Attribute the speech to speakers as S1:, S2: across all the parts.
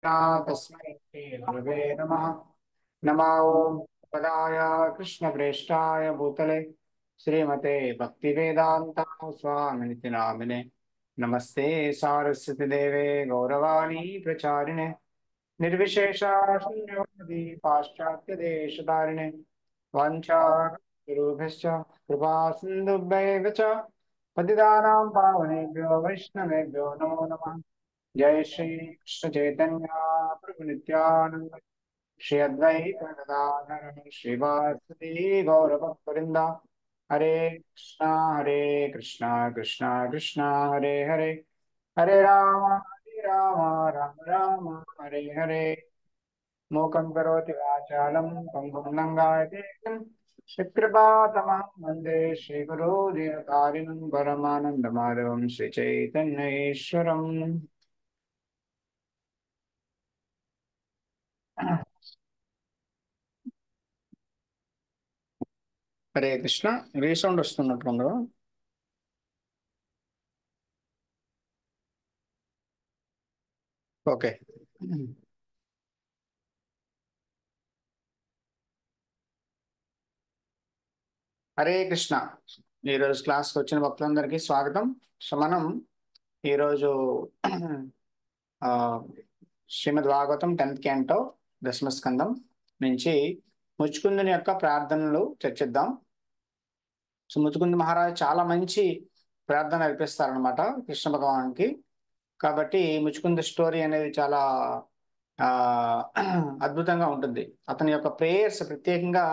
S1: तस्मै श्रीगुरवे नमः। नमो पदाय कृष्णप्रेष्ठाय भूतले श्रीमते भक्तिवेदान्त स्वामिनिति नामिने। नमस्ते सारस्वती देवे गौरवाणी प्रचारिणे निर्विशेषा शून्यवादी पाश्चात्य देशधारिणे वाञ्छाकल्पतरुभ्यश्च कृपा सिन्धुभ्यैव च पतितानां पावनेभ्यो वैष्णवेभ्यो नमो नमः। जय श्री कृष्ण चैतन्य प्रभु नित्यानंद श्री अद्वैत गदाधर श्रीवासुदेव गौरभक्तवृंद हरे कृष्णा कृष्णा कृष्णा हरे हरे हरे राम राम राम हरे हरे। मूकं करोति वाचालं पंगुं लंघयते कृपातमं वन्दे श्रीगुरो दीनकारिणं परमानन्दमाधवं श्रीचैतन्येश्वरम्। హరే కృష్ణ. రీసౌండ్ వస్తున్నట్టు. ఓకే. హరే కృష్ణ. ఈరోజు క్లాస్కి వచ్చిన భక్తులందరికీ స్వాగతం. సో మనం ఈరోజు శ్రీమద్ భాగవతం 10th క్యాంటో దశమ స్కందం నుంచి ముచ్చుకుందుని యొక్క ప్రార్థనలు చర్చిద్దాం. సో ముచ్చుకుంది మహారాజ్ చాలా మంచి ప్రార్థన అర్పిస్తారనమాట కృష్ణ భగవానికి. కాబట్టి ముచ్చుకుంద స్టోరీ అనేది చాలా అద్భుతంగా ఉంటుంది. అతని యొక్క ప్రేయర్స్ ప్రత్యేకంగా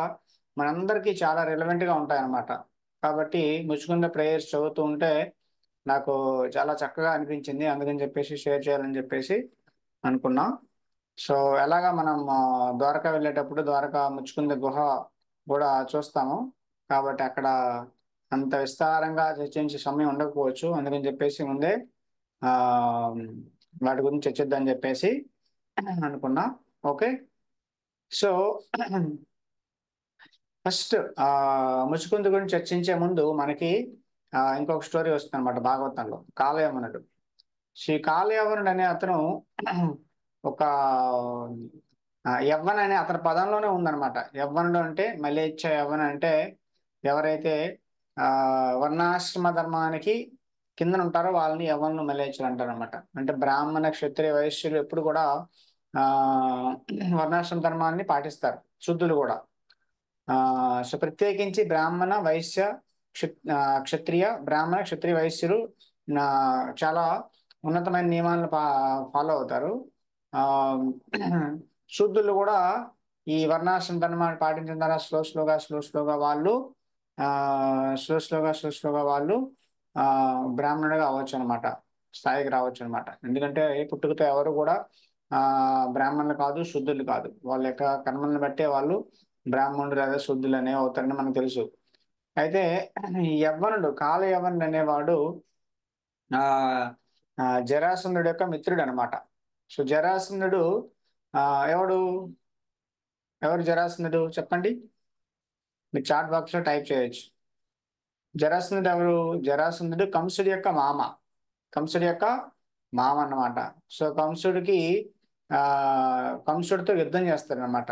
S1: మనందరికీ చాలా రిలవెంట్ గా ఉంటాయన్నమాట. కాబట్టి ముచ్చుకుంద ప్రేయర్స్ చదువుతూ ఉంటే నాకు చాలా చక్కగా అనిపించింది. అందుకని చెప్పేసి షేర్ చేయాలని చెప్పేసి అనుకున్నా. సో ఎలాగా మనం ద్వారకా వెళ్ళేటప్పుడు ద్వారకా ముచ్చుకుంద గుహ కూడా చూస్తాము. కాబట్టి అక్కడ అంత విస్తారంగా చర్చించే సమయం ఉండకపోవచ్చు. అందుకని చెప్పేసి ముందే వాటి గురించి చర్చిద్దని చెప్పేసి అనుకున్నా. ఓకే. సో ఫస్ట్ ముచ్చుకుందు గురించి చర్చించే ముందు మనకి ఇంకొక స్టోరీ వస్తుంది అనమాట భాగవతంలో. కాలయవనుడు. శ్రీ కాలయవనుడు అనే అతను ఒక యవ్వన అనే అతని పదంలోనే ఉందన్నమాట. యవ్వనుడు అంటే మలేచ్ఛ. యవ్వన అంటే ఎవరైతే వర్ణాశ్రమ ధర్మానికి కింద ఉంటారో వాళ్ళని యవ్వనులు మలేచ్చులు అంటారు అనమాట. అంటే బ్రాహ్మణ క్షత్రియ వైశ్యులు ఎప్పుడు కూడా వర్ణాశ్రమ ధర్మాన్ని పాటిస్తారు. శుద్ధులు కూడా. సో ప్రత్యేకించి బ్రాహ్మణ వైశ్య క్షత్రియ బ్రాహ్మణ క్షత్రియ వైశ్యులు చాలా ఉన్నతమైన నియమాలను ఫాలో అవుతారు. శుద్ధులు కూడా ఈ వర్ణాశ్రమ ధర్మాన్ని పాటించిన తర్వాత స్లోగా వాళ్ళు స్లోగా వాళ్ళు బ్రాహ్మణుడిగా అవ్వచ్చు అనమాట. స్థాయికి రావచ్చు అనమాట. ఎందుకంటే పుట్టుకతో ఎవరు కూడా బ్రాహ్మణులు కాదు, శుద్ధులు కాదు. వాళ్ళ యొక్క కర్మలను బట్టే వాళ్ళు బ్రాహ్మణుడు లేదా శుద్ధులు అనేవి అవుతారని మనకు తెలుసు. అయితే యవ్వనుడు కాల యవ్వనుడు అనేవాడు జరాసంధుడి యొక్క మిత్రుడు అనమాట. సో జరాసంధుడు ఎవరు జరాసంధుడు చెప్పండి. మీరు చాట్ బాక్స్ లో టైప్ చేయొచ్చు. జరాసంధుడు ఎవరు? జరాసంధుడు కంసుడి యొక్క మామ అన్నమాట. సో కంసుడితో యుద్ధం చేస్తారనమాట.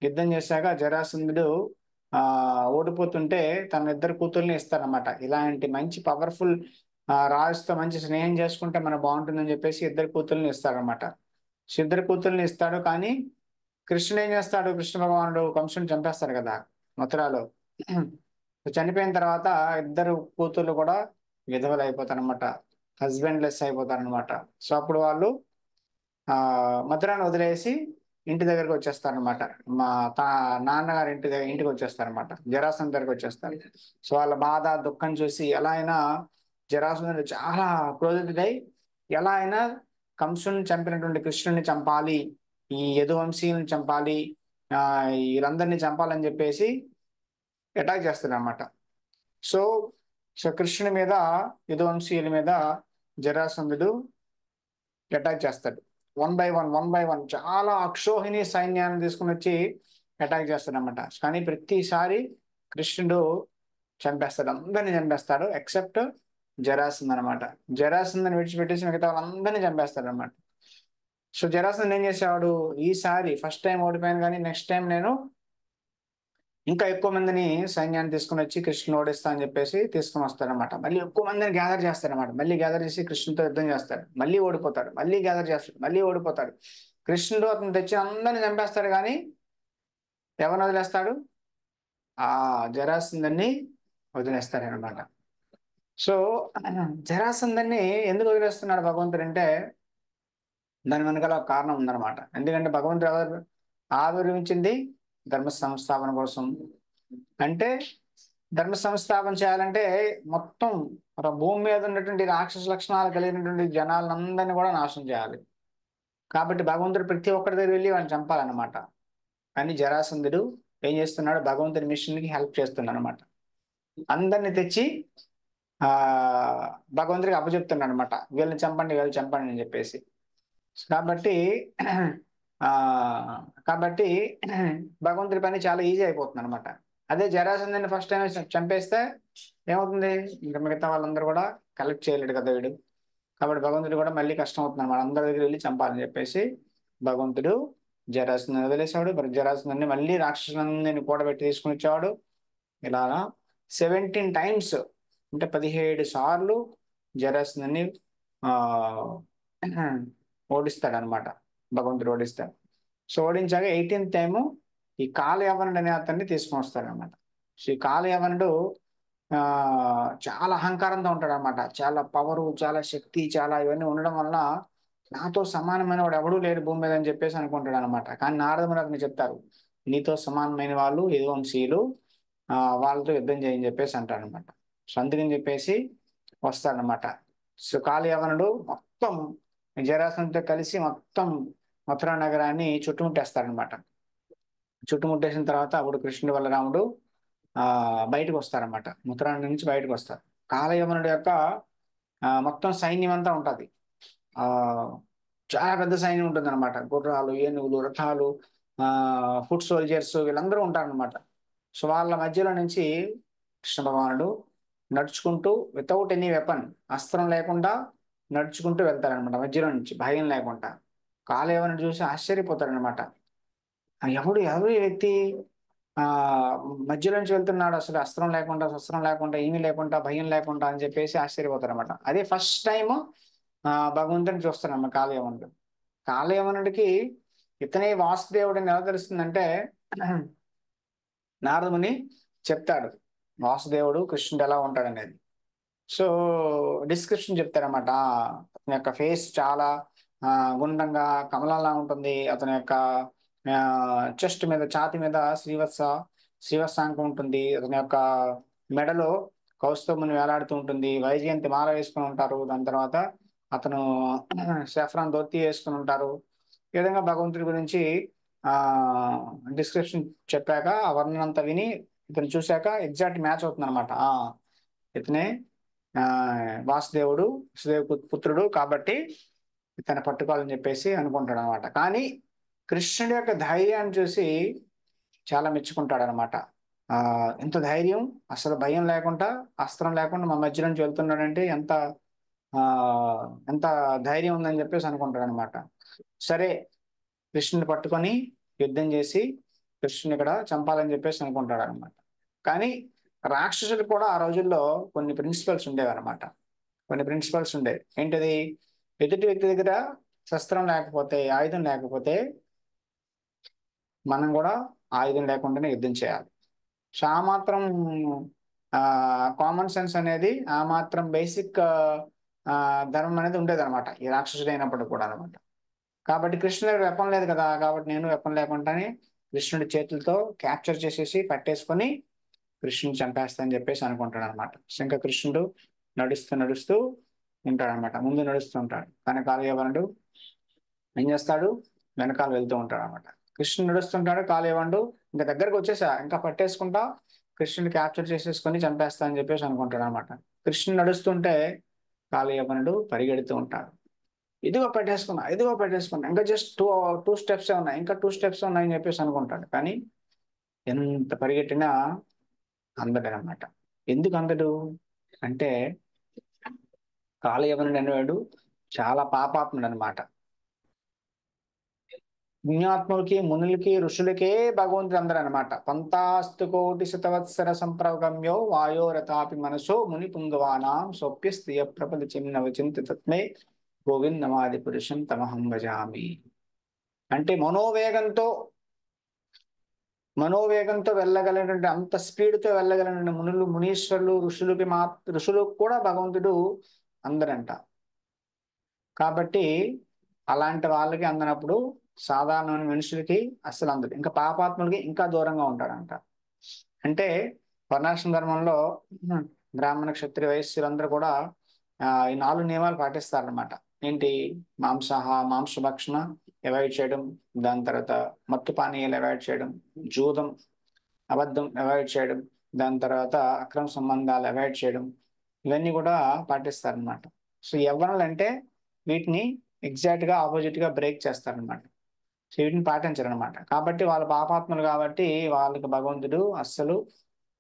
S1: యుద్ధం చేశాక జరాసంధుడు ఓడిపోతుంటే తన ఇద్దరు కూతుర్ని ఇస్తారనమాట. ఇలాంటి మంచి పవర్ఫుల్ రాజుతో మంచి స్నేహం చేసుకుంటే మనకు బాగుంటుందని చెప్పేసి ఇద్దరు కూతుర్ని ఇస్తారనమాట. సో ఇద్దరు కూతుర్ని ఇస్తాడు. కానీ కృష్ణుడు ఏం చేస్తాడు? కృష్ణ భగవానుడు కంసుని చంపేస్తాడు కదా మథురాలో. చనిపోయిన తర్వాత ఇద్దరు కూతుర్లు కూడా విధవలు అయిపోతారనమాట. హస్బెండ్ లెస్ అయిపోతారనమాట. సో అప్పుడు వాళ్ళు మథురాను వదిలేసి ఇంటి దగ్గరకు వచ్చేస్తారనమాట. మా నాన్నగారి ఇంటికి వచ్చేస్తారనమాట. జరాసంధుడి దగ్గరకు వచ్చేస్తారు. సో వాళ్ళ బాధ దుఃఖం చూసి ఎలా అయినా జరాసంధుడు చాలా క్రోధితుడై ఎలా అయినా కంసుని చంపినటువంటి కృష్ణుని చంపాలి, ఈ యదువంశీయుని చంపాలి, వీళ్ళందరినీ చంపాలని చెప్పేసి అటాక్ చేస్తాడు అనమాట. సో కృష్ణుని మీద యదువంశీయుల మీద జరాసంధుడు అటాక్ చేస్తాడు. వన్ బై వన్ చాలా అక్షోహిణి సైన్యాన్ని తీసుకుని వచ్చి అటాక్ చేస్తాడు అనమాట. కానీ ప్రతిసారి కృష్ణుడు చంపేస్తాడు, అందరినీ చంపేస్తాడు ఎక్సెప్ట్ జరాసంధ్ అనమాట. జరాసంధని విడిచిపెట్టేసి మిగతా వాళ్ళందరినీ చంపేస్తాడు అనమాట. సో జరాసంధుడు ఏం చేసేవాడు, ఈసారి ఫస్ట్ టైం ఓడిపోయాను కానీ నెక్స్ట్ టైం నేను ఇంకా ఎక్కువ మందిని సైన్యాన్ని తీసుకుని వచ్చి కృష్ణుని ఓడిస్తా అని చెప్పేసి తీసుకుని వస్తాడనమాట. మళ్ళీ ఎక్కువ మందిని గ్యాదర్ చేస్తాడనమాట. మళ్ళీ గ్యాదర్ చేసి కృష్ణుతో యుద్ధం చేస్తాడు, మళ్ళీ ఓడిపోతాడు, మళ్ళీ గ్యాదర్ చేస్తాడు, మళ్ళీ ఓడిపోతాడు. కృష్ణుడు అతను తెచ్చిన అందరిని చంపేస్తాడు కానీ ఎవరిని వదిలేస్తాడు, ఆ జరాసంధుడిని వదిలేస్తాడనమాట. సో జరాసంధుడిని ఎందుకు వదిలేస్తున్నాడు భగవంతుడు అంటే దాని వెనకాల ఒక కారణం ఉందన్నమాట. ఎందుకంటే భగవంతుడు ఎవరు ఆవిర్భవించింది ధర్మ సంస్థాపన కోసం. అంటే ధర్మ సంస్థాపన చేయాలంటే మొత్తం భూమి మీద ఉన్నటువంటి రాక్షస లక్షణాలు కలిగినటువంటి జనాలందరినీ కూడా నాశనం చేయాలి. కాబట్టి భగవంతుడు ప్రతి ఒక్కరి దగ్గర వెళ్ళి వాడిని చంపాలన్నమాట. కానీ జరాసంధుడు ఏం చేస్తున్నాడు, భగవంతుడి మిషన్కి హెల్ప్ చేస్తున్నాడు అనమాట. అందరిని తెచ్చి ఆ భగవంతుడికి అప్పచెప్తున్నాడు అనమాట, వీళ్ళని చంపండి వీళ్ళని చంపండి అని చెప్పేసి. కాబట్టి ఆ కాబట్టి భగవంతుడి పని చాలా ఈజీ అయిపోతుంది అనమాట. అదే జరాసంధుని ఫస్ట్ టైం చంపేస్తే ఏమవుతుంది, ఇంకా మిగతా వాళ్ళందరూ కూడా కలెక్ట్ చేయలేడు కదా వీడు. కాబట్టి భగవంతుడు కూడా మళ్ళీ కష్టం అవుతుంది అనమాట, అందరి దగ్గర వెళ్ళి చంపాలని చెప్పేసి భగవంతుడు జరాసంధుని వదిలేశాడు. మరి జరాసంధుని మళ్ళీ రాక్షసులందరినీ కూడబెట్టి తీసుకుని వచ్చేవాడు. ఇలా 17 టైమ్స్ అంటే 17 సార్లు జరాసంధుని ఆ ఓడిస్తాడు అనమాట, భగవంతుడు ఓడిస్తాడు. సో ఓడించాక 18th టైము ఈ కాలయవనుడు అనే అతన్ని తీసుకొని వస్తాడు అనమాట. సో ఈ కాలయవనుడు ఆ చాలా అహంకారంతో ఉంటాడు అనమాట. చాలా పవరు, చాలా శక్తి, చాలా ఇవన్నీ ఉండడం వలన నాతో సమానమైన వాడు ఎవడూ లేడు భూమి మీద అని చెప్పేసి అనుకుంటాడు అనమాట. కానీ నారదముని అతను చెప్తారు, నీతో సమానమైన వాళ్ళు యదువంశీయులు, వాళ్ళతో యుద్ధం చేయని చెప్పేసి అంటాడు అనమాట. సో అందుకని చెప్పేసి వస్తాడనమాట. సో కాలయవనుడు మొత్తం జరాసంధుడితో కలిసి మొత్తం మథురా నగరాన్ని చుట్టుముట్టేస్తారనమాట. చుట్టుముట్టేసిన తర్వాత అప్పుడు కృష్ణుడు బలరాముడు బయటకు వస్తారనమాట. మథురా నుంచి బయటకు వస్తారు. కాలయవనుడి యొక్క మొత్తం సైన్యం అంతా ఉంటది. ఆ చాలా పెద్ద సైన్యం ఉంటుంది అనమాట. గుర్రాలు, ఏనుగులు, రథాలు, ఫుట్ సోల్జర్స్ వీళ్ళందరూ ఉంటారనమాట. సో వాళ్ళ మధ్యలో నుంచి కృష్ణ భగవానుడు నడుచుకుంటూ వితౌట్ ఎనీ వెపన్, అస్త్రం లేకుండా నడుచుకుంటూ వెళ్తారనమాట మధ్యలో నుంచి భయం లేకుండా. కాలయవనుడు చూసి ఆశ్చర్యపోతారనమాట, ఎవడు ఎవరు ఈ వ్యక్తి ఆ మధ్యలో నుంచి వెళ్తున్నాడు, అసలు అస్త్రం లేకుండా, శస్త్రం లేకుండా, ఏమీ లేకుండా, భయం లేకుండా అని చెప్పేసి ఆశ్చర్యపోతారనమాట. అదే ఫస్ట్ టైం భగవంతుని చూస్తారన్నమాట కాలయవనుడు. కాలయవనుడికి ఇతనే వాసుదేవుడిని ఎలా తెలుస్తుందంటే నారదుని చెప్తాడు వాసుదేవుడు కృష్ణుడు ఎలా ఉంటాడు అనేది. సో డిస్క్రిప్షన్ చెప్తారన్నమాట. అతని యొక్క ఫేస్ చాలా గుండ్రంగా కమలంలా ఉంటుంది. అతని యొక్క చెస్ట్ మీద, ఛాతి మీద శ్రీవత్సాంకం ఉంటుంది. అతని యొక్క మెడలో కౌస్తుభముని వేలాడుతూ ఉంటుంది. వైజయంతి మాల వేసుకుని ఉంటారు. దాని తర్వాత అతను సెఫ్రాన్ ధోతి వేసుకుని ఉంటారు. ఈ విధంగా భగవంతుడి గురించి ఆ డిస్క్రిప్షన్ చెప్పాక ఆ వర్ణన అంతా విని ఇతను చూశాక ఎగ్జాక్ట్ మ్యాచ్ అవుతుంది అనమాట. ఇతనే ఆ వాసుదేవుడు, వసుదేవ పుత్రుడు కాబట్టి ఇతను పట్టుకోవాలని చెప్పేసి అనుకుంటాడు అనమాట. కానీ కృష్ణుడి యొక్క ధైర్యాన్ని చూసి చాలా మెచ్చుకుంటాడు అనమాట. ఎంత ధైర్యం, అసలు భయం లేకుండా, అస్త్రం లేకుండా మా మధ్య నుంచి వెళ్తున్నాడంటే ఎంత ఆ ఎంత ధైర్యం ఉందని చెప్పేసి అనుకుంటాడు అనమాట. సరే కృష్ణుని పట్టుకొని యుద్ధం చేసి కృష్ణుని ఇక్కడ చంపాలని చెప్పేసి అనుకుంటాడు అనమాట. కానీ రాక్షసులు కూడా ఆ రోజుల్లో కొన్ని ప్రిన్సిపల్స్ ఉండేవి అనమాట. కొన్ని ప్రిన్సిపల్స్ ఉండేవి. ఏంటిది, ఎదుటి వ్యక్తి దగ్గర శస్త్రం లేకపోతే, ఆయుధం లేకపోతే మనం కూడా ఆయుధం లేకుండానే యుద్ధం చేయాలి. సో ఆ మాత్రం కామన్ సెన్స్ అనేది, ఆ మాత్రం బేసిక్ ధర్మం అనేది ఉండేది అనమాట ఈ రాక్షసుడు అయినప్పుడు కూడా అనమాట. కాబట్టి కృష్ణుడు దగ్గర వెపన్ లేదు కదా, కాబట్టి నేను వెపన్ లేకుండానే కృష్ణుడి చేతులతో క్యాప్చర్ చేసేసి పట్టేసుకొని కృష్ణుని చంపేస్తా అని చెప్పేసి అనుకుంటాడు అనమాట. ఇంకా కృష్ణుడు నడుస్తూ నడుస్తూ ఉంటాడు అనమాట, ముందు నడుస్తూ ఉంటాడు. కానీ కాలయవనుడు ఏం చేస్తాడు, వెనకాల వెళ్తూ ఉంటాడు అనమాట. కృష్ణుడు నడుస్తుంటాడు, కాలయవనుడు ఇంకా దగ్గరకు వచ్చేసా ఇంకా పట్టేసుకుంటా కృష్ణుని క్యాప్చర్ చేసేసుకొని చంపేస్తా అని చెప్పేసి అనుకుంటాడు అనమాట. కృష్ణుడు నడుస్తుంటే కాలయవనుడు పరిగెడుతూ ఉంటాడు. ఇదిగో పెట్టేసుకున్నా, ఇంకా జస్ట్ టూ స్టెప్స్ ఉన్నాయి, ఇంకా 2 స్టెప్స్ ఉన్నాయని చెప్పేసి అనుకుంటాడు. కానీ ఎంత పరిగెట్టినా అందడనమాట. ఎందుకు అందడు అంటే కాలయవనుడు అనేవాడు చాలా పాపాత్ముడు అనమాట. పుణ్యాత్ములకి, మునులకి, ఋషులకే భగవంతుడు అందరు అనమాట. పంతాస్తు కోటి శతవత్సర సంప్రగమ్యో వాయోరతాపి మనసో ముని పుంగవానాం సోప్య స్త్రియ ప్రపద చిన్న విచింత తత్మే గోవిందమాది పురుషం తమహం భజామి. అంటే మనోవేగంతో వెళ్ళగలిగినటువంటి, అంత స్పీడ్తో వెళ్ళగలిగిన మునులు, మునీశ్వరులు, ఋషులకు కూడా భగవంతుడు అందరంట. కాబట్టి అలాంటి వాళ్ళకి అందనప్పుడు సాధారణమైన మనుషులకి అస్సలు అందదు. ఇంకా పాపాత్ములకి ఇంకా దూరంగా ఉంటాడంట. అంటే వర్ణాశ్రమ ధర్మంలో బ్రాహ్మణ, క్షత్రియ, వైశ్యులందరూ కూడా ఈ 4 నియమాలు పాటిస్తారనమాట. ఏంటి? మాంసభక్షణ అవాయిడ్ చేయడం, దాని తర్వాత మత్తు పానీయాలు అవాయిడ్ చేయడం, జూదం, అబద్ధం అవాయిడ్ చేయడం, దాని తర్వాత అక్రమ సంబంధాలు అవాయిడ్ చేయడం, ఇవన్నీ కూడా పాటిస్తారనమాట. సో యవ్వనులు అంటే వీటిని ఎగ్జాక్ట్ గా ఆపోజిట్ గా బ్రేక్ చేస్తారనమాట. సో వీటిని పాటించరనమాట. కాబట్టి వాళ్ళ పాపాత్ములు, కాబట్టి వాళ్ళకి భగవంతుడు అస్సలు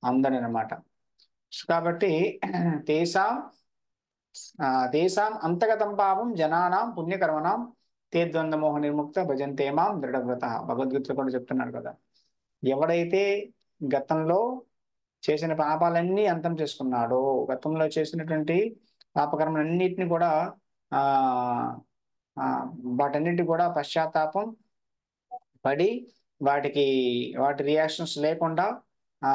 S1: అందడనమాట. కాబట్టి తేషాం తేషాం అంతగతం పాపం జనానాం పుణ్యకర్మణాం తే ద్వంద్వమోహ నిర్ముక్త భజంతే మాం దృఢవ్రత. భగవద్గీతలో కూడా చెప్తున్నారు కదా. ఎవడైతే గతంలో చేసిన పాపాలన్నీ అంతం చేసుకున్నాడో, గతంలో చేసినటువంటి పాపకర్మలన్నిటిని కూడా ఆ ఆ వాటన్నిటి కూడా పశ్చాత్తాపం పడి వాటి రియాక్షన్స్ లేకుండా ఆ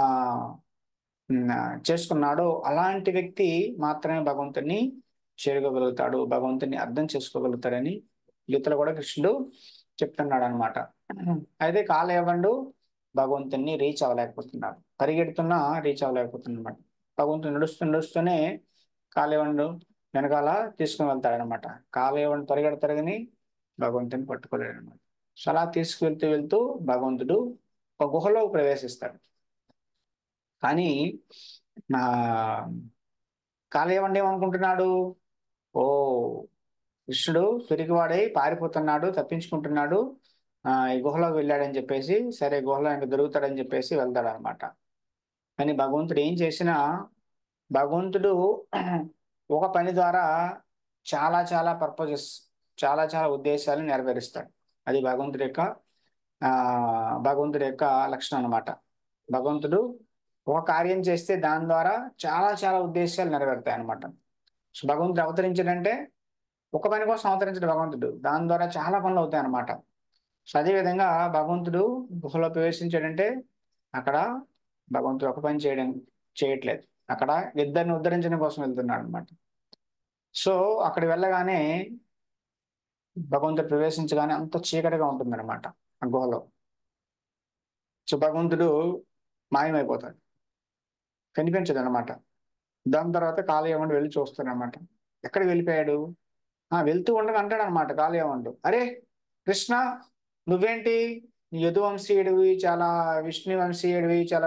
S1: చేసుకున్నాడో, అలాంటి వ్యక్తి మాత్రమే భగవంతుని చేరుకోగలుగుతాడు, భగవంతుని అర్థం చేసుకోగలుగుతాడని గీతలో కూడా కృష్ణుడు చెప్తున్నాడు అనమాట. అయితే కాలయవనుడు భగవంతుని రీచ్ అవ్వలేకపోతున్నాడు, పరిగెడుతున్నా రీచ్ అవ్వలేకపోతున్నమాట. భగవంతుడు నడుస్తూనే కాలయవనుడు వెనకాల తీసుకుని వెళ్తాడనమాట. కాలయవనుడు పరిగెడతాడు కానీ భగవంతుని పట్టుకోలేడు అనమాట. సో అలా తీసుకువెళ్తూ వెళ్తూ భగవంతుడు ఒక గుహలో ప్రవేశిస్తాడు. కానీ నా కాలయవనుడు ఏమనుకుంటున్నాడు? ఓ, కృష్ణుడు పిరికివాడై పారిపోతున్నాడు, తప్పించుకుంటున్నాడు, ఈ గుహలోకి వెళ్ళాడని చెప్పేసి, సరే గుహలో ఇంకా దొరుకుతాడని చెప్పేసి వెళ్తాడు అనమాట. కానీ భగవంతుడు ఏం చేసినా, భగవంతుడు ఒక పని ద్వారా చాలా చాలా పర్పజెస్, చాలా చాలా ఉద్దేశాలను నెరవేరుస్తాడు. అది ఆ భగవంతుడి యొక్క లక్షణం అనమాట. భగవంతుడు ఒక కార్యం చేస్తే దాని ద్వారా చాలా చాలా ఉద్దేశాలు నెరవేరుతాయి అనమాట. సో భగవంతుడు అవతరించాడంటే ఒక పని కోసం అవతరించడు భగవంతుడు, దాని ద్వారా చాలా పనులు అవుతాయి అనమాట. సో అదేవిధంగా భగవంతుడు గుహలో ప్రవేశించాడంటే అక్కడ భగవంతుడు ఒక పని చేయట్లేదు, అక్కడ ఇద్దరిని ఉద్ధరించడం కోసం వెళ్తున్నాడు అనమాట. సో అక్కడ వెళ్ళగానే, భగవంతుడు ప్రవేశించగానే అంత చీకటిగా ఉంటుందన్నమాట ఆ గుహలో. సో భగవంతుడు మాయమైపోతాడు, కనిపించదు అనమాట. దాని తర్వాత కాలయవనుడు వెళ్ళి చూస్తాడనమాట, ఎక్కడికి వెళ్ళిపోయాడు. వెళ్తూ ఉండగా అంటాడు అనమాట కాలయవనుడు, అరే కృష్ణ, నువ్వేంటి, నీ యదువంశీయుడివి, చాలా విష్ణు వంశీయుడివి, చాలా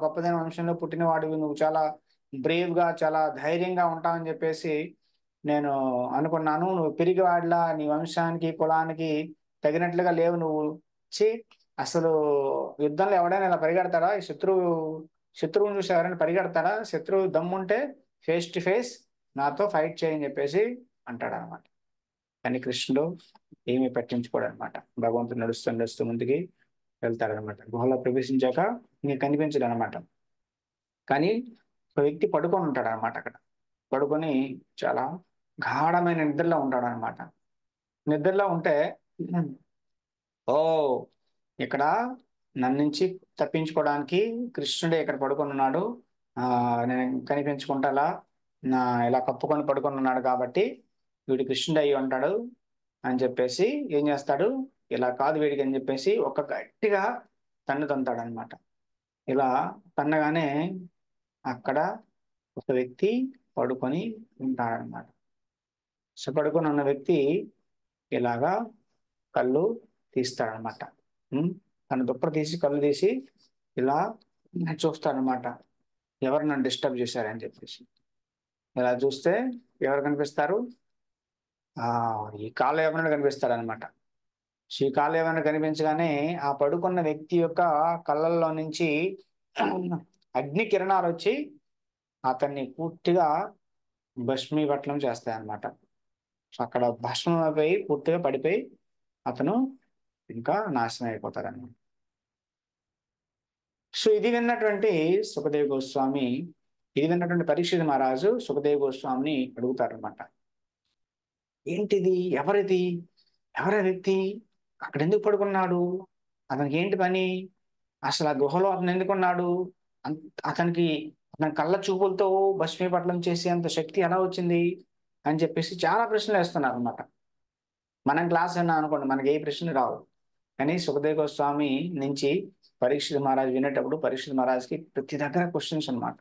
S1: గొప్పదైన వంశంలో పుట్టినవాడివి, నువ్వు చాలా బ్రేవ్ గా, చాలా ధైర్యంగా ఉంటావని చెప్పేసి నేను అనుకున్నాను. నువ్వు పిరిగివాడిలా, నీ వంశానికి కులానికి తగినట్లుగా లేవు నువ్వు. చి, అసలు యుద్ధంలో ఎవడైనా ఇలా పరిగెడతాడా? ఈ శత్రువుని చూసి ఎవరైనా పరిగెడతాడా? శత్రువు దమ్ముంటే ఫేస్ టు ఫేస్ నాతో ఫైట్ చేయని చెప్పేసి అంటాడు అనమాట. కానీ కృష్ణుడు ఏమీ పట్టించుకోడు అనమాట. భగవంతుడు నడుస్తూ ముందుకి వెళ్తాడనమాట. గుహలో ప్రవేశించాక నీకు కనిపించడు అనమాట. కానీ ఒక వ్యక్తి పడుకొని ఉంటాడు అనమాట. అక్కడ పడుకొని చాలా గాఢమైన నిద్రలో ఉంటాడు అనమాట. నిద్రలో ఉంటే, ఓ, ఇక్కడ నన్ను నుంచి తప్పించుకోవడానికి కృష్ణుడే ఇక్కడ పడుకొని ఉన్నాడు, నేను కనిపించుకుంటా ఇలా కప్పుకొని పడుకొని ఉన్నాడు, కాబట్టి వీడు కృష్ణుడు అయి ఉంటాడు అని చెప్పేసి ఏం చేస్తాడు, ఇలా కాదు వీడికి అని చెప్పేసి ఒక గట్టిగా తంతాడు అనమాట. ఇలా తన్నగానే అక్కడ ఒక వ్యక్తి పడుకొని ఉంటాడనమాట. సో పడుకొని ఉన్న వ్యక్తి ఇలాగా కళ్ళు తీస్తాడనమాట. తన దుప్పటి తీసి కళ్ళు తీసి ఇలా చూస్తాడనమాట, ఎవరు నన్ను డిస్టర్బ్ చేశారని చెప్పేసి. ఇలా చూస్తే ఎవరు కనిపిస్తారు? ఈ కాలయవనుడు కనిపిస్తాడనమాట. ఈ కాలయవనుడు కనిపించగానే ఆ పడుకున్న వ్యక్తి యొక్క కళ్ళల్లో నుంచి అగ్ని కిరణాలు వచ్చి అతన్ని పూర్తిగా భస్మీపట్నం చేస్తాయన్నమాట. సో అక్కడ భస్మం అయిపోయి పూర్తిగా పడిపోయి అతను ఇంకా నాశనం అయిపోతారన్నమాట. సో ఇది విన్నటువంటి పరీక్షిత్ మహారాజు సుఖదేవ్ గోస్వామిని అడుగుతారనమాట. ఏంటిది? ఎవరిది? ఎవరా వ్యక్తి? అక్కడ ఎందుకు పడుకున్నాడు? అతనికి ఏంటి పని? అసలు ఆ గుహలో అతను ఎందుకున్నాడు? అన్ అతనికి అతని కళ్ళ చూపులతో భస్మీపట్నం చేసే అంత శక్తి ఎలా వచ్చింది? అని చెప్పేసి చాలా ప్రశ్నలు వేస్తున్నారనమాట. మనం క్లాస్ విన్నాం అనుకోండి, మనకి ఏ ప్రశ్నలు రావు. కానీ సుఖదేవ్ గోస్వామి నుంచి పరీక్షిత్ మహారాజ్ వినేటప్పుడు పరీక్షిత్ మహారాజ్కి ప్రతి దగ్గర క్వశ్చన్స్ అనమాట.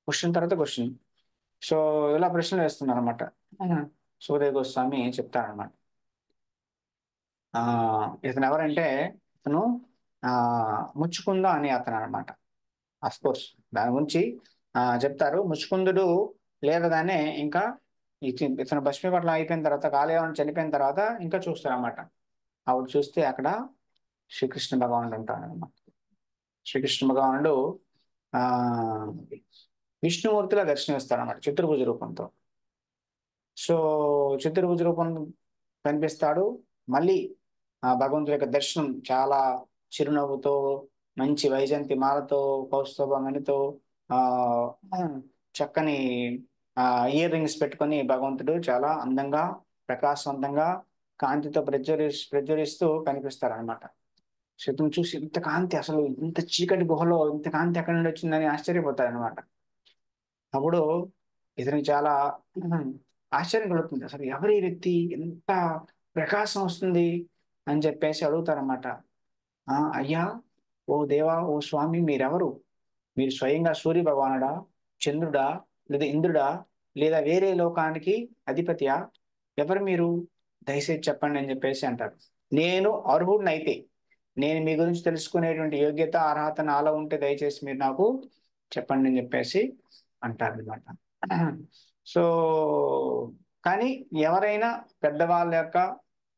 S1: క్వశ్చన్ తర్వాత క్వశ్చన్. సో ఇలా ప్రశ్నలు వేస్తున్నారు అనమాట. సుఖదేవ్ గోస్వామి చెప్తారనమాట. ఆ ఇతను ఎవరంటే ఇతను ఆ ముచ్చుకుంద అని అతను అనమాట. అఫ్ కోర్స్ దాని గురించి చెప్తారు. ముచ్చుకుందుడు లేవగానే ఇంకా ఇతను భస్మీపట్నం అయిపోయిన తర్వాత, కాలయవనం చనిపోయిన తర్వాత ఇంకా చూస్తారన్నమాట. అప్పుడు చూస్తే అక్కడ శ్రీకృష్ణ భగవానుడు ఉంటాడు అనమాట. శ్రీకృష్ణ భగవానుడు ఆ విష్ణుమూర్తిలా దర్శనమిస్తాడు అన్నమాట, చతుర్భుజ రూపంతో. సో చతుర్భుజ రూపం కనిపిస్తాడు. మళ్ళీ ఆ భగవంతుడి యొక్క దర్శనం చాలా చిరునవ్వుతో, మంచి వైజంతి మాలతో, కౌస్తుభమణితో, ఆ చక్కని ఇయర్ రింగ్స్ పెట్టుకొని భగవంతుడు చాలా అందంగా, ప్రకాశవంతంగా, కాంతితో ప్రజ్వరిస్తూ కనిపిస్తాడు అనమాట. శత్రుని చూసి ఇంత కాంతి, అసలు ఇంత చీకటి గుహలో ఇంత కాంతి ఎక్కడి నుండి వచ్చిందని ఆశ్చర్యపోతాడు అనమాట. అప్పుడు ఇతనికి చాలా ఆశ్చర్యం కలుగుతుంది. అసలు ఎవరి వ్యక్తి, ఎంత ప్రకాశం వస్తుంది అని చెప్పేసి అడుగుతారన్నమాట. అయ్యా, ఓ దేవా, ఓ స్వామి, మీరెవరు? మీరు స్వయంగా సూర్య భగవానుడా, చంద్రుడా, లేదా ఇంద్రుడా, లేదా వేరే లోకానికి అధిపతియా? ఎవరు మీరు? దయచేసి చెప్పండి అని చెప్పేసి అంటారు. నేను అర్హుడినైతే, నేను మీ గురించి తెలుసుకునేటువంటి యోగ్యత, అర్హత నాలో ఉంటే దయచేసి మీరు నాకు చెప్పండి అని చెప్పేసి అంటారనమాట. సో కానీ ఎవరైనా పెద్దవాళ్ళ యొక్క,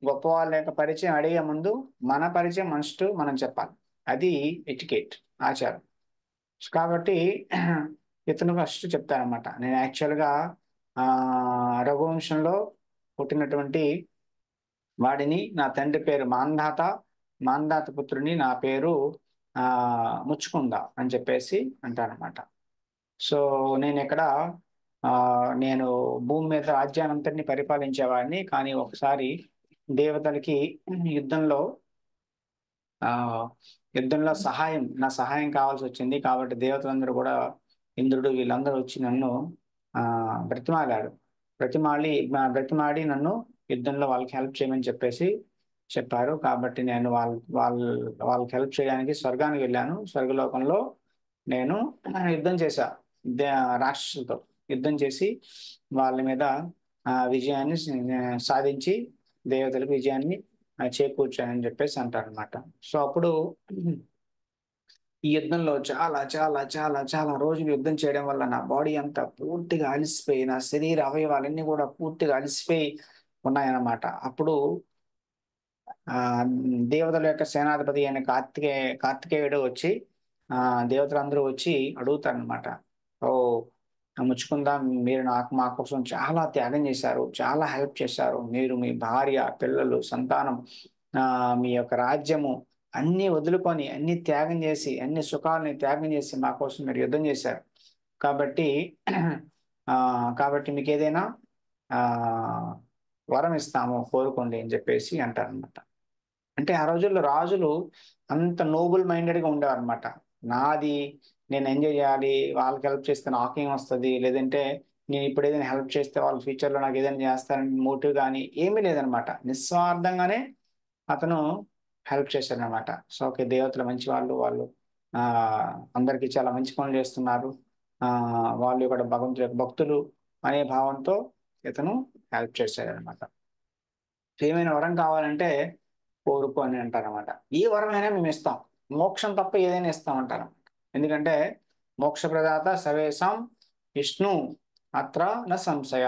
S1: గొప్ప వాళ్ళ యొక్క పరిచయం అడిగే ముందు మన పరిచయం ఫస్ట్ మనం చెప్పాలి. అది ఎటికేట్, ఆచారం. కాబట్టి ఇతను ఫస్ట్ చెప్తారనమాట. నేను యాక్చువల్గా ఆ రఘువంశంలో పుట్టినటువంటి వాడిని. నా తండ్రి పేరు మాంధాత, మాంధాత పుత్రుని, నా పేరు ఆ ముచ్చుకుంద అని చెప్పేసి అంటారనమాట. సో నేను ఇక్కడ ఆ నేను భూమి మీద రాజ్యానంతటిని పరిపాలించేవాడిని. కానీ ఒకసారి దేవతలకి యుద్ధంలో ఆ యుద్ధంలో నా సహాయం కావాల్సి వచ్చింది. కాబట్టి దేవతలందరూ కూడా, ఇంద్రుడు వీళ్ళందరూ వచ్చి నన్ను ఆ బ్రతిమాలాడు. బ్రతిమాడి నన్ను యుద్ధంలో వాళ్ళకి హెల్ప్ చేయమని చెప్పేసి చెప్పారు. కాబట్టి నేను వాళ్ళకి హెల్ప్ చేయడానికి స్వర్గానికి వెళ్ళాను. స్వర్గలోకంలో నేను యుద్ధం చేశా. రాక్షసులతో యుద్ధం చేసి వాళ్ళ మీద విజయాన్ని సాధించి దేవతలకు విజయాన్ని చేకూర్చానని చెప్పేసి అంటారనమాట. సో అప్పుడు ఈ యుద్ధంలో చాలా చాలా చాలా చాలా రోజులు యుద్ధం చేయడం వల్ల నా బాడీ అంతా పూర్తిగా అలసిపోయి, నా శరీర అవయవాలన్నీ కూడా పూర్తిగా అలసిపోయి ఉన్నాయన్నమాట. అప్పుడు ఆ దేవతల యొక్క సేనాధిపతి అయిన కార్తికేయుడు వచ్చి, ఆ దేవతలందరూ వచ్చి అడుగుతారనమాట. ఓ ముచ్చుకుందా, మీరు మా కోసం చాలా త్యాగం చేశారు, చాలా హెల్ప్ చేశారు. మీరు మీ భార్య, పిల్లలు, సంతానం, మీ యొక్క రాజ్యము అన్ని వదులుకొని, అన్ని త్యాగం చేసి, అన్ని సుఖాలని త్యాగం చేసి మా కోసం మీరు యుద్ధం చేశారు. కాబట్టి ఆ కాబట్టి మీకు ఏదైనా ఆ వరం ఇస్తాము, కోరుకోండి అని చెప్పేసి అంటారనమాట. అంటే ఆ రోజుల్లో రాజులు అంత నోబుల్ మైండెడ్ గా ఉండేవారు అనమాట. నాది, నేను ఎంజాయ్ చేయాలి, వాళ్ళకి హెల్ప్ చేస్తే నాకేం వస్తుంది, లేదంటే నేను ఇప్పుడు ఏదైనా హెల్ప్ చేస్తే వాళ్ళు ఫ్యూచర్ లో నాకు ఏదైనా చేస్తారని మోటివ్ కానీ ఏమీ లేదనమాట. నిస్వార్థంగానే అతను హెల్ప్ చేశారనమాట. సో ఓకే, దేవతలు మంచి వాళ్ళు ఆ అందరికీ చాలా మంచి పనులు చేస్తున్నారు, ఆ వాళ్ళు కూడా భగవంతుడి యొక్క భక్తులు అనే భావంతో ఇతను హెల్ప్ చేశారనమాట. ఏమైనా వరం కావాలంటే కోరుకో అని అంటారనమాట. ఏ వరమైనా మేము ఇస్తాం, మోక్షం తప్ప ఏదైనా ఇస్తామంటారు. ఎందుకంటే మోక్ష ప్రదాత సర్వేషాం విష్ణు అత్ర న సంశయ.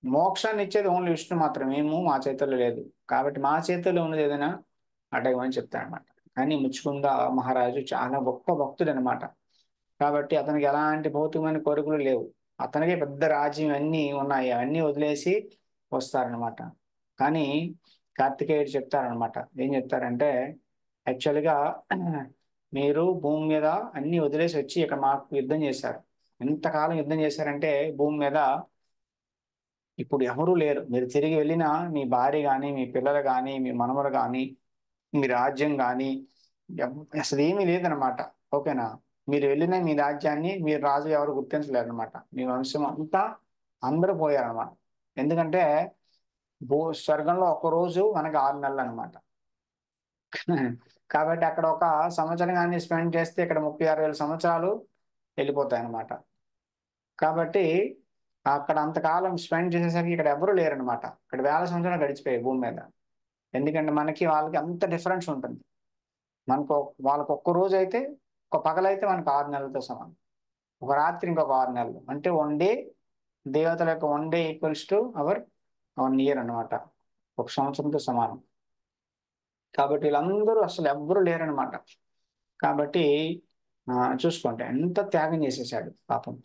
S1: మోక్షాన్ని ఇచ్చేది ఓన్లీ విష్ణు మాత్రమే, మేము మా చేతుల్లో లేదు. కాబట్టి మా చేతుల్లో ఉన్నది ఏదైనా అడగమని చెప్తారనమాట. కానీ ముచ్చుకుంద మహారాజు చాలా గొప్ప భక్తుడు అనమాట. కాబట్టి అతనికి ఎలాంటి భౌతికమైన కోరికలు లేవు. అతనికి పెద్ద రాజ్యం అన్నీ ఉన్నాయి, అవన్నీ వదిలేసి వస్తారనమాట. కానీ కార్తికేయుడు చెప్తారనమాట. ఏం చెప్తారంటే యాక్చువల్‌గా మీరు భూమి మీద అన్నీ వదిలేసి వచ్చి ఇక్కడ మాకు యుద్ధం చేశారు. ఎంతకాలం యుద్ధం చేశారంటే భూమి మీద ఇప్పుడు ఎవరు లేరు. మీరు తిరిగి వెళ్ళినా మీ భార్య గాని, మీ పిల్లలు గాని, మీ మనవడు గాని, మీ రాజ్యం గాని అసలేమీ లేదనమాట. ఓకేనా? మీరు వెళ్ళిన మీ రాజ్యాన్ని మీరు రాజు ఎవరు గుర్తించలేరనమాట. మీ వంశం అంతా అందరూ పోయారనమాట. ఎందుకంటే స్వర్గంలో ఒక్కరోజు మనకి 6 నెలలనమాట. కాబట్టి అక్కడ ఒక సంవత్సరం గాని స్పెండ్ చేస్తే ఇక్కడ 36,000 సంవత్సరాలు వెళ్ళిపోతాయన్నమాట. కాబట్టి అక్కడ అంతకాలం స్పెండ్ చేసేసరికి ఇక్కడ ఎవరు లేరనమాట. ఇక్కడ వేల సంవత్సరాలు గడిచిపోయాయి భూమి మీద. ఎందుకంటే మనకి వాళ్ళకి అంత డిఫరెన్స్ ఉంటుంది. మనకు వాళ్ళకి ఒక్క రోజైతే ఒక పగలైతే మనకు 6 నెలలతో సమానం. ఒక రాత్రి ఇంకొక 6 నెలలు. అంటే 1 డే దేవతల యొక్క 1 day equals to our 1 year అన్నమాట. ఒక సంవత్సరంతో సమానం. కాబట్టి వీళ్ళందరూ అసలు ఎవ్వరు లేరనమాట. కాబట్టి చూసుకోండి ఎంత త్యాగం చేసేసాడు పాపం.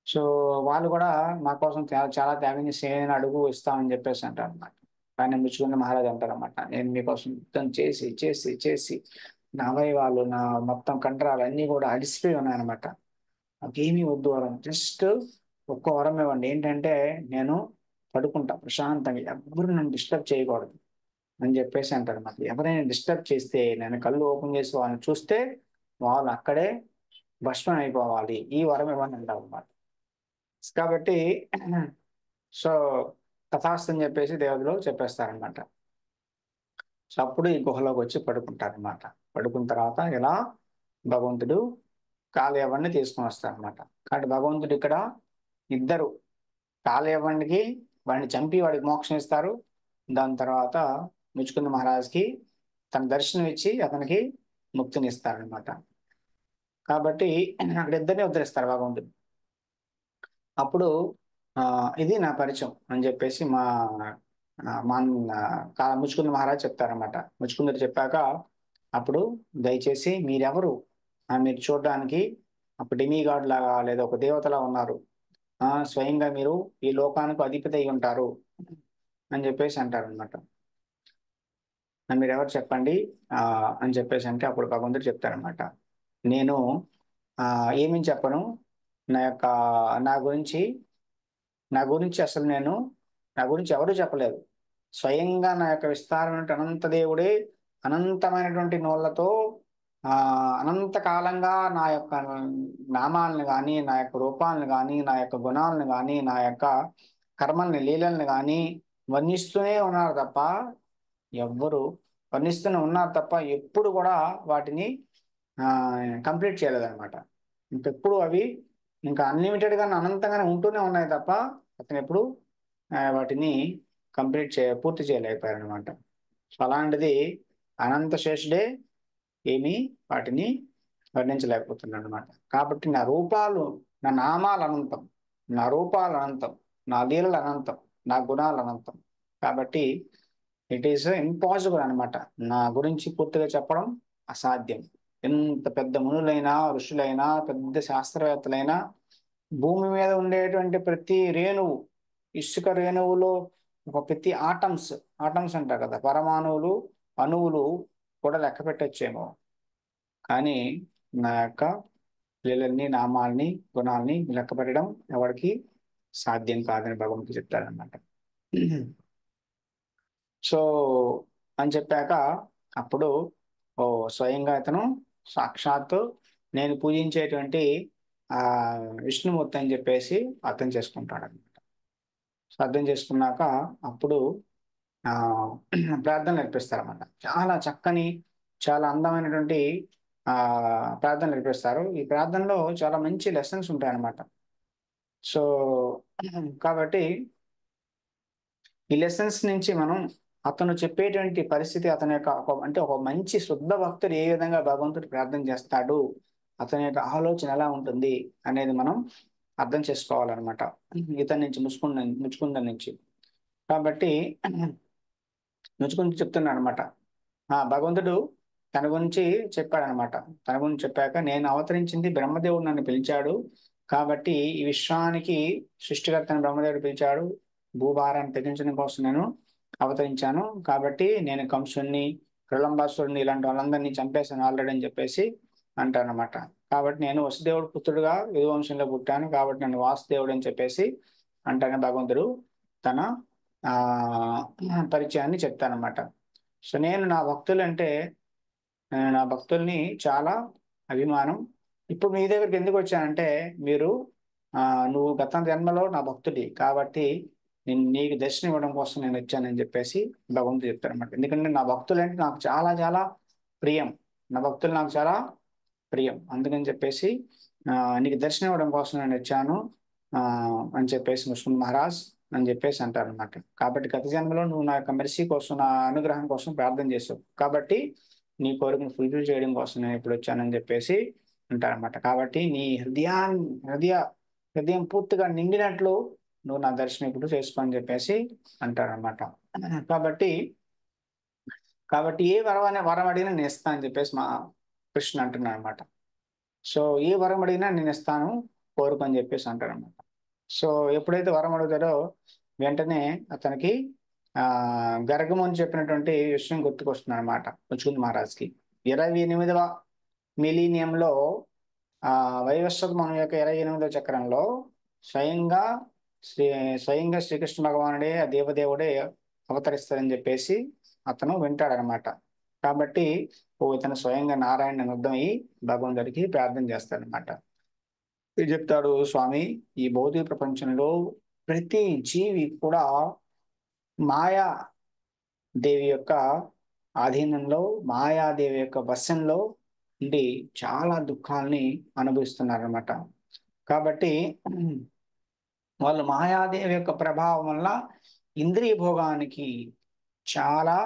S1: సో వాళ్ళు కూడా మా కోసం చాలా త్యాగం చేసి ఏదైనా అడుగు ఇస్తామని చెప్పేసి అంటారనమాట. కానీ ముచ్చుకున్న మహారాజు అంటారనమాట, నేను మీకోసం యుద్ధం చేసి చేసి చేసి నా అవయవాలు నా మొత్తం కండరాలు అన్నీ కూడా అడిసిపోయి ఉన్నాయన్నమాట. నాకేమీ వద్దు వరం, జస్ట్ ఒక్క వరం ఇవ్వండి. ఏంటంటే నేను పడుకుంటా ప్రశాంతంగా, ఎవ్వరు నన్ను డిస్టర్బ్ చేయకూడదు అని చెప్పేసి అంటారు. నాకు ఎవరైనా డిస్టర్బ్ చేస్తే నేను కళ్ళు ఓపెన్ చేసి వాళ్ళని చూస్తే వాళ్ళు అక్కడే భస్మం అయిపోవాలి, ఈ వరం ఇవ్వని అంటారు అన్నమాట. కాబట్టి సో తథాస్తు అని చెప్పేసి దేవతలు చెప్పేస్తారనమాట. సో అప్పుడు ఈ గుహలోకి వచ్చి పడుకుంటారనమాట. పడుకున్న తర్వాత ఇలా భగవంతుడు కాలయవన్ని తీసుకొని వస్తారనమాట. కాబట్టి భగవంతుడు ఇక్కడ ఇద్దరు కాలయవనికి వాడిని చంపి వాడికి మోక్షం ఇస్తారు. దాని తర్వాత ముచ్చుకుంద మహారాజ్కి తన దర్శనం ఇచ్చి అతనికి ముక్తిని ఇస్తారనమాట. కాబట్టి అక్కడ ఇద్దరిని ఉద్ధరిస్తారు భగవంతుడు. అప్పుడు ఇది నా పరిచయం అని చెప్పేసి ముచ్చుకుంద మహారాజ్ చెప్తారనమాట. ముచ్చుకుందరు చెప్పాక అప్పుడు దయచేసి మీరెవరు, మీరు చూడడానికి ఒక డెమిగాడ్ లాగా లేదా ఒక దేవతలా ఉన్నారు, స్వయంగా మీరు ఈ లోకానికి అధిపతి అయి ఉంటారు అని చెప్పేసి అంటారనమాట. మీరు ఎవరు చెప్పండి అని చెప్పేసి అంటే అప్పుడు భగవంతుడు చెప్తారనమాట, నేను ఏమీ చెప్పను, నా యొక్క నా గురించి అసలు నా గురించి ఎవరు చెప్పలేదు. స్వయంగా నా యొక్క విస్తారమైన అనంత దేవుడే అనంతమైనటువంటి నోళ్లతో అనంత కాలంగా నా యొక్క నామాలను కానీ, నా యొక్క రూపాలను కానీ, నా యొక్క గుణాలను కానీ, నా యొక్క కర్మల్ని లీలల్ని కానీ వర్ణిస్తూనే ఉన్నారు తప్ప ఎవ్వరు వర్ణిస్తూనే ఉన్నారు తప్ప ఎప్పుడు కూడా వాటిని కంప్లీట్ చేయలేదన్నమాట. ఇంకెప్పుడు అవి ఇంకా అన్లిమిటెడ్ గా అనంతంగానే ఉంటూనే ఉన్నాయి తప్ప అతను ఎప్పుడు వాటిని పూర్తి చేయలేకపోయారు అనమాట. సో అలాంటిది అనంత శేషుడే ఏమీ వాటిని వర్ణించలేకపోతున్నాడు అనమాట. కాబట్టి నా నామాలు అనంతం, నా రూపాలు అనంతం, నా లీలలు అనంతం, నా గుణాలు అనంతం. కాబట్టి ఇట్ ఈస్ ఇంపాసిబుల్ అనమాట నా గురించి పూర్తిగా చెప్పడం అసాధ్యం. ఎంత పెద్ద మునులైనా ఋషులైనా పెద్ద శాస్త్రవేత్తలైనా భూమి మీద ఉండేటువంటి ప్రతి రేణువు, ఇసుక రేణువులో ప్రతి ఆటమ్స్ అంటారు కదా, పరమాణువులు అణువులు కూడా లెక్క పెట్టొచ్చేమో, కానీ నా యొక్క లీలల్ని నామాల్ని గుణాలని లెక్క పెట్టడం ఎవరికి సాధ్యం కాదని భగవంతుడు చెప్తారనమాట. సో అని చెప్పాక అప్పుడు స్వయంగా అతను సాక్షాత్తు నేను పూజించేటువంటి విష్ణుమూర్తి అని చెప్పేసి అర్థం చేసుకుంటాడు అనమాట. అర్థం చేసుకున్నాక అప్పుడు ప్రార్థన నేర్పిస్తారన్నమాట. చాలా చక్కని చాలా అందమైనటువంటి ప్రార్థన నేర్పిస్తారు. ఈ ప్రార్థనలో చాలా మంచి లెసన్స్ ఉంటాయన్నమాట. సో కాబట్టి ఈ లెసన్స్ నుంచి మనం అతను చెప్పేటువంటి పరిస్థితి, అతని యొక్క ఒక మంచి శుద్ధ భక్తుడు ఏ విధంగా భగవంతుడు ప్రార్థన చేస్తాడు, అతని యొక్క ఆలోచన ఎలా ఉంటుంది అనేది మనం అర్థం చేసుకోవాలన్నమాట ఇతని నుంచి ముచ్చుకుంద నుంచి. కాబట్టి ముచ్చుకుంద చెప్తున్నాడు అనమాట, భగవంతుడు తన గురించి చెప్పాడనమాట. తన గురించి చెప్పాక నేను అవతరించింది బ్రహ్మదేవుడు నన్ను పిలిచాడు, కాబట్టి ఈ విశ్వానికి సృష్టికర్తను బ్రహ్మదేవుడు పిలిచాడు, భూభారాన్ని తగ్గించడం కోసం నేను అవతరించాను. కాబట్టి నేను కంసుడిని, ప్రలంబాసురుడిని ఇలాంటి వాళ్ళందరినీ చంపేసాను ఆల్రెడీ అని చెప్పేసి అంటారనమాట. కాబట్టి నేను వసుదేవుడు పుత్రుడుగా యదువంశంలో పుట్టాను. కాబట్టి నన్ను వాసుదేవుడు అని చెప్పేసి అంటానే భగవంతుడు తన పరిచయాన్ని చెప్తానమాట. సో నేను నా భక్తుల్ని చాలా అభిమానం. ఇప్పుడు మీ దగ్గరికి ఎందుకు వచ్చానంటే మీరు నువ్వు గత జన్మలో నా భక్తుడి కాబట్టి నేను నీకు దర్శనం ఇవ్వడం కోసం నేను వచ్చానని చెప్పేసి భగవంతుడు చెప్తారన్నమాట. ఎందుకంటే నా భక్తులు అంటే నాకు చాలా చాలా ప్రియం. నా భక్తులు నాకు చాలా ప్రియం. అందుకని చెప్పేసి నీకు దర్శనం ఇవ్వడం కోసం నేను వచ్చాను ఆ అని చెప్పేసి ముస్లిం మహారాజ్ అని చెప్పేసి అంటారనమాట. కాబట్టి గత జన్మలో నువ్వు నా యొక్క మెర్సీ కోసం, నా అనుగ్రహం కోసం ప్రార్థన చేసావు. కాబట్టి నీ కోరికను ఫుల్ఫిల్ చేయడం కోసం నేను ఇప్పుడు వచ్చానని చెప్పేసి అంటారనమాట. కాబట్టి నీ హృదయం పూర్తిగా నిండినట్లు నువ్వు నా దర్శనం ఇప్పుడు చేసుకోని చెప్పేసి అంటారనమాట. కాబట్టి కాబట్టి ఏ వరం అడిగినా నేను ఇస్తాను అని చెప్పేసి మా కృష్ణ అంటున్నాడు అనమాట. సో ఏ వరం అడిగినా నేను ఇస్తాను కోరుకొని చెప్పేసి అంటారనమాట. సో ఎప్పుడైతే వరం అడుగుతాడో వెంటనే అతనికి గర్గముని చెప్పినటువంటి విషయం గుర్తుకొస్తుంది అనమాట ముచుకుంద్ మహారాజ్కి. 28వ మిలీనియంలో వైవస్వత మను యొక్క 28వ చక్రంలో స్వయంగా శ్రీ స్వయంగా శ్రీకృష్ణ భగవానుడే ఆ దేవదేవుడే అవతరిస్తారని చెప్పేసి అతను వింటాడనమాట. కాబట్టి ఇతను స్వయంగా నారాయణ అర్థమయ్యి భగవంతుడికి ప్రార్థన చేస్తాడనమాట. ఇది చెప్తాడు స్వామి, ఈ భౌతిక ప్రపంచంలో ప్రతి జీవి కూడా మాయా దేవి యొక్క ఆధీనంలో, మాయాదేవి యొక్క వశంలో ఉండి చాలా దుఃఖాల్ని అనుభవిస్తున్నారన్నమాట. కాబట్టి వాళ్ళు మాయాదేవి యొక్క ప్రభావం వల్ల ఇంద్రియ భోగానికి చాలా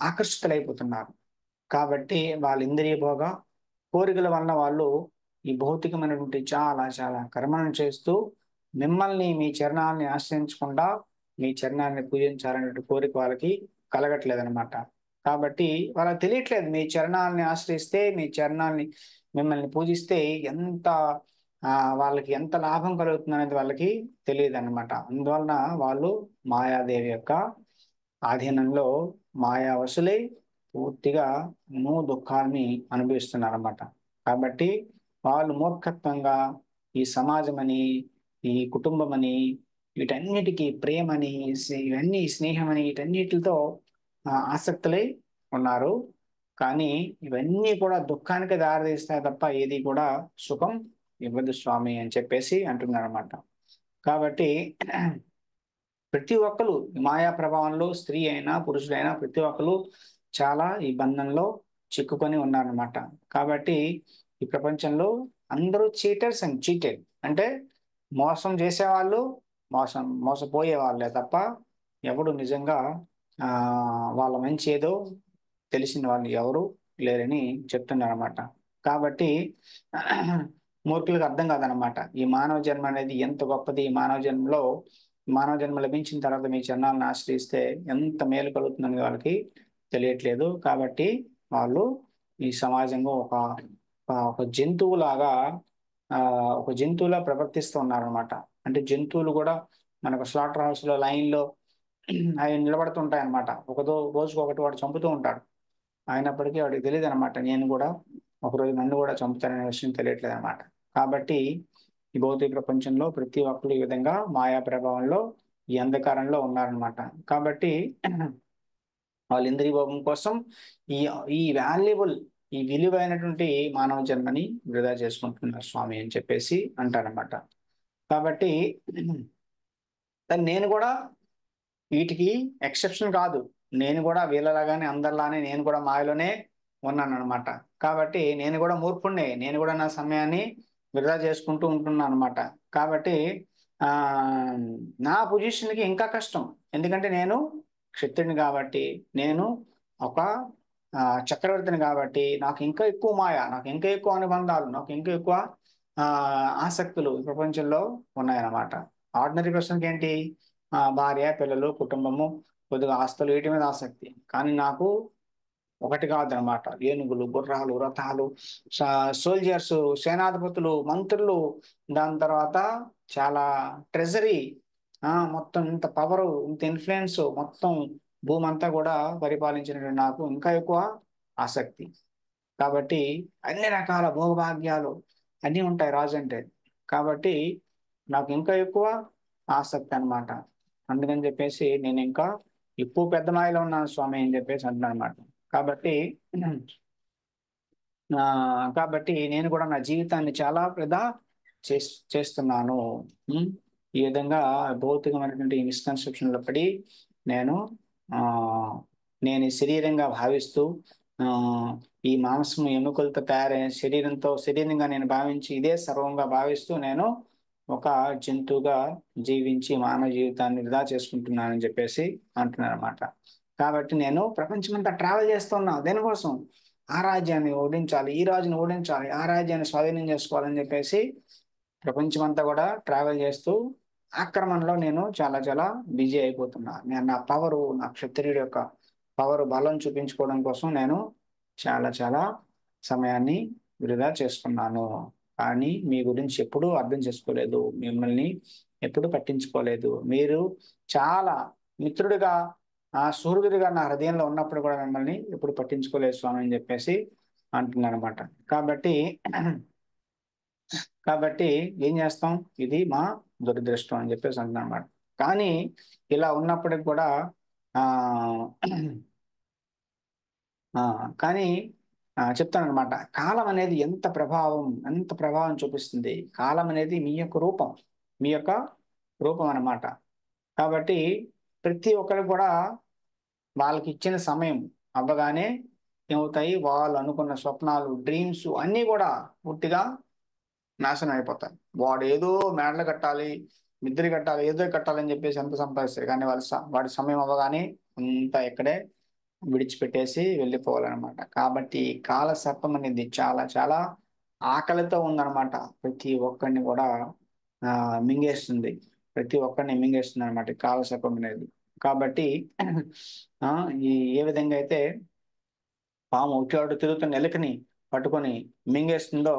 S1: ఆకర్షితులైపోతున్నారు. కాబట్టి వాళ్ళ ఇంద్రియ భోగ కోరికల వలన వాళ్ళు ఈ భౌతికమైనటువంటి చాలా చాలా కర్మలను చేస్తూ మిమ్మల్ని, మీ చరణాలని ఆశ్రయించకుండా మీ చరణాన్ని పూజించాలనే కోరిక వాళ్ళకి కలగట్లేదనమాట. కాబట్టి వాళ్ళకి తెలియట్లేదు మీ చరణాలని ఆశ్రయిస్తే, మీ చరణాలని మిమ్మల్ని పూజిస్తే ఎంత వాళ్ళకి ఎంత లాభం కలుగుతుంది అనేది వాళ్ళకి తెలియదు అనమాట. అందువలన వాళ్ళు మాయాదేవి యొక్క ఆధీనంలో మాయావశులై పూర్తిగా ఎన్నో దుఃఖాన్ని అనుభవిస్తున్నారన్నమాట. కాబట్టి వాళ్ళు మూర్ఖత్వంగా ఈ సమాజం అని, ఈ కుటుంబం అని, వీటన్నిటికీ ప్రేమని, ఇవన్నీ స్నేహం అని, వీటన్నిటితో ఆసక్తులై ఉన్నారు. కానీ ఇవన్నీ కూడా దుఃఖానికి దారితీస్తాయి తప్ప ఏది కూడా సుఖం ఇవ్వదు స్వామి అని చెప్పేసి అంటున్నారు అనమాట. కాబట్టి ప్రతి ఒక్కరు మాయా ప్రభావంలో స్త్రీ అయినా పురుషుడైనా ప్రతి ఒక్కరు చాలా ఈ బంధంలో చిక్కుకొని ఉన్నారనమాట. కాబట్టి ఈ ప్రపంచంలో అందరూ చీటర్స్ అండ్ చీటెడ్ అంటే మోసం చేసేవాళ్ళు, మోసపోయే వాళ్ళే తప్ప ఎవడు నిజంగా వాళ్ళ మంచి ఏదో తెలిసిన వాళ్ళు ఎవరు లేరని చెప్తున్నారు అనమాట. కాబట్టి మూర్ఖులకు అర్థం కాదనమాట ఈ మానవ జన్మ అనేది ఎంత గొప్పది. మానవ జన్మ లభించిన తర్వాత మీ చరణాలను ఆశ్రయిస్తే ఎంత మేలు కలుగుతుందని వాళ్ళకి తెలియట్లేదు. కాబట్టి వాళ్ళు ఈ సమాజంలో ఒక జంతువులాగా ప్రవర్తిస్తూ ఉన్నారనమాట. అంటే జంతువులు కూడా మనకు స్లాటర్ హౌస్ లో లైన్లో అవి నిలబడుతుంటాయి అనమాట. రోజుకు ఒకటి వాడు చంపుతూ ఉంటాడు. అయినప్పటికీ వాడికి తెలియదు అనమాట నేను కూడా ఒకరోజు నన్ను కూడా చంపుతాననే విషయం తెలియట్లేదు అనమాట. కాబట్టి ఈ భౌతిక ప్రపంచంలో ప్రతి ఒక్కరు ఈ విధంగా మాయా ప్రభావంలో ఈ అంధకారంలో ఉన్నారనమాట. కాబట్టి వాళ్ళ ఇంద్రియ భోగం కోసం ఈ ఈ విలువైనటువంటి మానవ జన్మని వృధా చేసుకుంటున్నారు స్వామి అని చెప్పేసి అంటారనమాట. కాబట్టి నేను కూడా వీటికి ఎక్సెప్షన్ కాదు. నేను కూడా వీళ్ళలాగానే అందరిలానే నేను కూడా మాయలోనే ఉన్నాను అనమాట. కాబట్టి నేను కూడా మూర్ఖుణ్ణే. నేను కూడా నా సమయాన్ని వృధా చేసుకుంటూ ఉంటున్నాను అనమాట. కాబట్టి నా పొజిషన్కి ఇంకా కష్టం. ఎందుకంటే నేను క్షత్రుడిని కాబట్టి, నేను ఒక చక్రవర్తిని కాబట్టి నాకు ఇంకా ఎక్కువ మాయ, నాకు ఇంకా ఎక్కువ అనుబంధాలు, నాకు ఇంకా ఎక్కువ ఆసక్తులు ఈ ప్రపంచంలో ఉన్నాయన్నమాట. ఆర్డినరీ పర్సన్కి ఏంటి భార్య, పిల్లలు, కుటుంబము, కొద్దిగా ఆస్తులు, వీటి మీద ఆసక్తి. కానీ నాకు ఒకటి కాదనమాట. ఏనుగులు, గుర్రాలు, రథాలు, సోల్జర్స్, సేనాధిపతులు, మంత్రులు, దాని తర్వాత చాలా ట్రెజరీ మొత్తం ఇంత పవరు, ఇంత ఇన్‌ఫ్లూయెన్స్ మొత్తం భూమంతా గూడా పరిపాలించినటువంటి నాకు ఇంకా ఎక్కువ ఆసక్తి. కాబట్టి అన్ని రకాల భోగభాగ్యాలు అన్నీ ఉంటాయి రాజంటే. కాబట్టి నాకు ఇంకా ఎక్కువ ఆసక్తనమాట. అందుకని జెప్పేసి నేనింకా ఎక్కువ పెద్ద మాయలో ఉన్నాను స్వామి అని జెప్పేసి అంటున్నాననమాట. కాబట్టి కాబట్టి నేను గూడా నా జీవితాన్ని చాలా వృధా చేస్తున్నాను. హ్మ్. ఈ విధంగా భౌతికమైనటువంటి మిస్‌కన్సెప్షన్‌లో పడి నేను ఆహ్, నేను ఈ శరీరంగా భావిస్తూ ఆహ్, ఈ మాంసము ఎముకలతో తయారైన శరీరంగా నేను భావించి ఇదే సర్వంగా భావిస్తూ నేను ఒక జంతువుగా జీవించి మానవ జీవితాన్ని వృధా చేసుకుంటున్నానని జెప్పేసి అంటున్నాననమాట. కాబట్టి నేను ప్రపంచమంతా ట్రావెల్ చేస్తున్నా. దేనికోసం? ఆ రాజ్యాన్ని ఓడించాలి, ఈ రాజుని ఓడించాలి, ఆ రాజ్యాన్ని స్వాధీనం చేసుకోవాలని జెప్పేసి ప్రపంచమంతా గూడా ట్రావెల్ చేస్తూ ఆక్రమణలో నేను చాలా చాలా బిజీ అయిపోతున్నా. నేను నా పవరు, నా క్షత్రియుడి యొక్క పవరు, బలం చూపించుకోవడం కోసం నేను చాలా చాలా సమయాన్ని వృధా చేసుకున్నాను. కానీ మీ గురించి ఎప్పుడూ అర్థం చేసుకోలేదు. మిమ్మల్ని ఎప్పుడు పట్టించుకోలేదు. మీరు చాలా మిత్రుడిగా, సుహృదుడిగా నా హృదయంలో ఉన్నప్పుడు కూడా మిమ్మల్ని ఎప్పుడు పట్టించుకోలేదు స్వామి అని జెప్పేసి అంటున్నాననమాట. కాబట్టి కాబట్టి ఏం చేస్తాం? ఇది మా దురదృష్టం అని జెప్పేసి అంటున్నానన్నమాట. కానీ ఇలా ఉన్నప్పటికి కూడా ఆహ్, ఆ! కానీ చెప్తానన్నమాట. కాలం అనేది ఎంత ప్రభావం చూపిస్తుంది. కాలం అనేది మీ యొక్క రూపం. మీ యొక్క రూపం అన్నమాట. కాబట్టి ప్రతి ఒక్కరికి కూడా వాళ్ళకిచ్చిన సమయం అవ్వగానే ఏమవుతాయి? వాళ్ళు అనుకున్న స్వప్నాలు, డ్రీమ్స్ అన్నీ గూడా పూర్తిగా నాశనం అయిపోతాయి. వాడేదో మేడలు కట్టాలి, మిద్దెలు కట్టాలి, ఏదో కట్టాలని జెప్పేసి ఎంత సంపాదిస్తాడు. కానీ వాడి సమయం అవ్వగానే అంతా ఇక్కడే విడిచిపెట్టేసి వెళ్ళిపోవాలనమాట. కాబట్టి కాల సర్పం అనేది చాలా చాలా ఆకలితో ఉందనమాట. ప్రతి ఒక్కడిని గూడా మింగేస్తుంది. ప్రతి ఒక్కడిని మింగేస్తుందనమాట ఈ కాల సర్పం అనేది. కాబట్టి ఆ! ఏ విధంగా అయితే పాము ఇటు అటు తిరుగుతున్న ఎలుకని పట్టుకొని మింగేస్తుందో,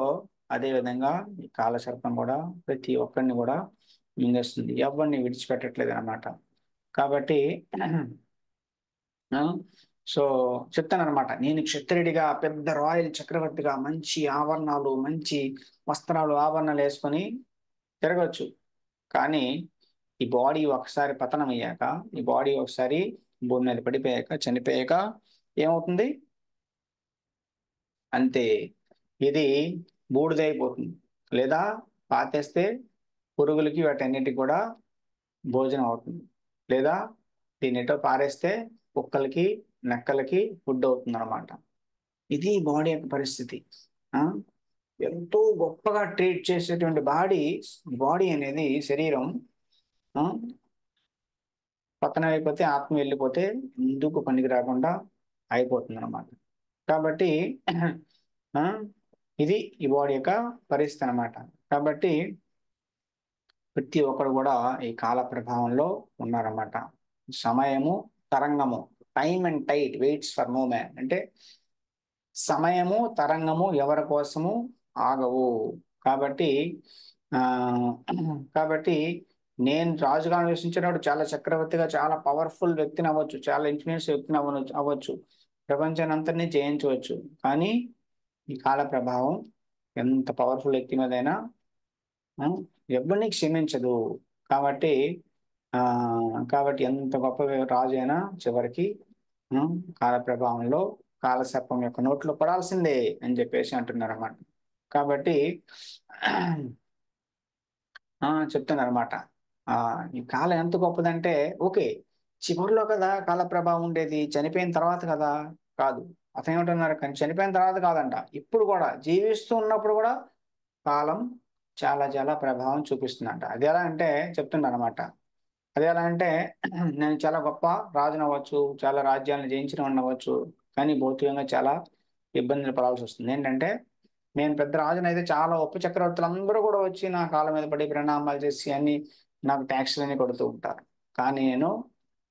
S1: అదే విధంగా ఈ కాలసర్పం గూడా ప్రతి ఒక్కడిని గూడా మింగేస్తుంది. ఎవ్వరిని విడిచిపెట్టట్లేదనమాట. కాబట్టి ఆ! సో, చెప్తాననమాట. నేను క్షత్రియుడిగా పెద్ద రాయల్ చక్రవర్తిగా మంచి ఆభరణాలు, మంచి వస్త్రాలు, ఆభరణాలేసుకొని తిరగొచ్చు. కానీ ఈ బాడీ ఒకసారి పతనమయ్యాక, ఈ బాడీ ఒకసారి భూమి మీద పడిపోయాక, చనిపోయాక ఏమవుతుంది? అంతే. ఇది బూడిదైపోతుంది. లేదా పాతేస్తే పురుగులకి వాటన్నిటికి కూడా భోజనం అవుతుంది. లేదా దీన్నెటో పారేస్తే కుక్కలకి, నక్కలకి ఫుడ్ అవుతుందనమాట. ఇది బాడీ యొక్క పరిస్థితి. ఆ! ఎంతో గొప్పగా ట్రీట్ చేసేటువంటి బాడీ అనేది శరీరం ఆ! పతనం అయిపోతే ఆత్మ వెళ్ళిపోతే ఎందుకు పనికి రాకుండా అయిపోతుందనమాట. కాబట్టి ఆ! ఇది ఈ బాడీ యొక్క పరిస్థితి అన్నమాట. కాబట్టి ప్రతి ఒక్కడు గూడా ఈ కాల ప్రభావంలో ఉన్నారన్నమాట. సమయము, తరంగము, time and tide waits for no man. అంటే సమయము, తరంగము ఎవరి కోసము ఆగవు. కాబట్టి ఆహ్, కాబట్టి నేను రాజుగా నివసించినప్పుడు చాలా చక్రవర్తిగా, చాలా పవర్‌ఫుల్ వ్యక్తినవ్వచ్చు, చాలా ఇన్‌ఫ్లూయెన్స్ వ్యక్తినవ్వొచ్చు. ప్రపంచాన్నంతటిని జయించవచ్చు. కానీ ఈ కాల ప్రభావం ఎంత పవర్‌ఫుల్ వ్యక్తి మీదైనా హ్మ్. ఎవ్వరిని క్షమించదు. కాబట్టి కాబట్టి ఎంత గొప్ప రాజైనా చివరికి హ్మ్. కాల ప్రభావంలో కాలసర్పం యొక్క నోట్లో పడాల్సిందే అని చెప్పేసి అంటున్నారన్నమాట. కాబట్టి చెప్తున్నారన్నమాట. ఈ కాలం ఎంత గొప్పదంటే ఓకే. చివరిలో కదా కాల ప్రభావం ఉండేది. చనిపోయిన తర్వాత కదా! కాదు. అతనేమంటున్నారు కానీ చనిపోయిన తర్వాత కాదంట. ఇప్పుడు గూడా జీవిస్తూ ఉన్నప్పుడు గూడా కాలం చాలా చాలా ప్రభావం చూపిస్తుందంట. అదెలా అంటే చెప్తున్నానన్నమాట. అదెలా అంటే నేను చాలా గొప్ప రాజునవ్వచ్చు, చాలా రాజ్యాలను జయించినవాడినవ్వచ్చు. కానీ భౌతికంగా చాలా ఇబ్బందులు పడాల్సొస్తుంది. ఏంటంటే నేను పెద్ద రాజునైతే చాలా చక్రవర్తులందరూ గూడా వచ్చి నా కాళ్ళ మీద పడి ప్రణామాలు చేసి అన్నీ నాకు ట్యాక్స్‌లన్నీ కొడుతూ ఉంటారు. కానీ నేను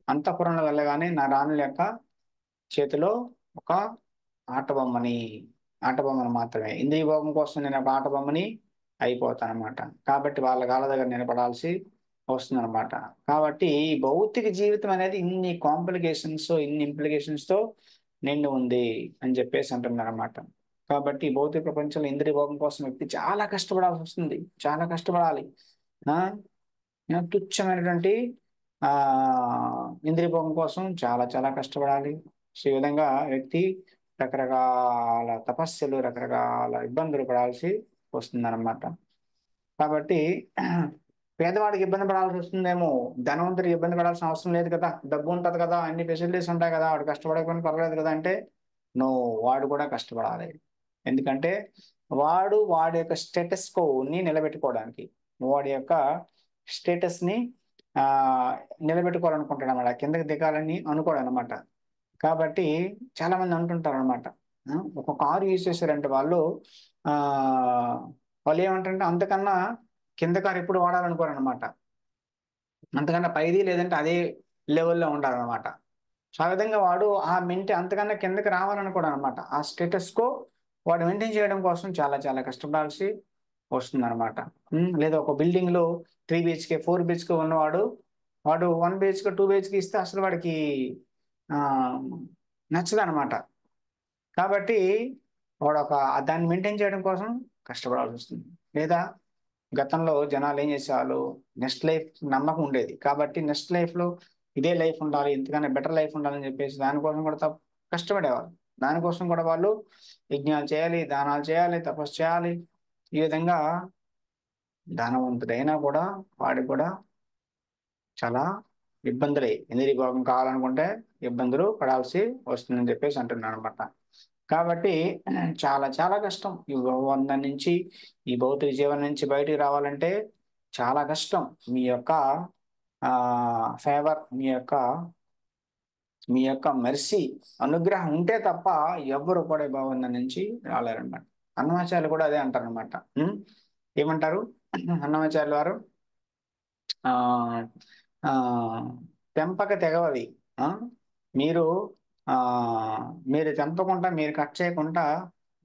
S1: అంతఃపురంలో వెళ్ళగానే నా రాణుల యొక్క చేతిలో ఒక ఆట బొమ్మని, ఆట బొమ్మను మాత్రమే. ఇంద్రియ భోగం కోసం నేను ఒక ఆట బొమ్మని అయిపోతానన్నమాట. కాబట్టి వాళ్ళ కాళ్ళ దగ్గర నిలబడాల్సి వస్తుందన్నమాట. కాబట్టి ఈ భౌతిక జీవితం అనేది ఇన్ని కాంప్లికేషన్స్, ఇన్ని ఇంప్లికేషన్స్ తో నిండి ఉంది అని చెప్పేసి అంటున్నారన్నమాట. కాబట్టి ఈ భౌతిక ప్రపంచంలో ఇంద్రియ భోగం కోసం వ్యక్తి చాలా కష్టపడాల్సి వస్తుంది. చాలా కష్టపడాలి. ఆ తుచ్చమైనటువంటి ఆ ఇంద్రియ భోగం కోసం చాలా చాలా కష్టపడాలి. సో ఈ విధంగా వ్యక్తి రకరకాల తపస్సులు, రకరకాల ఇబ్బందులు పడాల్సి వస్తుందన్నమాట. కాబట్టి పేదవాడికి ఇబ్బంది పడాల్సి వస్తుందేమో, ధనవంతుడికి ఇబ్బంది పడాల్సిన అవసరం లేదు కదా, డబ్బు ఉంటది కదా, అన్ని ఫెసిలిటీస్ ఉంటాయి కదా, వాడు కష్టపడకపోయినా పర్వాలేదు కదా అంటే, నో, వాడు కూడా కష్టపడాలి. ఎందుకంటే వాడి యొక్క స్టేటస్ కోని నిలబెట్టుకోవడానికి, వాడి యొక్క స్టేటస్ ని ఆ నిలబెట్టుకోవాలనుకుంటాడు అనమాట, కిందకి దిగాలని అనుకోడు అనమాట. కాబట్టి చాలా మంది అంటుంటారు అనమాట, ఒక కారు యూజ్ చేశారంటే ఆ వాళ్ళు ఏమంటారంటే అంతకన్నా కింద కారు ఎప్పుడు వాడాలనుకోరు అనమాట, అంతకన్నా పైది లేదంటే అదే లెవెల్లో ఉండాలన్నమాట. సో ఆ విధంగా వాడు అంతకన్నా కిందకి రావాలనుకోడు అనమాట. ఆ స్టేటస్ కో వాడు మెయింటైన్ చేయడం కోసం చాలా చాలా కష్టపడాల్సి వస్తుంది అనమాట. లేదా ఒక బిల్డింగ్ లో 3 BHK 4 BHK ఉన్నవాడు, వాడు 1 BHK 2 BHK ఇస్తే అసలు వాడికి ఆ నచ్చదు అనమాట. కాబట్టి వాడు దాన్ని మెయింటైన్ చేయడం కోసం కష్టపడాల్సి వస్తుంది. లేదా గతంలో జనాలు ఏం చేసేవాళ్ళు, నెక్స్ట్ లైఫ్ నమ్మకం ఉండేది కాబట్టి నెక్స్ట్ లైఫ్ లో ఇదే లైఫ్ ఉండాలి, ఇంతకన్నా బెటర్ లైఫ్ ఉండాలని చెప్పేసి దానికోసం కూడా కష్టపడేవారు. దానికోసం కూడా వాళ్ళు యజ్ఞాలు చేయాలి, దానాలు చేయాలి, తపస్సు చేయాలి. ఈ విధంగా ధనవంతుడైనా కూడా వాడికి కూడా చాలా ఇబ్బందులే, ఇంద్రియ భోగం కావాలనుకుంటే ఇబ్బందులు పడాల్సి వస్తుందని చెప్పేసి అంటున్నాను అనమాట. కాబట్టి చాలా చాలా కష్టం ఈ బంధం నుంచి, ఈ భౌతిక జీవనం నుంచి బయటికి రావాలంటే చాలా కష్టం. మీ యొక్క ఫేవర్, మీ యొక్క మెర్సీ, అనుగ్రహం ఉంటే తప్ప ఎవ్వరు కూడా ఈ బంధం నుంచి రాలేరన్నమాట. అన్నమాచార్యులు కూడా అదే అంటారు అనమాట. ఏమంటారు అన్నమాచార్యులు వారు, ఆ ఆ తెంపక తెగవవి. ఆ మీరు ఆ మీరు తెంపకుండా, మీరు కట్ చేయకుండా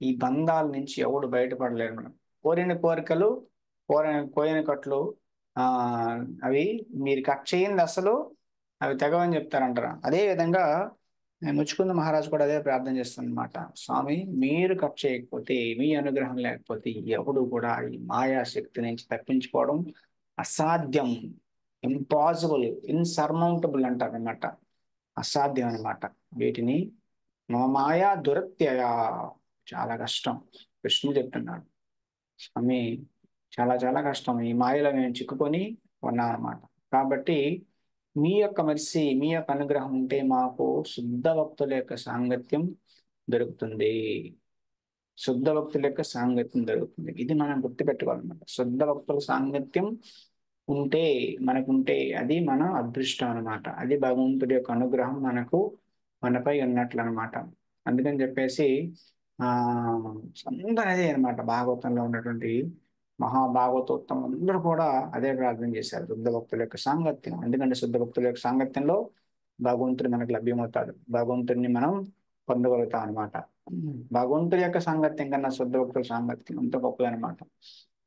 S1: ఈ బంధాల నుంచి ఎవడు బయటపడలేరు మేడం. కోరిన కోరికలు, కోయిన కట్లు, ఆ అవి మీరు కట్ చేయింది అసలు అవి తెగవని చెప్తారంటారు. అదే విధంగా ముచ్చుకుంద మహారాజు కూడా అదే ప్రార్థన చేస్తానమాట. స్వామి, మీరు కట్ చేయకపోతే, మీ అనుగ్రహం లేకపోతే ఎవడు కూడా ఈ మాయా శక్తి నుంచి తప్పించుకోవడం అసాధ్యం, ఇంపాసిబుల్, ఇన్సర్మౌంటబుల్ అంటారు అనమాట. అసాధ్యం అనమాట. వీటిని మాయా దురత్యయ, చాలా కష్టం. కృష్ణుడు చెప్తున్నాడు, స్వామి చాలా చాలా కష్టం, ఈ మాయలో మేము చిక్కుకొని ఉన్నాం అనమాట. కాబట్టి మీ యొక్క మెర్సీ, మీ యొక్క అనుగ్రహం ఉంటే మాకు శుద్ధ భక్తుల యొక్క సాంగత్యం దొరుకుతుంది. శుద్ధ భక్తుల యొక్క సాంగత్యం దొరుకుతుంది. ఇది మనం గుర్తుపెట్టుకోవాలన్నమాట. శుద్ధ భక్తుల సాంగత్యం మనకుంటే అది మన అదృష్టం అనమాట. అది భగవంతుడి యొక్క అనుగ్రహం మనపై ఉన్నట్లు అనమాట. అందుకని చెప్పేసి ఆ అందరూ అదే అనమాట. భాగవతంలో ఉన్నటువంటి మహాభాగవతోత్తములు అందరూ కూడా అదే ప్రార్థన చేశారు, శుద్ధ భక్తుల యొక్క సాంగత్యం. ఎందుకంటే శుద్ధ భక్తుల యొక్క సాంగత్యంలో భగవంతుడు మనకు లభ్యమవుతాడు, భగవంతుడిని మనం పొందగలుగుతాం అనమాట. భగవంతుడి యొక్క సాంగత్యం కన్నా శుద్ధ భక్తుల సాంగత్యం అంత గొప్పది అనమాట.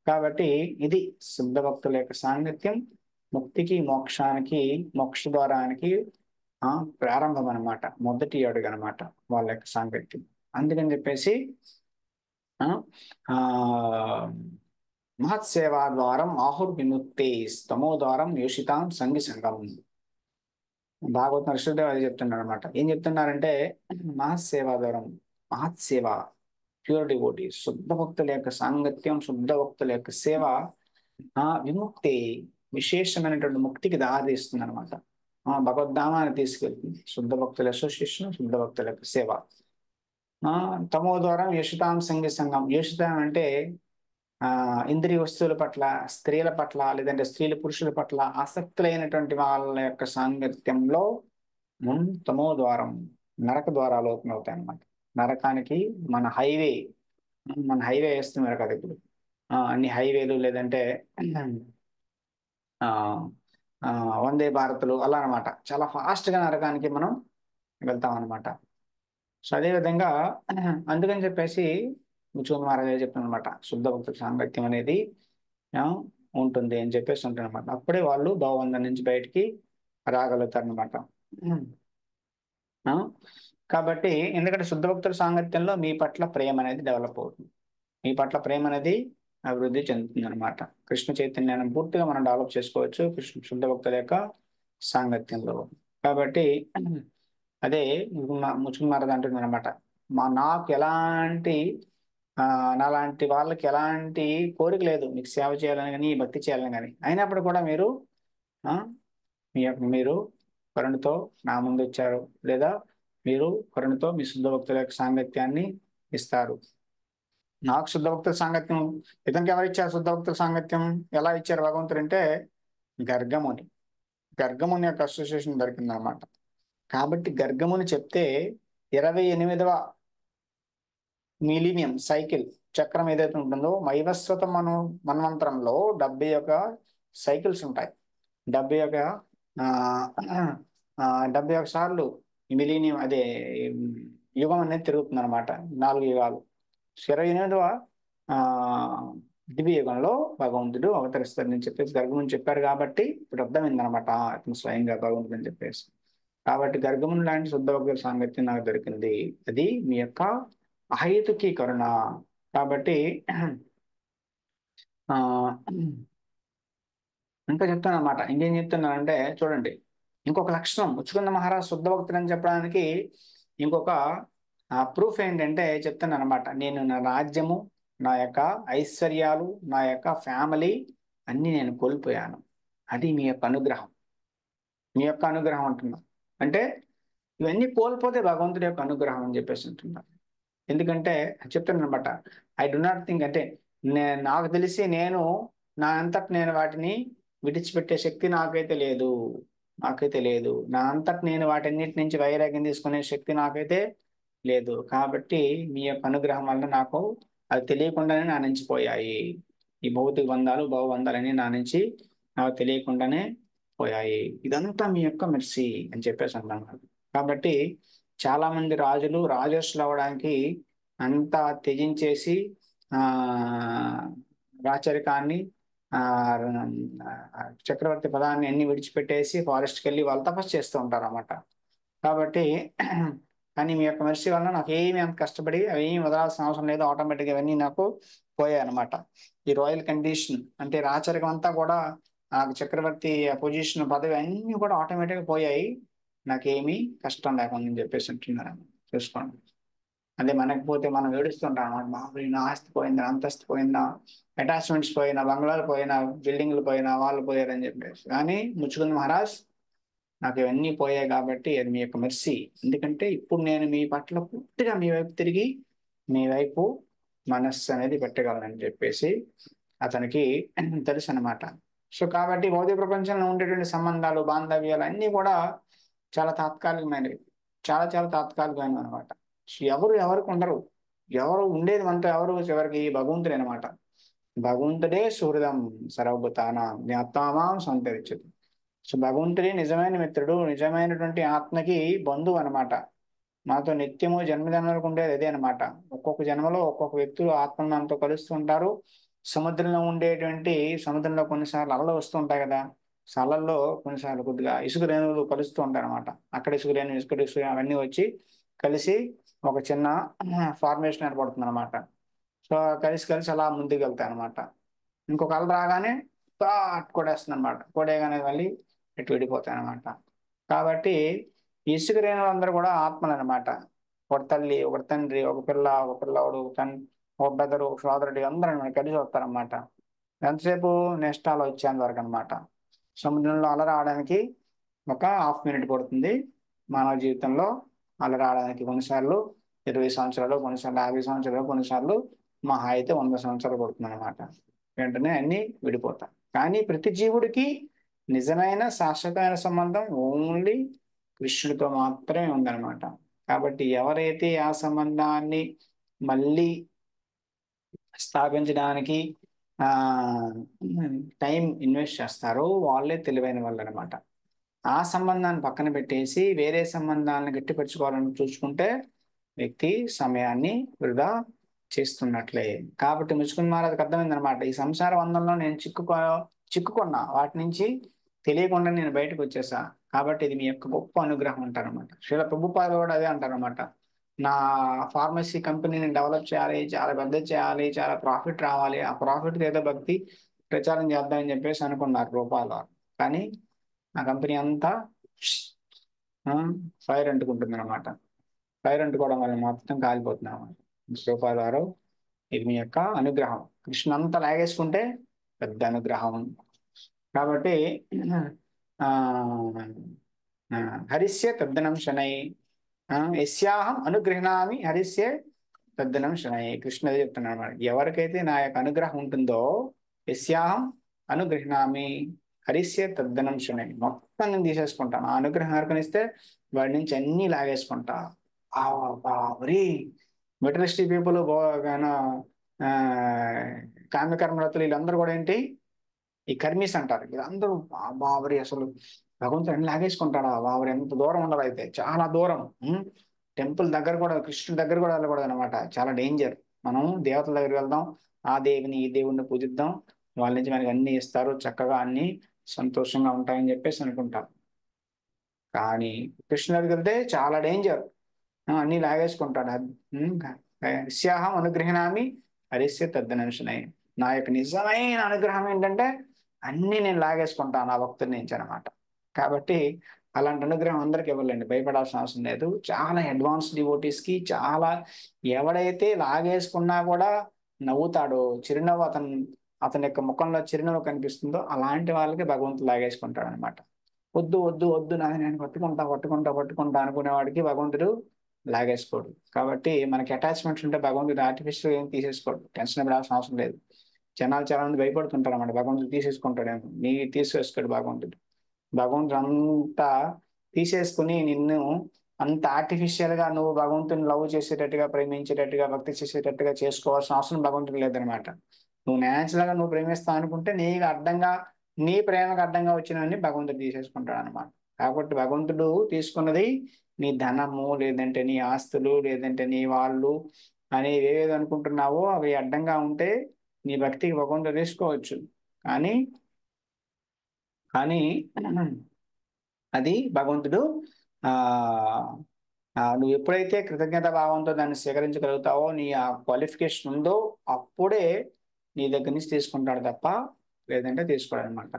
S1: కాబట్టి ఇది శుద్ధ భక్తుల యొక్క సాంగత్యం ముక్తికి, మోక్షానికి, మోక్ష ద్వారానికి ప్రారంభం అనమాట, మొదటి అడుగు అనమాట వాళ్ళ యొక్క సాంగత్యం. అందుకని చెప్పేసి ఆ ఆ మహత్సేవా ద్వారం ఆహుర్విముక్తే స్తమో ద్వారం యోషితాం సంగి సంగం. భాగవతం ఋషుదేవ్ అది చెప్తున్నాడు అనమాట. ఏం చెప్తున్నారంటే మహత్సేవా ద్వారం, మహత్సేవ, ప్యూర్ డివోటీ, శుద్ధ భక్తుల యొక్క సాంగత్యం, శుద్ధ భక్తుల యొక్క సేవ విముక్తి, విశేషమైనటువంటి ముక్తికి దారితీస్తుంది అనమాట. భగవద్ధామాన్ని తీసుకెళ్తుంది. శుద్ధ భక్తుల అసోసియేషన్, శుద్ధ భక్తుల యొక్క సేవ. తమో ద్వారా యశుతాం సంగి సంగం. యశుతాం అంటే ఇంద్రియ వస్తువుల పట్ల, స్త్రీల పట్ల, లేదంటే స్త్రీలు పురుషుల పట్ల ఆసక్తులైనటువంటి వాళ్ళ యొక్క సాంగత్యంలో తమో ద్వారం, నరక ద్వారాలు ఓపెన్ అవుతాయి అన్నమాట. నరకానికి మన హైవే వేస్తున్నారు కదా ఇప్పుడు. అన్ని హైవేలు, లేదంటే ఆ ఆ వందే భారత్లు అలా అనమాట. చాలా ఫాస్ట్ గా నరకానికి మనం వెళ్తాం అనమాట. సో అదే విధంగా అందుకని చెప్పేసి ముచ్చుకుంద మహారాజా చెప్తున్నమాట, శుద్ధ భక్తుల సాంగత్యం అనేది ఉంటుంది అని చెప్పేసి ఉంటుంది అనమాట. అప్పుడే వాళ్ళు భావబంధం నుంచి బయటికి రాగలుగుతారు అనమాట. కాబట్టి ఎందుకంటే శుద్ధ భక్తుల సాంగత్యంలో మీ పట్ల ప్రేమ అనేది డెవలప్ అవుతుంది. మీ పట్ల ప్రేమ అనేది అభివృద్ధి చెందుతుంది అనమాట. కృష్ణ చైతన్యాన్ని పూర్తిగా మనం డెవలప్ చేసుకోవచ్చు కృష్ణ శుద్ధ భక్తుల యొక్క సాంగత్యంలో. కాబట్టి అదే ముచ్చుకున్ మహారాజ్ అంటుంది అనమాట, నాకు ఎలాంటి నాలాంటి వాళ్ళకి ఎలాంటి కోరిక లేదు మీకు సేవ చేయాలని కానీ భక్తి చేయాలని కానీ, అయినప్పుడు కూడా మీరు మీరు కరుణతో నా ముందు వచ్చారు, లేదా మీరు కరుణతో మీ శుద్ధ భక్తుల యొక్క సాంగత్యాన్ని ఇస్తారు. నాకు శుద్ధ భక్తుల సాంగత్యం, ఇతనికి ఎవరు ఇచ్చారు శుద్ధ భక్తుల సాంగత్యం? ఎలా ఇచ్చారు భగవంతుడు అంటే గర్గముని యొక్క అసోసియేషన్ దొరికింది అనమాట. కాబట్టి గర్గముని చెప్తే 28వ మిలీనియం సైకిల్ చక్రం ఏదైతే ఉంటుందో వైవస్వత మన్వంతరంలో 71 సైకిల్స్ ఉంటాయి. 71 సార్లు మిలీనియం అదే యుగం అనేది తిరుగుతుంది అనమాట. 4 యుగాలు. 28వ దివ్య యుగంలో భగవంతుడు అవతరిస్తారని చెప్పేసి గర్గముని చెప్పారు. కాబట్టి ఇప్పుడు అర్థమైందనమాట అతను స్వయంగా భగవంతుడు అని చెప్పేసి. కాబట్టి గర్గముని లాంటి శుద్ధ భక్తుల సాంగత్యం నాకు దొరికింది, అది మీ యొక్క అహేతుకి కరుణ. కాబట్టి ఇంకా చెప్తాను అనమాట. ఇంకేం చెప్తున్నానంటే చూడండి, ఇంకొక లక్షణం ముచ్చుకుంద మహారాజ్ శుద్ధ భక్తుడు అని చెప్పడానికి ఇంకొక ప్రూఫ్ ఏంటంటే చెప్తాను అనమాట. నేను నా రాజ్యము, నా యొక్క ఐశ్వర్యాలు, నా యొక్క ఫ్యామిలీ అన్ని నేను కోల్పోయాను, అది మీ యొక్క అనుగ్రహం. మీ యొక్క అనుగ్రహం అంటున్నా అంటే ఇవన్నీ కోల్పోతే భగవంతుడి యొక్క అనుగ్రహం అని చెప్పేసి అంటున్నారు. ఎందుకంటే చెప్తాను అనమాట, ఐ డు నాట్ థింక్ అంటే నాకు తెలిసి నేను నా అంతటి నేను వాటిని విడిచిపెట్టే శక్తి నాకైతే లేదు. నా అంతటి నేను వాటన్నిటి నుంచి వైరాగ్యం తీసుకునే శక్తి నాకైతే లేదు. కాబట్టి మీ యొక్క అనుగ్రహం వల్ల నాకు అది తెలియకుండానే నా నుంచి పోయాయి. ఈ భౌతిక బంధాలు భవబంధాలన్నీ నా నుంచి నాకు తెలియకుండానే పోయాయి. ఇదంతా మీ యొక్క మెర్సీ అని చెప్పేసి అంటున్నాను. కాబట్టి చాలా మంది రాజులు రాజర్షులు అవ్వడానికి అంతా త్యజించేసి రాచరికాన్ని చక్రవర్తి పదాన్ని అన్ని విడిచిపెట్టేసి ఫారెస్ట్కి వెళ్ళి వాళ్ళు తపస్సు చేస్తూ ఉంటారు అన్నమాట. కాబట్టి కానీ మీ యొక్క మెర్సీ వల్ల నాకు ఏమి అంత కష్టపడి అవి ఏమి వదలాల్సిన అవసరం లేదు, ఆటోమేటిక్గా అవన్నీ నాకు పోయాయి అనమాట. ఈ రాయల్ కండిషన్ అంటే రాచరికం అంతా కూడా నాకు చక్రవర్తి పొజిషన్ పదవి అన్నీ కూడా ఆటోమేటిక్గా పోయాయి, నాకేమీ కష్టం లేకుండా అని చెప్పేసి అంటున్నారు. చూసుకోండి, అదే మనకి పోతే మనం ఏడుస్తుంటాం అన్నమాట. మామూలు నా ఆస్తి పోయిందా, అంతస్తు పోయిందా, అటాచ్మెంట్స్ పోయినా, బంగ్లాలు పోయినా, బిల్డింగ్లు పోయినా, వాళ్ళు పోయారని చెప్పేసి. కానీ ముచ్చుకుంద మహారాజ్ నాకు ఇవన్నీ పోయాయి కాబట్టి అది మీ యొక్క మెర్సీ. ఎందుకంటే ఇప్పుడు నేను మీ పట్ల పూర్తిగా మీ వైపు తిరిగి మీ వైపు మనస్సు అనేది పెట్టగలనని చెప్పేసి అతనికి తెలుసు అనమాట. సో కాబట్టి భౌతిక ప్రపంచంలో ఉండేటువంటి సంబంధాలు బాంధవ్యాలు అన్నీ కూడా చాలా తాత్కాలికమైనవి, చాలా తాత్కాలికమైనవి అనమాట. ఎవరికి ఉండరు, ఎవరు ఉండేది మనతో ఎవరు చివరికి భగవంతుడే అనమాట. భగవంతుడే సుహృదం సర్వభూతాన జ్ఞాత్మాం సంతరించదు. సో భగవంతుడే నిజమైన మిత్రుడు, నిజమైనటువంటి ఆత్మకి బంధువు అనమాట. మాతో నిత్యము జన్మజన్మలకు ఉండేది అదే అనమాట. ఒక్కొక్క జన్మలో ఒక్కొక్క వ్యక్తులు ఆత్మను మనతో కలుస్తూ ఉంటారు. సముద్రంలో కొన్నిసార్లు అలలు వస్తూ ఉంటాయి కదా, అలల్లో కొన్నిసార్లు కొద్దిగా ఇసుక రేణువులు కలుస్తూ ఉంటాయి అనమాట. అక్కడ ఇసుక అవన్నీ వచ్చి కలిసి ఒక చిన్న ఫార్మేషన్ ఏర్పడుతుంది అనమాట. సో కలిసి అలా ముందుకు వెళ్తాయి అనమాట. ఇంకొక అల రాగానే కొడేస్తుంది అనమాట. కొడేగానే మళ్ళీ ఇటు విడిపోతాయి అనమాట. కాబట్టి ఇసుక రేణువులందరూ కూడా ఆత్మలు అనమాట. ఒక తల్లి, ఒక తండ్రి, ఒక పిల్ల, ఒక పిల్లవాడు, ఒక బ్రదరు, ఒక సోదరుడు, అందరూ కలిసి వస్తారనమాట. ఎంతసేపు నెక్స్ట్ వచ్చేంత వరకు అనమాట. సముద్రంలో అల రావడానికి ఒక హాఫ్ మినిట్ పడుతుంది. మానవ జీవితంలో అల రావడానికి కొన్నిసార్లు 20 సంవత్సరాలు, కొన్నిసార్లు 50 సంవత్సరాలు, కొన్నిసార్లు మహా అయితే 100 సంవత్సరాలు పడుతుంది అనమాట. వెంటనే అన్ని విడిపోతాయి. కానీ ప్రతి జీవుడికి నిజమైన శాశ్వతమైన సంబంధం ఓన్లీ కృష్ణుడితో మాత్రమే ఉందన్నమాట. కాబట్టి ఎవరైతే ఆ సంబంధాన్ని మళ్ళీ స్థాపించడానికి టైం ఇన్వెస్ట్ చేస్తారో వాళ్ళే తెలివైన వాళ్ళు అనమాట. ఆ సంబంధాన్ని పక్కన పెట్టేసి వేరే సంబంధాలను గట్టిపరచుకోవాలని చూసుకుంటే వ్యక్తి సమయాన్ని వృధా చేస్తున్నట్లే. కాబట్టి ముచ్చుకుని మహారాజుకి అర్థమైందనమాట. ఈ సంసార బంధంలో నేను చిక్కుకున్నా. వాటి నుంచి తెలియకుండా నేను బయటకు వచ్చేసా. కాబట్టి ఇది మీ యొక్క గొప్ప అనుగ్రహం అంటారనమాట. శ్రీల ప్రభుపాదులు కూడా అదే అంటారనమాట. నా ఫార్మసీ కంపెనీని డెవలప్ చేయాలి, చాలా పెద్దది చేయాలి, చాలా ప్రాఫిట్ రావాలి. ఆ ప్రాఫిట్ ఏదో భక్తి ప్రచారం చేద్దామని చెప్పేసి అనుకున్నారు రూపాయల వారు. కానీ ఆ కంపెనీ అంతా ఫైర్ అంటుకుంటుంది అనమాట. ఫైర్ అంటుకోవడం వల్ల మొత్తం కాలిపోతుంది అనమాట. రూపాయల వారు ఇది మీ యొక్క అనుగ్రహం. కృష్ణ అంతా లాగేసుకుంటే పెద్ద అనుగ్రహం. కాబట్టి ఆ ఆ, హరిస్య తద్దనం శనై యస్యాహం అనుగృహ్ణామి హరిస్య తద్దనం శనై. కృష్ణ అదే చెప్తున్నాడు అన్నమాట. ఎవరికైతే నా యొక్క అనుగ్రహం ఉంటుందో యస్యాహం అనుగృహ్ణామి హరిస్య తద్దనం శనై, మొత్తం నేను తీసేసుకుంటాను. ఆ అనుగ్రహం ఎవరికనిస్తే వాడి నుంచి అన్ని లాగేసుకుంటా. వరీ మెటరిస్టిక్ పీపుల్ కామ్యకర్మరతులు వీళ్ళందరూ కూడా ఏంటి, ఈ కర్మీస్ అంటారు. వీళ్ళందరూ బాబరి అసలు భగవంతుడు అన్ని లాగేసుకుంటాడా, బాబరి ఎంత దూరం ఉండాలి, అయితే చాలా దూరం. టెంపుల్ దగ్గర కూడా, కృష్ణుడి దగ్గర కూడా వెళ్ళకూడదు అనమాట. చాలా డేంజర్. మనం దేవతల దగ్గరికి వెళ్దాం, ఆ దేవిని ఈ దేవుణ్ణి పూజిద్దాం, వాళ్ళ నుంచి మనకి అన్ని ఇస్తారు, చక్కగా అన్ని సంతోషంగా ఉంటాయని చెప్పేసి అనుకుంటాం. కానీ కృష్ణుడి దగ్గరికి వెళ్తే చాలా డేంజర్. అన్ని లాగేసుకుంటాడు. స్యాహం అనుగ్రహణామి హరిస్య తద్దనశనై. నా యొక్క నిజమైన అనుగ్రహం ఏంటంటే అన్ని నేను లాగేసుకుంటాను ఆ భక్తుడి నుంచి అనమాట. కాబట్టి అలాంటి అనుగ్రహం అందరికి ఇవ్వలేండి, భయపడాల్సిన అవసరం లేదు. చాలా అడ్వాన్స్ డివోటీస్ కి చాలా, ఎవడైతే లాగేసుకున్నా కూడా నవ్వుతాడో, చిరునవ్వు అతని యొక్క ముఖంలో చిరునవ్వు కనిపిస్తుందో అలాంటి వాళ్ళకి భగవంతుడు లాగేసుకుంటాడు అనమాట. వద్దు వద్దు వద్దు నాది, నేను పట్టుకుంటా పట్టుకుంటా పట్టుకుంటా అనుకునేవాడికి భగవంతుడు లాగేసుకోడు. కాబట్టి మనకి అటాచ్మెంట్స్ ఉంటే భగవంతుడు ఆర్టిఫిషియల్ ఏం తీసేసుకోడు. టెన్షన్ పడాల్సిన అవసరం లేదు. జనాలు చాలా మంది భయపడుతుంటారు అన్నమాట, భగవంతుడు తీసేసుకుంటాడేమో. నీ తీసేసుకోడు భగవంతుడు. భగవంతుడు అంతా తీసేసుకుని నిన్ను అంత ఆర్టిఫిషియల్ గా నువ్వు భగవంతుని లవ్ చేసేటట్టుగా, ప్రేమించేటట్టుగా, భక్తి చేసేటట్టుగా చేసుకోవాల్సిన అవసరం భగవంతుడు లేదనమాట. నువ్వు న్యాచురల్ గా నువ్వు ప్రేమిస్తావు అనుకుంటే నీకు అడ్డంగా, నీ ప్రేమకు అడ్డంగా వచ్చినవన్నీ భగవంతుడు తీసేసుకుంటాడు అనమాట. కాబట్టి భగవంతుడు తీసుకున్నది నీ ధనము, లేదంటే నీ ఆస్తులు, లేదంటే నీ వాళ్ళు అనేవి ఏవేది అనుకుంటున్నావో అవి అడ్డంగా ఉంటే నీ భక్తికి భగవంతుడు తీసుకోవచ్చు. కానీ కానీ అది భగవంతుడు ఆ నువ్వు ఎప్పుడైతే కృతజ్ఞత భావంతో దాన్ని స్వీకరించగలుగుతావో, నీ ఆ క్వాలిఫికేషన్ ఉందో, అప్పుడే నీ దగ్గర నుంచి తీసుకుంటాడు తప్ప లేదంటే తీసుకోడు అనమాట.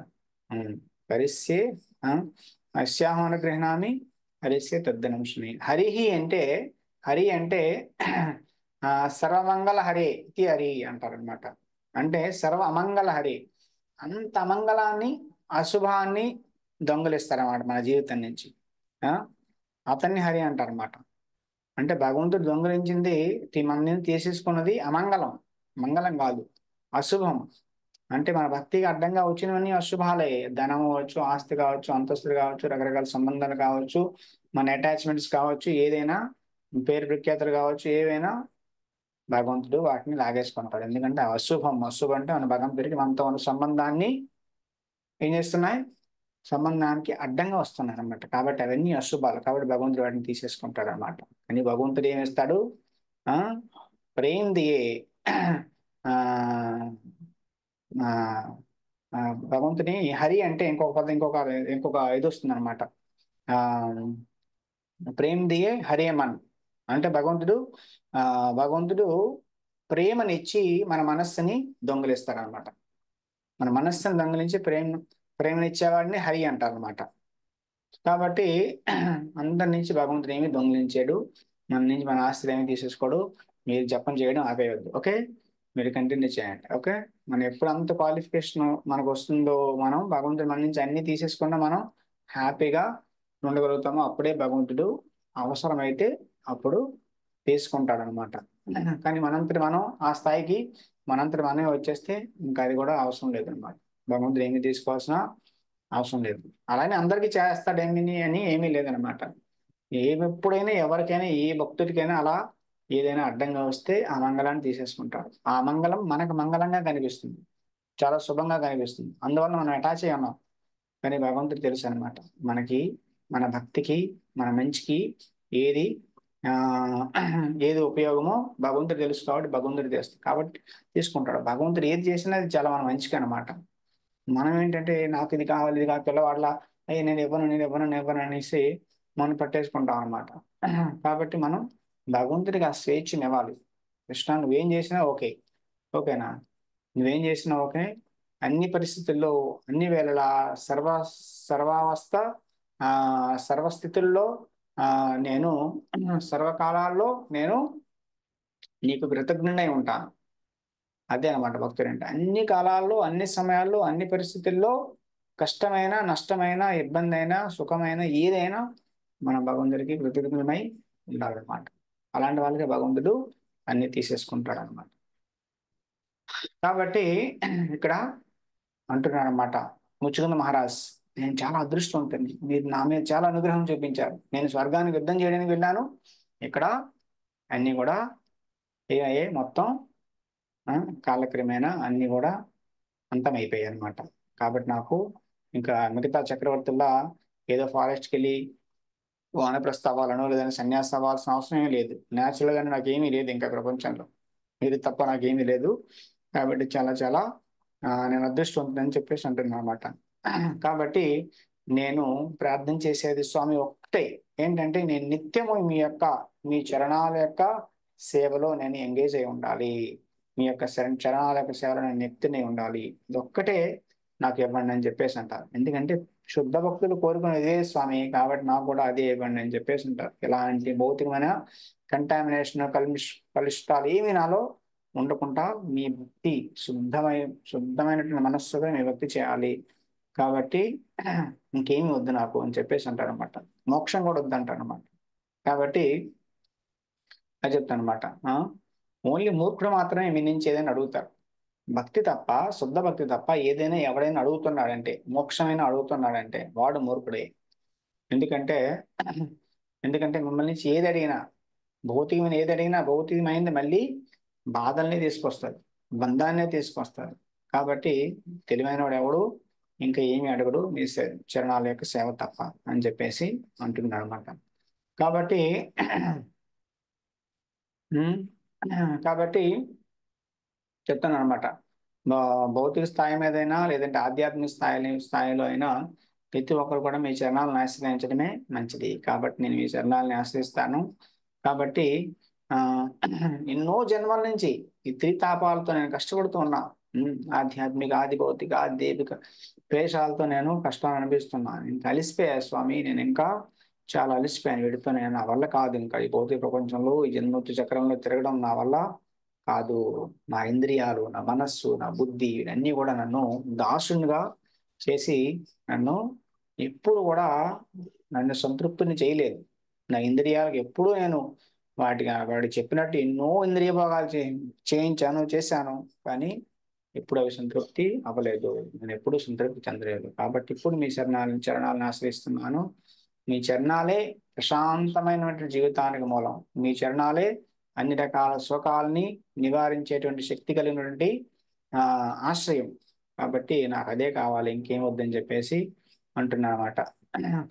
S1: హరిస్యే అస్యాహం అనుగ్రహణామి హరిస్యే తద్దనంశుని. హరిహి అంటే, హరి అంటే సర్వమంగళ హరే ఇది హరి అంటారనమాట. అంటే సర్వ అమంగళ హరి, అంత అమంగళాన్ని, అశుభాన్ని దొంగలిస్తారన్నమాట మన జీవితం నుంచి. ఆ అతన్ని హరి అంటారన్నమాట. అంటే భగవంతుడు దొంగలించింది, మన తీసేసుకున్నది అమంగళం, మంగళం కాదు, అశుభం. అంటే మన భక్తికి అడ్డంగా వచ్చినవన్నీ అశుభాలే. ధనం కావచ్చు, ఆస్తి కావచ్చు, అంతస్తులు కావచ్చు, రకరకాల సంబంధాలు కావచ్చు, మన అటాచ్మెంట్స్ కావచ్చు, ఏదైనా పేరు ప్రఖ్యాతులు కావచ్చు, ఏవైనా భగవంతుడు వాటిని లాగేసుకుంటాడు. ఎందుకంటే అశుభం. అశుభం అంటే మన భగవంతుడికి మనతో ఉన్న సంబంధాన్ని ఏం చేస్తున్నాయి, సంబంధానికి అడ్డంగా వస్తున్నాయి అనమాట. కాబట్టి అవన్నీ అశుభాలు. కాబట్టి భగవంతుడు వాటిని తీసేసుకుంటాడు అనమాట. కానీ భగవంతుడు ఏం ఇస్తాడు, ఆ ప్రేమ దియే ఆ ఆ, భగవంతుని హరి అంటే ఇంకొక పదం, ఇంకొక ఇది వస్తుంది అనమాట. ఆ ప్రేమ దియే హరేమన్ అంటే భగవంతుడు భగవంతుడు ప్రేమనిచ్చి మన మనస్సుని దొంగిలిస్తారనమాట. మన మనస్సుని దొంగిలించి ప్రేమనిచ్చేవాడిని హరి అంటారనమాట. కాబట్టి అందరి నుంచి భగవంతుడు ఏమి దొంగిలించాడు, మన నుంచి మన ఆస్తులు ఏమి తీసేసుకోడు. మీరు జపం చేయడం ఆపేయవద్దు, ఓకే? మీరు కంటిన్యూ చేయండి, ఓకే? మనం ఎప్పుడు అంత క్వాలిఫికేషన్ మనకు వస్తుందో, మనం భగవంతుడు మన నుంచి అన్ని తీసేసుకున్నా మనం హ్యాపీగా ఉండగలుగుతామో అప్పుడే భగవంతుడు అవసరమైతే అప్పుడు తీసుకుంటాడు అనమాట. కానీ మనంతటి మనం ఆ స్థాయికి మనంతటి మనమే వచ్చేస్తే ఇంకా అది కూడా అవసరం లేదన్నమాట. భగవంతుడు ఏమి తీసుకోవాల్సిన అవసరం లేదు. అలానే అందరికీ చేస్తాడు అని ఏమీ లేదనమాట. ఎప్పుడైనా ఎవరికైనా ఏ భక్తుడికైనా అలా ఏదైనా అడ్డంగా వస్తే ఆ మంగళాన్ని తీసేసుకుంటాడు. ఆ మంగళం మనకు మంగళంగా కనిపిస్తుంది, చాలా శుభంగా కనిపిస్తుంది, అందువల్ల మనం అటాచ్ అయ్యి ఉన్నాం. కానీ భగవంతుడు తెలుసు అనమాట మనకి, మన భక్తికి, మన మంచికి ఏది ఆ ఏది ఉపయోగమో భగవంతుడు తెలుసు కాబట్టి భగవంతుడు చేస్తాడు కాబట్టి తీసుకుంటాడు. భగవంతుడు ఏది చేసినా అది చాలా మన మంచికి అనమాట. మనం ఏంటంటే నాకు ఇది కావాలి, ఇది కాదు, పిల్లవాళ్ళ అయ్యి నేను ఇవ్వను అనేసి మనం పట్టేసుకుంటాం అనమాట. కాబట్టి మనం భగవంతుడికి ఆ స్వేచ్ఛనివ్వాలి. కృష్ణ నువ్వేం చేసినా ఓకే, ఓకేనా, నువ్వేం చేసినా ఓకే, అన్ని పరిస్థితుల్లో అన్ని వేళలా సర్వావస్థ ఆ సర్వస్థితుల్లో నేను సర్వకాలాల్లో నేను నీకు కృతజ్ఞుడై ఉంటాను. అదే అనమాట భక్తుడు అంటే. అన్ని కాలాల్లో, అన్ని సమయాల్లో, అన్ని పరిస్థితుల్లో కష్టమైన, నష్టమైన, ఇబ్బంది అయినా, సుఖమైన ఏదైనా మన భగవంతుడికి కృతజ్ఞమై ఉండాలన్నమాట. అలాంటి వాళ్ళకి భగవంతుడు అన్ని తీసేసుకుంటాడు అనమాట. కాబట్టి ఇక్కడ అంటున్నాడు అనమాట ముచ్చుకుంద మహారాజ్, నేను చాలా అదృష్టవంతుని, మీరు నా మీద చాలా అనుగ్రహం చూపించారు. నేను స్వర్గానికి యుద్ధం చేయడానికి వెళ్ళాను, ఇక్కడ అన్ని కూడా ఏ మొత్తం కాలక్రమేణా అన్ని కూడా అంతమైపోయాయి అనమాట. కాబట్టి నాకు ఇంకా మిగతా చక్రవర్తుల్లా ఏదో ఫారెస్ట్కి వెళ్ళి వానప్రస్థ అవ్వాలనో లేదని సన్యాసి అవ్వాల్సిన అవసరం ఏమీ లేదు. న్యాచురల్ గానే నాకేమీ లేదు ఇంకా ప్రపంచంలో, ఇది తప్ప నాకేమీ లేదు. కాబట్టి చాలా చాలా నేను అదృష్టవంతుడని చెప్పేసి అంటున్నాను అనమాట. కాబట్టి నేను ప్రార్థన చేసేది స్వామి ఒక్కటే, ఏంటంటే నేను నిత్యము మీ చరణాల యొక్క సేవలో నేను ఎంగేజ్ అయి ఉండాలి. మీ యొక్క చరణాల యొక్క సేవలో నేను నిత్యనే ఉండాలి. ఇది ఒక్కటే నాకు ఇవ్వండి అని చెప్పేసి అంటారు. ఎందుకంటే శుద్ధ భక్తులు కోరుకునేది ఇదే స్వామి, కాబట్టి నాకు కూడా అదే ఇవ్వండి అని చెప్పేసి ఉంటారు. ఎలాంటి భౌతికమైన కంటామినేషన్ కలుషితాలు ఏమి నాలో ఉండకుండా మీ భక్తి శుద్ధమైనటువంటి మనస్సుగా మీ భక్తి చేయాలి. కాబట్టి ఇంకేమి వద్దు నాకు అని చెప్పేసి అంటారు అనమాట. మోక్షం కూడా వద్దు అంటారు అనమాట. కాబట్టి అది చెప్తాను అనమాట. ఓన్లీ మూర్ఖుడు మాత్రమే మీ నుంచి ఏదైనా అడుగుతారు. భక్తి తప్ప, శుద్ధ భక్తి తప్ప ఏదైనా ఎవడైనా అడుగుతున్నాడంటే, మోక్షమైనా అడుగుతున్నాడంటే వాడు మూర్ఖుడే. ఎందుకంటే ఎందుకంటే మిమ్మల్ని నుంచి ఏది అడిగినా, భౌతికమైన ఏది అడిగినా, భౌతికమైనది మళ్ళీ బాధల్ని తీసుకొస్తారు, బంధాన్నే తీసుకొస్తారు. కాబట్టి తెలివైన వాడు ఎవడు ఇంకా ఏమి అడగడు మీ చరణాల యొక్క సేవ తప్ప అని చెప్పేసి అంటున్నాడు అనమాట. కాబట్టి ఉమ్, కాబట్టి చెప్తాను అనమాట. భౌతిక స్థాయి మీదైనా లేదంటే ఆధ్యాత్మిక స్థాయిలో అయినా ప్రతి ఒక్కరు కూడా మీ చరణాలను ఆశ్రయించడమే మంచిది. కాబట్టి నేను మీ చరణాలను ఆశ్రయిస్తాను. కాబట్టి ఆ ఎన్నో జన్మల నుంచి ఈ త్రితాపాలతో నేను కష్టపడుతూ ఉన్నా. ఆధ్యాత్మిక, ఆది భౌతిక, ఆధ్యాత్మిక క్లేశాలతో నేను కష్టాలు అనిపిస్తున్నాను. ఇంకా అలిసిపోయా స్వామి, నేను ఇంకా చాలా అలిసిపోయాను వీటితో. నేను నా వల్ల కాదు ఇంకా ఈ భౌతిక ప్రపంచంలో ఈ జన్మృత్యు చక్రంలో తిరగడం నా వల్ల కాదు. నా ఇంద్రియాలు, నా మనస్సు, నా బుద్ధి ఇవన్నీ కూడా నన్ను దాసునిగా చేసి నన్ను ఎప్పుడు కూడా నన్ను సంతృప్తిని చేయలేదు. నా ఇంద్రియాలకు ఎప్పుడూ నేను వాడికి చెప్పినట్టు ఎన్నో ఇంద్రియ భోగాలు చేశాను, కానీ ఎప్పుడు అవి సంతృప్తి అవ్వలేదు. నేను ఎప్పుడు సంతృప్తి చెందలేదు. కాబట్టి ఇప్పుడు మీ చరణాలను ఆశ్రయిస్తున్నాను. మీ చరణాలే ప్రశాంతమైనటువంటి జీవితానికి మూలం. మీ చరణాలే అన్ని రకాల శోకాలని నివారించేటువంటి శక్తి కలిగినటువంటి ఆశ్రయం. కాబట్టి నాకు అదే కావాలి, ఇంకేం వద్దని చెప్పేసి అంటున్నా అన్నమాట.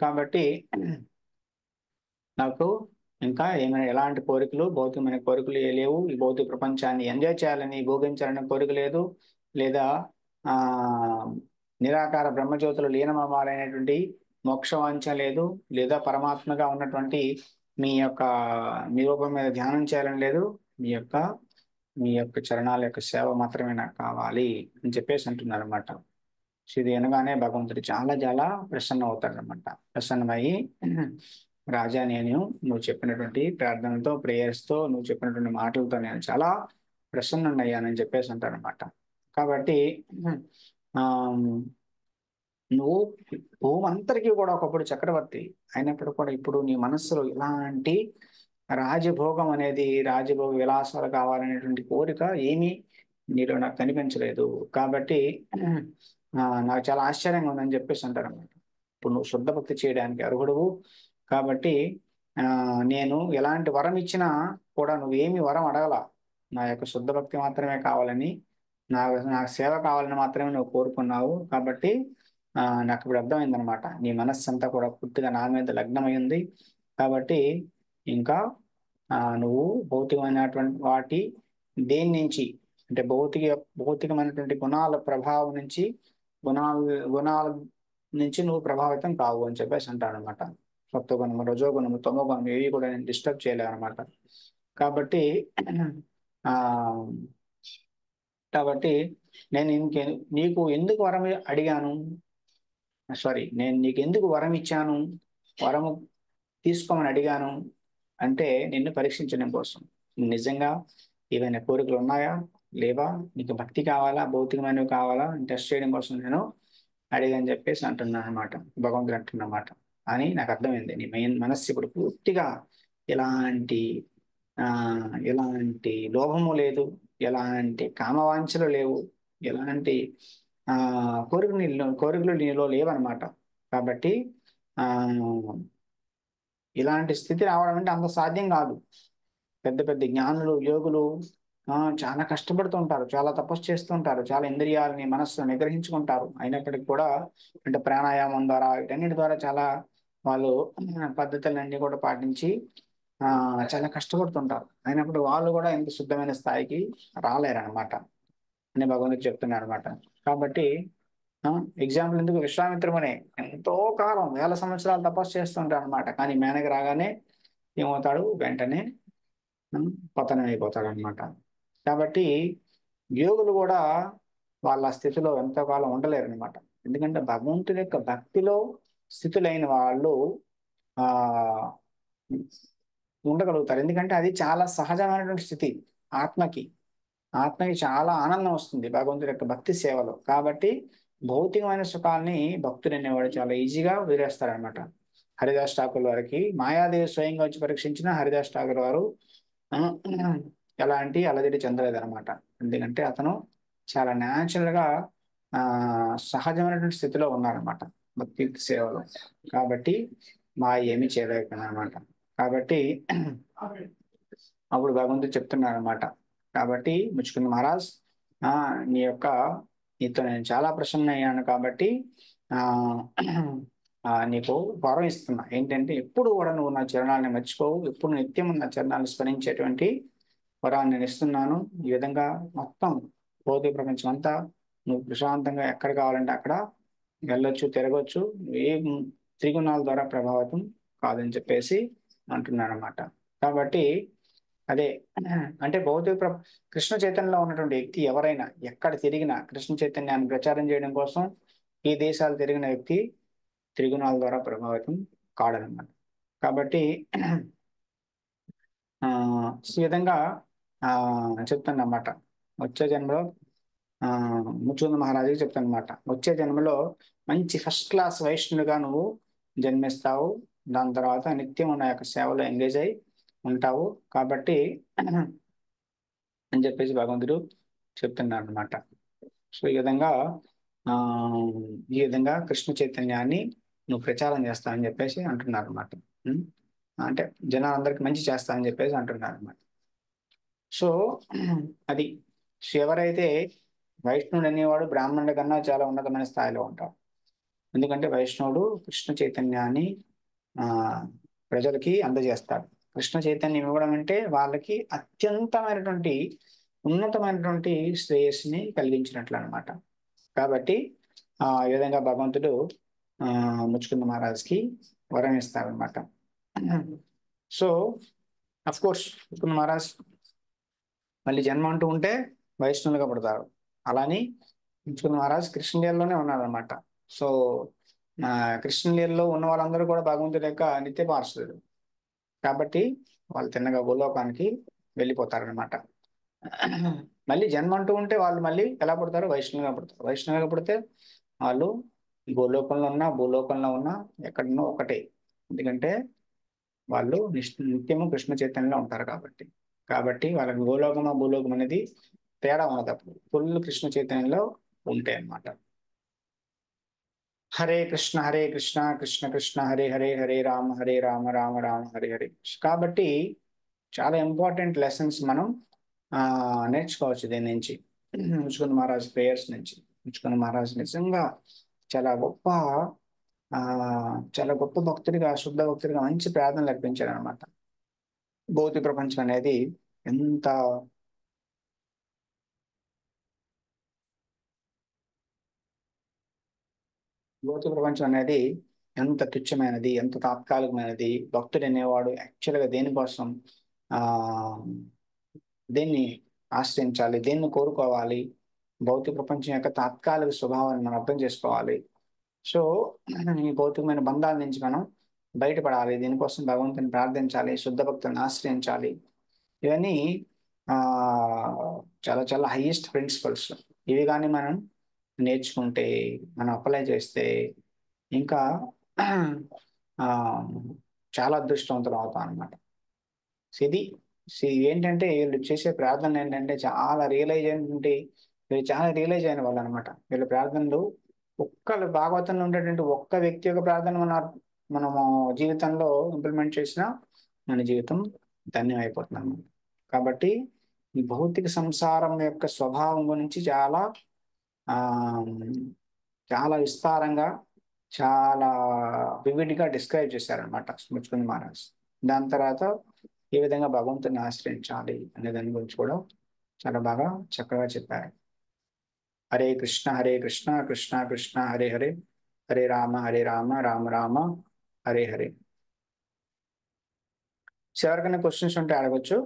S1: కాబట్టి నాకు ఇంకా ఏమైనా ఎలాంటి కోరికలు, భౌతికమైన కోరికలు లేవు. ఈ భౌతిక ప్రపంచాన్ని ఎంజాయ్ చేయాలని, భోగించాలని కోరిక లేదు. లేదా ఆ నిరాకార బ్రహ్మజ్యోతులు లీనమవ్వాలనేటువంటి మోక్షవాంఛ లేదు. లేదా పరమాత్మగా ఉన్నటువంటి మీ రూపం మీద ధ్యానం చేయాలని లేదు. మీ యొక్క చరణాల యొక్క సేవ మాత్రమే నాకు కావాలి అని చెప్పేసి అంటున్నారు అనమాట. ఇది అనగానే భగవంతుడు చాలా చాలా ప్రసన్నం అవుతాడు అనమాట. ప్రసన్నమయ్యి రాజా, నువ్వు చెప్పినటువంటి ప్రార్థనలతో, ప్రేయర్స్తో, నువ్వు చెప్పినటువంటి మాటలతో నేను చాలా ప్రసన్నుడయ్యానని చెప్పేసి అంటారనమాట. కాబట్టి ఆ నువ్వు భూమంతరికి కూడా ఒకప్పుడు చక్రవర్తి అయినప్పుడు కూడా ఇప్పుడు నీ మనస్సులో ఇలాంటి రాజభోగ విలాసాలు కావాలనేటువంటి కోరిక ఏమీ నీలో నాకు కనిపించలేదు. కాబట్టి నాకు చాలా ఆశ్చర్యంగా ఉందని చెప్పేసి అంటారు అన్నమాట. ఇప్పుడు నువ్వు శుద్ధ భక్తి చేయడానికి అర్హుడువు. కాబట్టి నేను ఎలాంటి వరం ఇచ్చినా కూడా నువ్వేమి వరం అడగల. నా యొక్క శుద్ధ భక్తి మాత్రమే కావాలని, నాకు సేవ కావాలని మాత్రమే నువ్వు కోరుకున్నావు. కాబట్టి నాకు ఇప్పుడు అర్థమైందనమాట. నీ మనస్సు అంతా కూడా పూర్తిగా నా మీద లగ్నమై ఉంది. కాబట్టి ఇంకా నువ్వు భౌతికమైనటువంటి వాటి దేని నుంచి, అంటే భౌతికమైనటువంటి గుణాల ప్రభావం నుంచి, గుణాల గుణాల నుంచి నువ్వు ప్రభావితం కావు అని చెప్పేసి అంటాడు అనమాట. సత్వగుణము, రజోగుణము, తమోగుణము ఏవి కూడా నేను డిస్టర్బ్ చేయలేవు అనమాట. కాబట్టి ఆ కాబట్టి నేను నీకు ఎందుకు వరం అడిగాను, సారీ, నేను నీకు ఎందుకు వరం ఇచ్చాను, వరము తీసుకోమని అడిగాను అంటే నిన్ను పరీక్షించడం కోసం. నిజంగా ఏవైనా కోరికలు ఉన్నాయా, లేవా, నీకు భక్తి కావాలా, భౌతికమైనవి కావాలా టెస్ట్ చేయడం కోసం నేను అడిగని చెప్పేసి అంటున్నాను అనమాట. భగవంతుడు అంటున్నమాట అని నాకు అర్థమైంది. నీ మనస్సు ఇప్పుడు పూర్తిగా ఎలాంటి ఆ ఎలాంటి లోభము లేదు, ఎలాంటి కామవాంఛలు లేవు, ఎలాంటి ఆ కోరికలు నీలో లేవన్నమాట. కాబట్టి ఆ ఇలాంటి స్థితి రావడం అంటే అంత సాధ్యం కాదు. పెద్ద పెద్ద జ్ఞానులు, యోగులు చాలా కష్టపడుతుంటారు, చాలా తపస్సు చేస్తుంటారు, చాలా ఇంద్రియాలని, మనస్సును నిగ్రహించుకుంటారు. అయినప్పటికీ కూడా అంటే ప్రాణాయామం ద్వారా, వీటన్నిటి ద్వారా చాలా వాళ్ళు పద్ధతులన్నీ కూడా పాటించి ఆ చాలా కష్టపడుతుంటారు. అయినప్పుడు వాళ్ళు కూడా ఇంత శుద్ధమైన స్థాయికి రాలేరన్నమాట అని భగవంతుడు చెప్తున్నారు అనమాట. కాబట్టి ఎగ్జాంపుల్ ఎందుకు, విశ్వామిత్రమునే ఎంతో కాలం, వేల సంవత్సరాలు తపస్సు చేస్తుంటాడు అనమాట. కానీ మేనక రాగానే ఏమవుతాడు, వెంటనే పతనం అయిపోతాడు అనమాట. కాబట్టి యోగులు కూడా వాళ్ళ స్థితిలో ఎంతో కాలం ఉండలేరు అనమాట. ఎందుకంటే భగవంతుని యొక్క భక్తిలో స్థితులైన వాళ్ళు ఆ ఉండగలుగుతారు. ఎందుకంటే అది చాలా సహజమైనటువంటి స్థితి. ఆత్మకి ఆత్మకి చాలా ఆనందం వస్తుంది భగవంతుడి యొక్క భక్తి సేవలో. కాబట్టి భౌతికమైన సుఖాన్ని భక్తుడు అనేవాడు చాలా ఈజీగా వదిలేస్తారనమాట. హరిదాస్ ఠాకూర్ వారికి మాయాదేవి స్వయంగా వచ్చి పరీక్షించిన హరిదాస్ ఠాకూర్ వారు ఆ, ఎలాంటి అలజడి చెందలేదన్నమాట. ఎందుకంటే అతను చాలా న్యాచురల్ గా ఆ సహజమైనటువంటి స్థితిలో ఉన్నారనమాట భక్తి సేవలో. కాబట్టి ఏమీ చేయలేకపోయినా అనమాట. కాబట్టి అప్పుడు భగవంతుడు చెప్తున్నాడు అనమాట. కాబట్టి ముచ్చుకుంది మహారాజ్, ఆ నీతో నేను చాలా ప్రసన్న అయ్యాను. కాబట్టి ఆ నీకు వరం ఇస్తున్నా. ఏంటంటే ఎప్పుడు కూడా నువ్వు నా చరణాలను మర్చిపోవు, ఎప్పుడు నిత్యం నా చరణాలను స్మరించేటువంటి వరాన్ని నేను ఇస్తున్నాను. ఈ విధంగా మొత్తం భౌతిక ప్రపంచం అంతా నువ్వు ప్రశాంతంగా ఎక్కడ కావాలంటే అక్కడ వెళ్ళొచ్చు, తిరగొచ్చు, ఏ త్రిగుణాల ద్వారా ప్రభావితం కాదని చెప్పేసి అంటున్నాను అనమాట. కాబట్టి అదే అంటే కృష్ణ చైతన్యంలో ఉన్నటువంటి వ్యక్తి ఎవరైనా ఎక్కడ తిరిగినా కృష్ణ చైతన్యాన్ని ప్రచారం చేయడం కోసం ఈ దేశాలు తిరిగిన వ్యక్తి త్రిగుణాల ద్వారా ప్రభావితం కాడనమాట. కాబట్టి ఈ విధంగా చెప్తానమాట. వచ్చే జన్మలో ఆ ముచ్చుంద మహారాజుకి చెప్తానమాట. వచ్చే జన్మలో మంచి ఫస్ట్ క్లాస్ వైష్ణవుగా నువ్వు జన్మిస్తావు. దాని తర్వాత నిత్యం నా యొక్క సేవలో ఎంగేజ్ అయి ఉంటావు. కాబట్టి అని చెప్పేసి భగవంతుడు చెప్తున్నాడు అనమాట. సో ఆ ఈ విధంగా కృష్ణ చైతన్యాన్ని నువ్వు ప్రచారం చేస్తావని చెప్పేసి అంటున్నారు అనమాట. అంటే జనాలందరికి మంచి చేస్తానని చెప్పేసి అంటున్నారు అనమాట. సో అది ఎవరైతే వైష్ణవుడు అనేవాడు బ్రాహ్మణుడి కన్నా చాలా ఉన్నతమైన స్థాయిలో ఉంటాడు. ఎందుకంటే వైష్ణవుడు కృష్ణ చైతన్యాన్ని ఆ ప్రజలకి అందజేస్తాడు. కృష్ణ చైతన్యం ఇవ్వడం అంటే వాళ్ళకి అత్యంతమైనటువంటి ఉన్నతమైనటువంటి శ్రేయస్సుని కలిగించినట్లు అనమాట. కాబట్టి ఈ విధంగా భగవంతుడు ముచ్చుకుంద మహారాజ్కి వరం ఇస్తారనమాట. So of course Muchukunda Maharaj మళ్ళీ జన్మ అంటూ ఉంటే వైష్ణవులుగా పడతారు. అలాని ముచ్చుకుంద మహారాజ్ కృష్ణలీలలోనే ఉన్నారనమాట. సో కృష్ణలీలలో ఉన్న వాళ్ళందరూ కూడా భగవంతుడి యొక్క నిత్య పార్షదులు. కాబట్టి వాళ్ళు తిన్నగా గోలోకానికి వెళ్ళిపోతారనమాట. మళ్ళీ జన్మ అంటూ ఉంటే వాళ్ళు మళ్ళీ ఎలా పుడతారు, వైష్ణవుగా పుడతారు. వైష్ణవుగా పుడితే వాళ్ళు గోలోకంలో ఉన్నా భూలోకంలో ఉన్నా ఎక్కడున్నా ఒకటే. ఎందుకంటే వాళ్ళు నిత్యము కృష్ణ చైతన్యంలో ఉంటారు కాబట్టి. కాబట్టి వాళ్ళకి గోలోకమా భూలోకం అనేది తేడా ఉన్నది. అప్పుడు ఫుల్ కృష్ణ చైతన్యంలో ఉంటాయి అన్నమాట. హరే కృష్ణ కృష్ణ కృష్ణ హరే హరే, హరే రామ రామ రామ హరే హరే. కాబట్టి చాలా ఇంపార్టెంట్ లెసన్స్ మనం నేర్చుకోవచ్చు దీని నుంచి, ముచ్చుకుంద మహారాజ్ ప్రేయర్స్ నుంచి. ముచ్చుకుంద మహారాజ్ నిజంగా చాలా గొప్ప ఆ చాలా గొప్ప భక్తుడిగా, శుద్ధ భక్తుడిగా మంచి ప్రార్థనలు అర్పించాడు అనమాట. భౌతిక ప్రపంచం అనేది ఎంత భౌతిక ప్రపంచం అనేది ఎంత తుచ్చమైనది, ఎంత తాత్కాలికమైనది. భక్తుడు అనేవాడు యాక్చువల్గా దేనికోసం ఆ దేన్ని ఆశ్రయించాలి, దేన్ని కోరుకోవాలి, భౌతిక ప్రపంచం యొక్క తాత్కాలిక స్వభావాన్ని మనం అర్థం చేసుకోవాలి. సో ఈ భౌతికమైన బంధాల నుంచి మనం బయటపడాలి, దీనికోసం భగవంతుని ప్రార్థించాలి, శుద్ధ భక్తులను ఆశ్రయించాలి. ఇవన్నీ ఆ చాలా చాలా హైయెస్ట్ ప్రిన్సిపల్స్. ఇవి కానీ మనం నేర్చుకుంటే, మనం అప్లై చేస్తే ఇంకా ఆ చాలా అదృష్టవంతులు అవుతాం అనమాట. ఇది ఏంటంటే వీళ్ళు చేసే ప్రార్థనలు ఏంటంటే చాలా రియలైజ్ ఏంటంటే వీళ్ళు చాలా రియలైజ్ అయిన వాళ్ళు అనమాట. వీళ్ళ ప్రార్థనలు ఒక్కళ్ళు భాగవతంలో ఉండేటువంటి ఒక్క వ్యక్తి యొక్క ప్రార్థన మనము జీవితంలో ఇంప్లిమెంట్ చేసినా మన జీవితం ధన్యం అయిపోతుంది అన్నమాట. కాబట్టి ఈ భౌతిక సంసారం యొక్క స్వభావం గురించి ఆ చాలా విస్తారంగా, చాలా వివిడ్గా డిస్క్రైబ్ చేశారనమాట ముచ్చుకుంది మహారాజ్. దాని తర్వాత ఏ విధంగా భగవంతుని ఆశ్రయించాలి అనే దాని గురించి కూడా చాలా బాగా చక్కగా చెప్పారు. హరే కృష్ణ హరే కృష్ణ కృష్ణ కృష్ణ హరే హరే, హరే రామ రామ రామ హరే హరే. ఎవరికైనా క్వశ్చన్స్ ఉంటే అడగచ్చు.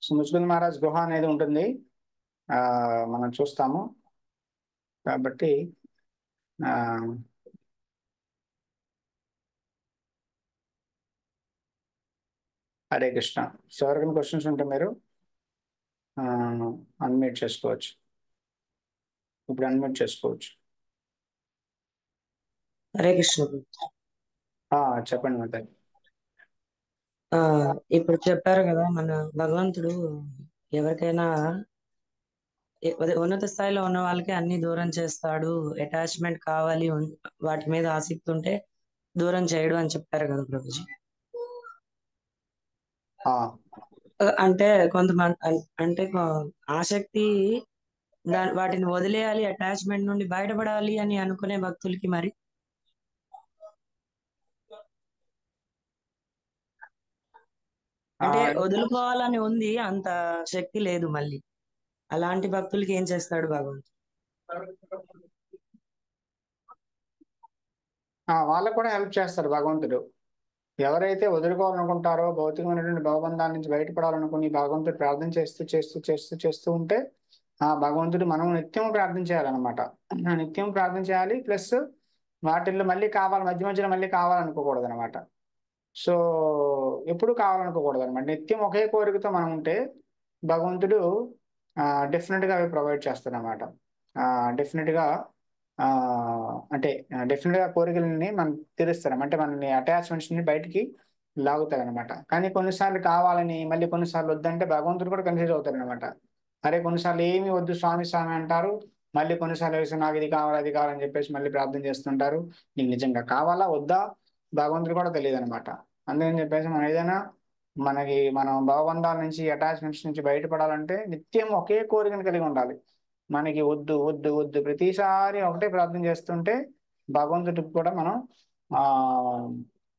S1: సో ముచ్చుకుంది మహారాజ్ గుహ అనేది ఉంటుంది, ఆ మనం చూస్తాము. కాబట్టి ఆ హరే కృష్ణ. సో ఎవరికైనా క్వశ్చన్స్ ఉంటే మీరు అన్మ్యూట్ చేసుకోవచ్చు. ఇప్పుడు అన్మ్యూట్ చేసుకోవచ్చు.
S2: హరే కృష్ణ.
S1: చెప్పండి మాత.
S2: ఆ ఇప్పుడు చెప్పారు కదా, మన భగవంతుడు ఎవరికైనా అదే ఉన్నత స్థాయిలో ఉన్న వాళ్ళకి అన్ని దూరం చేస్తాడు, అటాచ్మెంట్ కావాలి వాటి మీద ఆసక్తి ఉంటే దూరం చేయడు అని చెప్పారు కదా ప్రభుజీ. అంటే కొంతమంది అంటే ఆసక్తి వాటిని వదిలేయాలి, అటాచ్మెంట్ నుండి బయటపడాలి అని అనుకునే భక్తులకి మరి అంటే వదులుకోవాలని ఉంది, అంత శక్తి లేదు మళ్ళీ. అలాంటి భక్తులకి ఏం చేస్తాడు భగవంతుడు?
S1: వాళ్ళకు కూడా హెల్ప్ చేస్తారు భగవంతుడు. ఎవరైతే వదులుకోవాలనుకుంటారో, భౌతికమైనటువంటి భవబంధాల నుంచి బయటపడాలనుకుని భగవంతుడు ప్రార్థన చేస్తూ చేస్తూ చేస్తూ చేస్తూ ఉంటే ఆ భగవంతుడు మనం నిత్యం ప్రార్థన చేయాలన్నమాట. నిత్యం ప్రార్థన చేయాలి, ప్లస్ వాటిల్లో మళ్ళీ కావాలి, మధ్య మధ్యలో మళ్ళీ కావాలనుకోకూడదు అనమాట. సో ఎప్పుడు కావాలనుకోకూడదు అనమాట. నిత్యం ఒకే కోరికతో మనం ఉంటే భగవంతుడు డెఫినెట్ గా అవి ప్రొవైడ్ చేస్తారనమాట. డెఫినెట్ గా ఆ అంటే డెఫినెట్ గా కోరికలని మనం తీరుస్తాం, అంటే మనల్ని అటాచ్మెంట్స్ ని బయటికి లాగుతారనమాట. కానీ కొన్నిసార్లు కావాలని, మళ్ళీ కొన్నిసార్లు వద్దంటే భగవంతుడు కూడా కన్ఫ్యూజ్ అవుతారనమాట. అరే కొన్నిసార్లు ఏమి వద్దు స్వామి స్వామి అంటారు, మళ్ళీ కొన్నిసార్లు వేసి నాకు ఇది కావాలి అది కావాలని చెప్పేసి మళ్ళీ ప్రార్థన చేస్తుంటారు. నీకు నిజంగా కావాలా వద్దా భగవంతుడు కూడా తెలియదు అనమాట. అందుకని చెప్పేసి మనం ఏదైనా మనం భావబంధాల నుంచి, అటాచ్మెంట్స్ నుంచి బయటపడాలంటే నిత్యం ఒకే కోరికను కలిగి ఉండాలి. మనకి వద్దు వద్దు వద్దు ప్రతిసారి ఒకటే ప్రార్థన చేస్తుంటే భగవంతుడికి కూడా మనం ఆ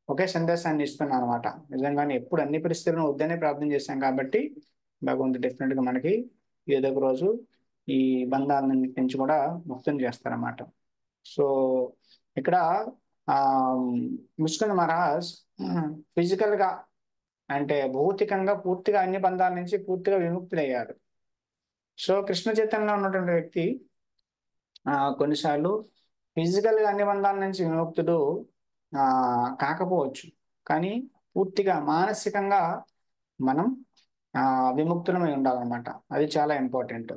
S1: ఒకే సందేశాన్ని ఇస్తున్నాం అనమాట. నిజంగానే ఎప్పుడు అన్ని పరిస్థితులను వద్దనే ప్రార్థన చేశాం కాబట్టి భగవంతుడు డెఫినెట్ గా మనకి ఏదో ఒక రోజు ఈ బంధాలను నుంచి కూడా ముక్తం చేస్తారన్నమాట. సో ఇక్కడ ఆ ముస్కున్ మహారాజ్ ఫిజికల్ గా అంటే భౌతికంగా పూర్తిగా అన్ని బంధాల నుంచి పూర్తిగా విముక్తులయ్యారు. సో కృష్ణ చైతన్యంలో ఉన్నటువంటి వ్యక్తి కొన్నిసార్లు ఫిజికల్ గా అన్ని బంధాల నుంచి విముక్తుడు ఆ కాకపోవచ్చు, కానీ పూర్తిగా మానసికంగా మనం విముక్తులమై ఉండాలన్నమాట. అది చాలా ఇంపార్టెంట్.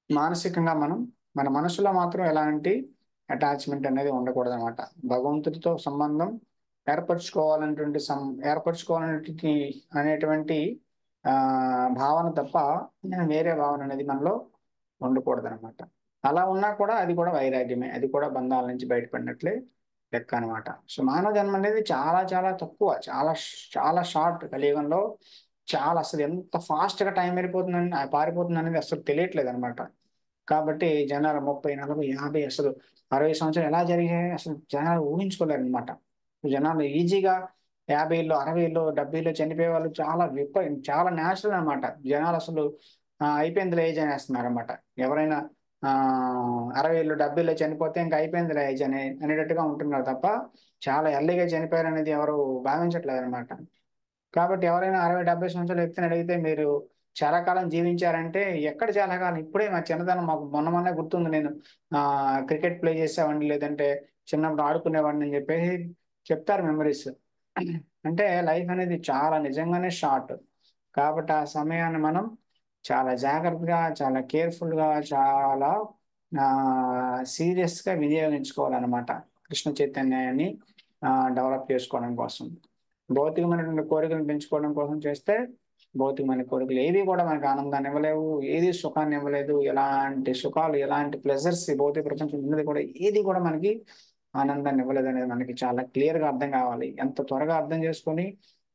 S1: మానసికంగా మనం మన మనసులో మాత్రం ఎలాంటి అటాచ్మెంట్ అనేది ఉండకూడదు అనమాట. భగవంతుడితో సంబంధం ఏర్పరచుకోవాలనేటువంటి ఏర్పరచుకోవాలనేటువంటి అనేటువంటి ఆ భావన తప్ప వేరే భావన అనేది మనలో ఉండకూడదు అనమాట. అలా ఉన్నా కూడా అది కూడా వైరాగ్యమే, అది కూడా బంధాల నుంచి బయటపడినట్లే లెక్క అనమాట. సో మానవ జన్మ అనేది చాలా చాలా తక్కువ, చాలా చాలా షార్ట్. కలియుగంలో చాలా అసలు ఎంత ఫాస్ట్ గా టైం వెళ్ళిపోతుందని పారిపోతుంది అనేది అసలు తెలియట్లేదు అనమాట. కాబట్టి జనాలు 30, 40, 50 అసలు 60 సంవత్సరాలు ఎలా జరిగాయి అసలు జనాలు ఊహించుకోలేరు అనమాట. జనాలు ఈజీగా 50లో, 60లో, 70లో చనిపోయే వాళ్ళు చాలా చాలా నేచురల్ అనమాట. జనాలు అసలు అయిపోయిందిలే ఏజ్ అనేస్తున్నారు అనమాట. ఎవరైనా 60లో, 70లో చనిపోతే ఇంకా అయిపోయిందిలే ఏజ్ అనేటట్టుగా ఉంటున్నారు తప్ప చాలా ఎర్లీగా చనిపోయారు అనేది ఎవరు భావించట్లేదు అనమాట. కాబట్టి ఎవరైనా 60, 70 సంవత్సరాల వ్యక్తిని అడిగితే మీరు చాలా కాలం జీవించారంటే ఎక్కడ చాలా కాలం, ఇప్పుడే మా చిన్నతనం మాకు మొన్న గుర్తుంది. నేను క్రికెట్ ప్లే చేసేవాడిని, లేదంటే చిన్నప్పుడు ఆడుకునేవాడిని అని చెప్పేసి చెప్తారు మెమరీస్. అంటే లైఫ్ అనేది చాలా నిజంగానే షార్ట్. కాబట్టి ఆ సమయాన్ని మనం చాలా జాగ్రత్తగా, చాలా కేర్ఫుల్ గా, చాలా సీరియస్ గా వినియోగించుకోవాలన్నమాట. కృష్ణ చైతన్యాన్ని డెవలప్ చేసుకోవడం కోసం. భౌతికమైనటువంటి కోరికలను పెంచుకోవడం కోసం చేస్తే భౌతికమైన కోరికలు ఏవి కూడా మనకు ఆనందాన్ని ఇవ్వలేవు, ఏది సుఖాన్ని ఇవ్వలేదు. ఎలాంటి సుఖాలు, ఎలాంటి ప్లెజర్స్ ఈ భౌతిక ప్రపంచం ఉన్నది కూడా ఏది కూడా మనకి ఆనందాన్ని ఇవ్వలేదు అనేది మనకి చాలా క్లియర్ గా అర్థం కావాలి. ఎంత త్వరగా అర్థం చేసుకొని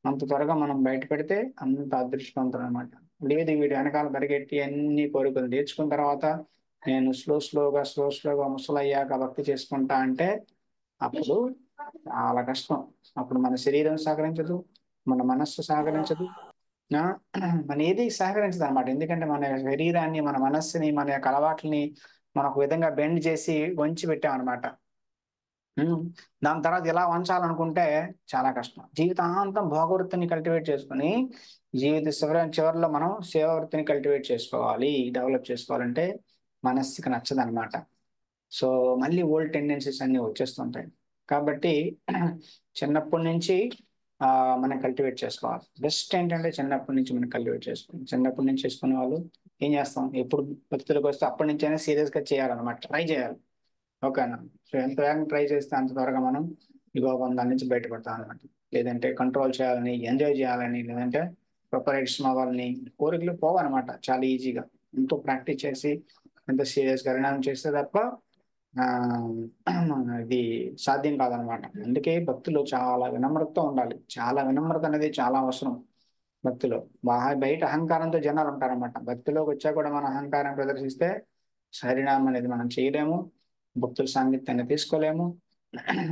S1: అంత త్వరగా మనం బయట పెడితే అంత అదృష్టవంతులు అనమాట. లేదు వీడి వెనకాల పరిగెట్టి అన్ని కోరికలు తీర్చుకున్న తర్వాత నేను స్లోగా ముసలయ్యాక భక్తి చేసుకుంటా అంటే అప్పుడు చాలా కష్టం. అప్పుడు మన శరీరం సహకరించదు, మన మనస్సు సహకరించదు, ఆ, మన ఏది సహకరించదు అనమాట. ఎందుకంటే మన శరీరాన్ని, మన మనస్సుని, మన యొక్క అలవాట్లని మనం ఒక విధంగా బెండ్ చేసి వంచి పెట్టామన్నమాట. దాని తర్వాత ఇలా వంచాలనుకుంటే చాలా కష్టం. జీవితాంతం భోగవృత్తిని కల్టివేట్ చేసుకుని చివరిలో మనం సేవావృత్తిని కల్టివేట్ చేసుకోవాలి. డెవలప్ చేసుకోవాలంటే మనస్సుకి నచ్చదనమాట. సో మళ్ళీ ఓల్డ్ టెండెన్సీస్ అన్ని వచ్చేస్తుంటాయి. కాబట్టి చిన్నప్పటి నుంచి మనం కల్టివేట్ చేసుకోవాలి. బెస్ట్ ఏంటంటే చిన్నప్పటి నుంచి మనం కల్టివేట్ చేసుకోవాలి. చిన్నప్పటి నుంచి చేసుకునే వాళ్ళు ఏం చేస్తాం, ఎప్పుడు భక్తులకు వస్తే అప్పటి నుంచి అయినా సీరియస్ గా చేయాలన్నమాట, ట్రై చేయాలి. ఓకేనా? సో ఎంత వేగంగా ట్రై చేస్తే అంత త్వరగా మనం ఈ దాని నుంచి బయటపడతాం అనమాట. లేదంటే కంట్రోల్ చేయాలని, ఎంజాయ్ చేయాలని, లేదంటే ప్రొపరేషన్ అవ్వాలని కోరికలు పోవన్నమాట చాలా ఈజీగా. ఎంతో ప్రాక్టీస్ చేసి ఎంతో సీరియస్ గా పరిణామం చేస్తే తప్ప ఆ ఇది సాధ్యం కాదనమాట. అందుకే భక్తులు చాలా వినమ్రతతో ఉండాలి. చాలా వినమ్రత అనేది చాలా అవసరం భక్తిలో. బయట అహంకారంతో జనాలు ఉంటారన్నమాట. భక్తిలోకి వచ్చా కూడా మన అహంకారం ప్రదర్శిస్తే హరినామం అనేది మనం చేయలేము, భక్తుల సాంగత్యాన్ని తీసుకోలేము.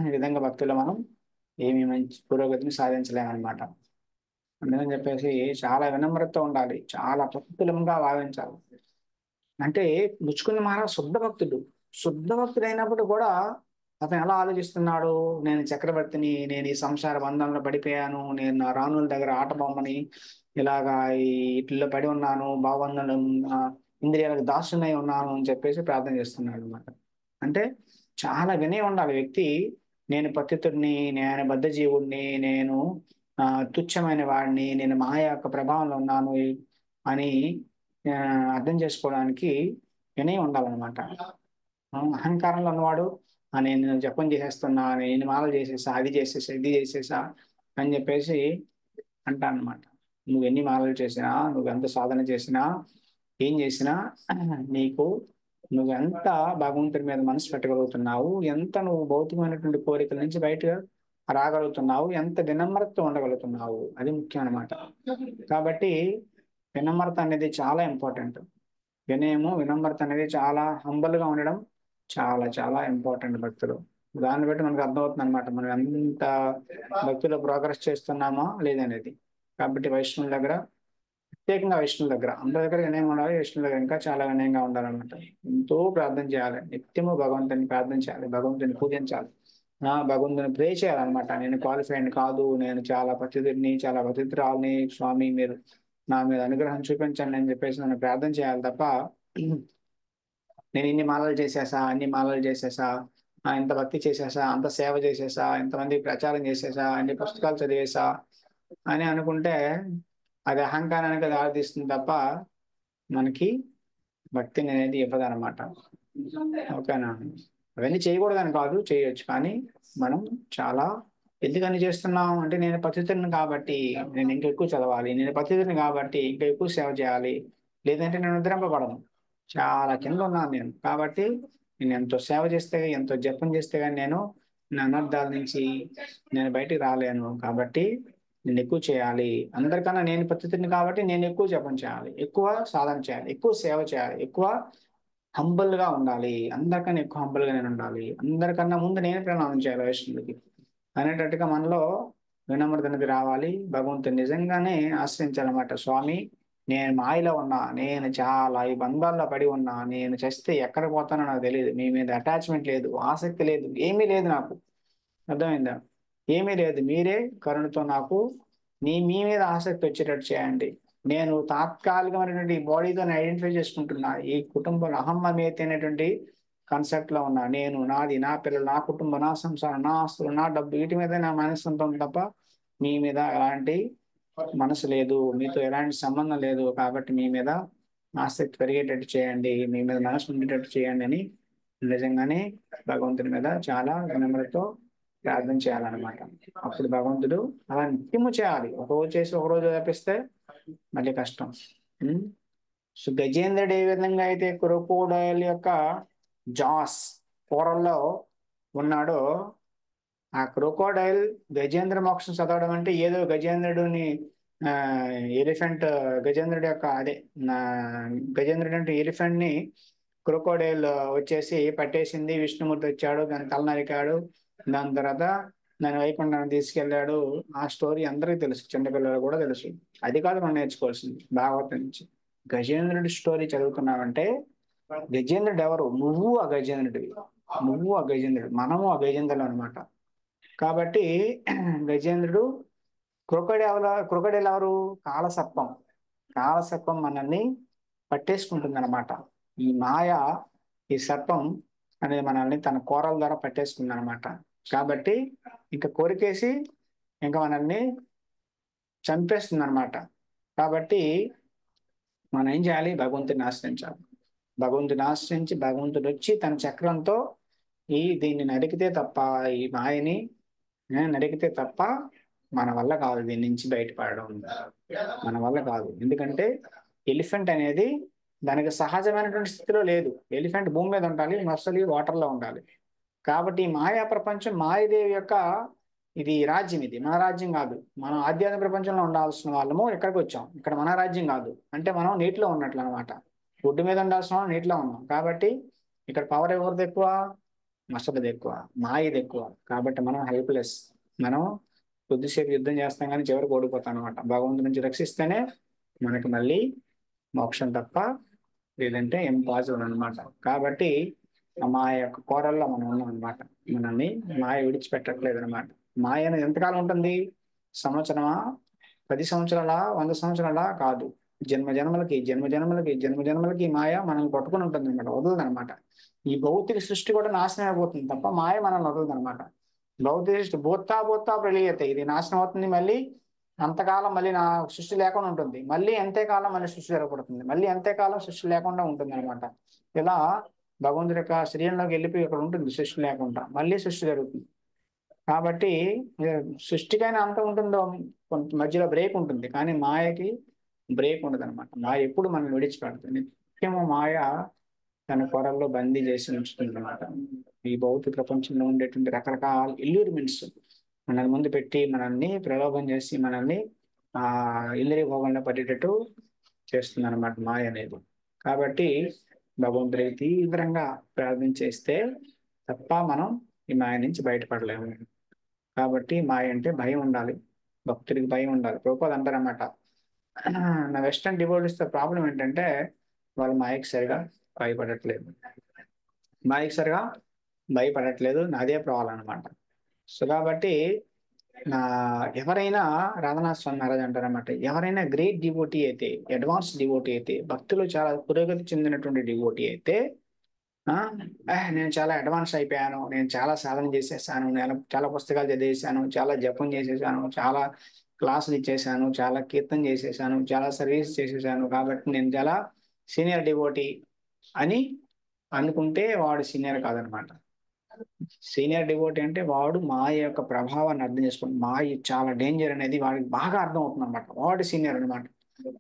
S1: ఈ విధంగా భక్తులు మనం ఏమి మంచి పురోగతిని సాధించలేము అనమాట. అందుకని చెప్పేసి చాలా వినమ్రతతో ఉండాలి, చాలా ప్రకృతిలంగా భావించాలి. అంటే ముచ్చుకుని మహారాజ్ శుద్ధ భక్తుడు అయినప్పుడు కూడా అతను ఎలా ఆలోచిస్తున్నాడు, నేను చక్రవర్తిని, నేను ఈ సంసార బంధంలో పడిపోయాను, నేను నా రాణుల దగ్గర ఆట బొమ్మని, ఇలాగా ఈ ఇట్లో పడి ఉన్నాను, భావబంధంలో ఇంద్రియాలకు దాసునై ఉన్నాను అని చెప్పేసి ప్రార్థన చేస్తున్నాడు అనమాట. అంటే చాలా వినయం ఉండాలి వ్యక్తి. నేను పతితుడిని, నేను బద్ధజీవుడిని, నేను తుచ్చమైన వాడిని, నేను మాయ యొక్క ప్రభావంలో ఉన్నాను అని ఆ, అర్థం చేసుకోవడానికి వినయం ఉండాలన్నమాట. అహంకారంలో ఉన్నవాడు నేను జపం చేసేస్తున్నా, నేను మాలలు చేసేసా, అది చేసేసా, ఇది చేసేసా అని చెప్పేసి అంటా అనమాట. నువ్వు ఎన్ని మాలలు చేసినా, నువ్వెంత సాధన చేసినా, ఏం చేసినా నీకు నువ్వెంత భగవంతుడి మీద మనసు పెట్టగలుగుతున్నావు, ఎంత నువ్వు భౌతికమైనటువంటి కోరికల నుంచి బయటగా రాగలుగుతున్నావు, ఎంత వినమ్రతతో ఉండగలుగుతున్నావు, అది ముఖ్యం అనమాట. కాబట్టి వినమ్రత అనేది చాలా ఇంపార్టెంట్. వినమ్రత అనేది చాలా హంబల్ గా ఉండడం చాలా చాలా ఇంపార్టెంట్ భక్తులు. దాన్ని బట్టి మనకు అర్థమవుతుంది అనమాట మనం ఎంత భక్తులు ప్రోగ్రెస్ చేస్తున్నామా లేదనేది. కాబట్టి వైష్ణవుల దగ్గర, ప్రత్యేకంగా వైష్ణవుల దగ్గర, అందరి దగ్గర వినయం ఉండాలి, వైష్ణవుల దగ్గర ఇంకా చాలా వినయంగా ఉండాలన్నమాట. ఎంతో ప్రార్థన చేయాలి, నిత్యము భగవంతుని ప్రార్థన చేయాలి, భగవంతుని పూజించాలి, భగవంతుని ప్రే చేయాలన్నమాట. నేను క్వాలిఫైడ్ కాదు, నేను చాలా పతితుడిని, చాలా పతితురాలని, స్వామి మీరు నా మీద అనుగ్రహం చూపించండి అని చెప్పేసి నన్ను ప్రార్థన చేయాలి తప్ప నేను ఇన్ని మాలలు చేసేసా, అన్ని మాలలు చేసేసా, ఇంత భక్తి చేసేసా, అంత సేవ చేసేసా, ఇంతమంది ప్రచారం చేసేసా, అన్ని పుస్తకాలు చదివేసా అని అనుకుంటే అది అహంకారానికి దారితీస్తుంది తప్ప మనకి భక్తిని అనేది ఇవ్వదన్నమాట. ఓకేనా? అవన్నీ చేయకూడదని కాదు, చేయొచ్చు. కానీ మనం చాలా ఎందుకని చేస్తున్నాం అంటే నేను పతితుడిని కాబట్టి నేను ఇంకా ఎక్కువ చదవాలి, నేను పతితుడిని కాబట్టి ఇంకా ఎక్కువ సేవ చేయాలి, లేదంటే నేను నిద్రింపబడను, చాలా కింద ఉన్నాను నేను. కాబట్టి నేను ఎంతో సేవ చేస్తే, ఎంతో జపం చేస్తే కానీ నేను నా అనర్థాల నుంచి నేను బయటికి రాలేను, కాబట్టి నేను ఎక్కువ చేయాలి. అందరికన్నా నేను పద్ధతిని కాబట్టి నేను ఎక్కువ జపం చేయాలి, ఎక్కువ సాధన చేయాలి, ఎక్కువ సేవ చేయాలి, ఎక్కువ హంబుల్ గా ఉండాలి, అందరికన్నా ఎక్కువ హంబుల్ గా నేను ఉండాలి, అందరికన్నా ముందు నేను ప్రణామం చేయాలి వైష్ణవుడికి అనేటట్టుగా మనలో వినమ్రత అనేది రావాలి. భగవంతుని నిజంగానే ఆశ్రయించాలన్నమాట. స్వామి, నేను మాయలో ఉన్నా, నేను చాలా ఈ బంధాల్లో పడి ఉన్నా, నేను చస్తే ఎక్కడ పోతానో నాకు తెలియదు, మీ మీద అటాచ్మెంట్ లేదు, ఆసక్తి లేదు, ఏమీ లేదు నాకు. అర్థమైందా? ఏమీ లేదు, మీరే కరుణతో నాకు మీ మీద ఆసక్తి వచ్చేటట్టు చేయండి. నేను తాత్కాలికమైనటువంటి ఈ బాడీతో ఐడెంటిఫై చేసుకుంటున్నా, ఈ కుటుంబంలో అహమ్మమేతి అనేటువంటి కాన్సెప్ట్ లో ఉన్నా. నేను, నాది, నా పిల్లలు, నా కుటుంబం, నా సంసారం, నా ఆస్తులు, నా డబ్బు, వీటి మీద నా మనసు ఉంటుంది తప్ప మీ మీద ఎలాంటి మనసు లేదు, మీతో ఎలాంటి సంబంధం లేదు. కాబట్టి మీ మీద ఆసక్తి పెరిగేటట్టు చేయండి, మీ మీద మనసు ఉండేటట్టు చేయండి అని నిజంగానే భగవంతుని మీద చాలా వినమ్రతతో ప్రార్థన చేయాలన్నమాట. అప్పుడు భగవంతుడు అలా నిత్యము చేయాలి. ఒక రోజు చేసి ఒక రోజు తప్పిస్తే మళ్ళీ కష్టం. ఉం? సో గజేంద్రుడు ఏ విధంగా అయితే క్రొకోడైల్ యొక్క జాస్ కూరల్లో ఉన్నాడో, ఆ క్రొకోడైల్ గజేంద్ర మోక్షం చదవడం అంటే ఏదో గజేంద్రుడిని ఆ ఎలిఫెంట్, గజేంద్రుడి యొక్క అదే నా గజేంద్రుడు అంటే ఎలిఫెంట్ ని క్రొకోడైల్ వచ్చేసి పట్టేసింది, విష్ణుమూర్తి వచ్చాడు, దాని తల నరికాడు, దాని తర్వాత దాని వైకుంఠాన్ని తీసుకెళ్లాడు. ఆ స్టోరీ అందరికీ తెలుసు, చిన్నపిల్లలు కూడా తెలుసు. అది కాదు మనం నేర్చుకోవాల్సింది భాగవతం నుంచి. గజేంద్రుడి స్టోరీ చదువుతున్నావంటే గజేంద్రుడు ఎవరు? నువ్వు ఆ గజేంద్రుడివి, నువ్వు ఆ గజేంద్రుడు, మనము ఆ గజేంద్రుడు అనమాట. కాబట్టి గజేంద్రుడు క్రొకడైల్ ఎవరు? కాలసర్పం. కాలసర్పం మనల్ని పట్టేసుకుంటుంది అనమాట. ఈ మాయ, ఈ సర్పం అనేది మనల్ని తన కోరల ద్వారా పట్టేసుకుంది అనమాట. కాబట్టి ఇంకా కోరికేసి ఇంకా మనల్ని చంపేస్తుంది అనమాట. కాబట్టి మనం ఏం చేయాలి? భగవంతుని ఆశ్రయించాలి. భగవంతుని ఆశ్రయించి భగవంతుడు వచ్చి తన చక్రంతో దీన్ని నరికితే తప్ప, ఈ మాయని నరికితే తప్ప మన వల్ల కాదు దీని నుంచి బయటపడడం, మన వల్ల కాదు. ఎందుకంటే ఎలిఫెంట్ అనేది దానికి సహజమైనటువంటి స్థితిలో లేదు. ఎలిఫెంట్ భూమి మీద ఉండాలి, మొసలి వాటర్ లో ఉండాలి. కాబట్టి ఈ మాయా ప్రపంచం, మాయదేవి యొక్క ఇది రాజ్యం, ఇది మన రాజ్యం కాదు. మనం ఆధ్యాత్మిక ప్రపంచంలో ఉండాల్సిన వాళ్ళము ఇక్కడికి వచ్చాం, ఇక్కడ మన రాజ్యం కాదు. అంటే మనం నీటిలో ఉన్నట్లు అనమాట. ఒడ్డు మీద ఉండాల్సిన వాళ్ళు నీటిలో ఉన్నాం. కాబట్టి ఇక్కడ పవర్ ఎవరిది ఎక్కువ? మసలది ఎక్కువ, మాయది ఎక్కువ. కాబట్టి మనం హెల్ప్లెస్. మనం కొద్దిసేపు యుద్ధం చేస్తాం కానీ చివరికి ఓడిపోతాం అనమాట. భగవంతుడి నుంచి రక్షిస్తేనే మనకి మళ్ళీ మోక్షం తప్ప, లేదంటే ఇంపాసిబుల్ అనమాట. కాబట్టి ఆ మాయ యొక్క కోరల్లో మనం ఉన్నాం అనమాట. మనల్ని మాయ విడిచిపెట్టట్లేదు అనమాట. మాయ అనేది ఎంతకాలం ఉంటుంది? సంవత్సరమా, 10 సంవత్సరాల, 100 సంవత్సరాల కాదు. జన్మ జన్మలకి జన్మ జన్మలకి జన్మ జన్మలకి ఈ మాయ మనల్ని పట్టుకుని ఉంటుంది అనమాట, వదలదు అనమాట. ఈ భౌతిక సృష్టి కూడా నాశనం అయిపోతుంది తప్ప మాయ మనల్ని వదలదు అనమాట. భౌతిక సృష్టి బోత్తా బోత్తా ప్రళయతే, ఇది నాశనం అవుతుంది, మళ్ళీ అంతకాలం మళ్ళీ నా సృష్టి లేకుండా ఉంటుంది, మళ్ళీ ఎంతకాలం మళ్ళీ సృష్టి జరగబడుతుంది, మళ్ళీ ఎంతకాలం సృష్టి లేకుండా ఉంటుంది అనమాట. ఇలా భగవంతుడి యొక్క శరీరంలోకి వెళ్ళిపోయి ఇక్కడ ఉంటుంది సృష్టి లేకుండా, మళ్ళీ సృష్టి జరుగుతుంది. కాబట్టి సృష్టికైనా అంత ఉంటుందో, కొంత మధ్యలో బ్రేక్ ఉంటుంది, కానీ మాయకి బ్రేక్ ఉండదు అనమాట. మాయ ఎప్పుడు మనం విడిచిపెడుతుంది. నిత్యము మాయ తన పొరల్లో బందీ చేసి ఉంచుతుంది అనమాట. ఈ భౌతిక ప్రపంచంలో ఉండేటువంటి రకరకాల ఇల్యూరిమెంట్స్ మనల్ని ముందు పెట్టి మనల్ని ప్రలోభం చేసి మనల్ని ఆ ఇంద్రియ భోగంలో పడేటట్టు చేస్తుంది అనమాట మాయ అనేది. కాబట్టి భగవంతుడికి తీవ్రంగా ప్రార్థన చేస్తే తప్ప మనం ఈ మాయ నుంచి బయటపడలేము. కాబట్టి మాయ అంటే భయం ఉండాలి, భక్తుడికి భయం ఉండాలి. ప్రభుపాద అంటారన్నమాట, నా వెస్టర్న్ డివోటీస్ తో ప్రాబ్లం ఏంటంటే వాళ్ళు మాయకి సరిగా భయపడట్లేదు, మాయకి సరిగా భయపడట్లేదు, నాదే ప్రాబ్లం అనమాట. సో కాబట్టి నా ఎవరైనా రాధనాథ్ స్వామి మహారాజ్ అంటారన్నమాట, ఎవరైనా గ్రేట్ డివోటీ అయితే, అడ్వాన్స్ డివోటీ అయితే, భక్తులు చాలా పురోగతి చెందినటువంటి డివోటీ అయితే, నేను చాలా అడ్వాన్స్ అయిపోయాను, నేను చాలా సాధన చేసేసాను, నేను చాలా పుస్తకాలు చదివేశాను, చాలా జపం చేసేసాను, చాలా క్లాసులు ఇచ్చేసాను, చాలా కీర్తన చేసేసాను, చాలా సర్వీస్ చేసేసాను, కాబట్టి నేను చాలా సీనియర్ డివోటీ అని అనుకుంటే వాడు సీనియర్ కాదనమాట. సీనియర్ డివోటీ అంటే వాడు మాయ యొక్క ప్రభావాన్ని అర్థం చేసుకుని, మాయ చాలా డేంజర్ అనేది వాడికి బాగా అర్థం అవుతుంది అనమాట. వాడు సీనియర్ అనమాట.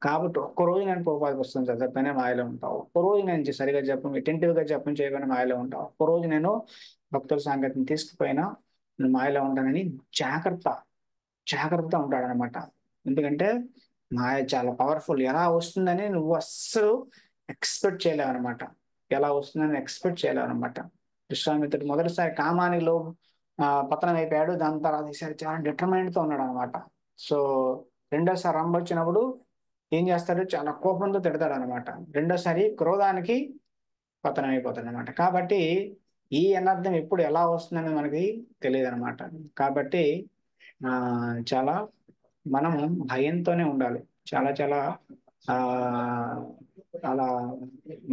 S1: కాబట్టి ఒక్కరోజు నేను ప్రభుపాద పుస్తకం చదివితేనే మాయలో ఉంటావు, ఒక్కరోజు నేను సరిగా జపం అటెంటివ్ గా జపం చేయగానే మాయలో ఉంటావు, ఒక్కరోజు నేను భక్తుల సంగతిని తీసుకుపోయినా నేను మాయలో ఉంటానని జాగ్రత్త ఉంటాడనమాట. ఎందుకంటే మాయ చాలా పవర్ఫుల్. ఎలా వస్తుందని నువ్వు అస్సలు ఎక్స్పెక్ట్ చేయలేవు అనమాట. ఎలా వస్తుందని ఎక్స్పెక్ట్ చేయలేవు అనమాట. విశ్వామిత్రుడు మొదటిసారి కామానిలో పతనం అయిపోయాడు. దాని తర్వాత ఈసారి చాలా డిటర్మైండ్ తో ఉన్నాడు అనమాట. సో రెండోసారి రంభ వచ్చినప్పుడు ఏం చేస్తాడు, చాలా కోపంతో తిడతాడు అనమాట. రెండోసారి క్రోధానికి పతనం అయిపోతాడు అనమాట. కాబట్టి ఈ అనర్థం ఎప్పుడు ఎలా వస్తుందని మనకి తెలియదు అనమాట. కాబట్టి ఆ చాలా మనము భయంతోనే ఉండాలి. చాలా చాలా ఆ అలా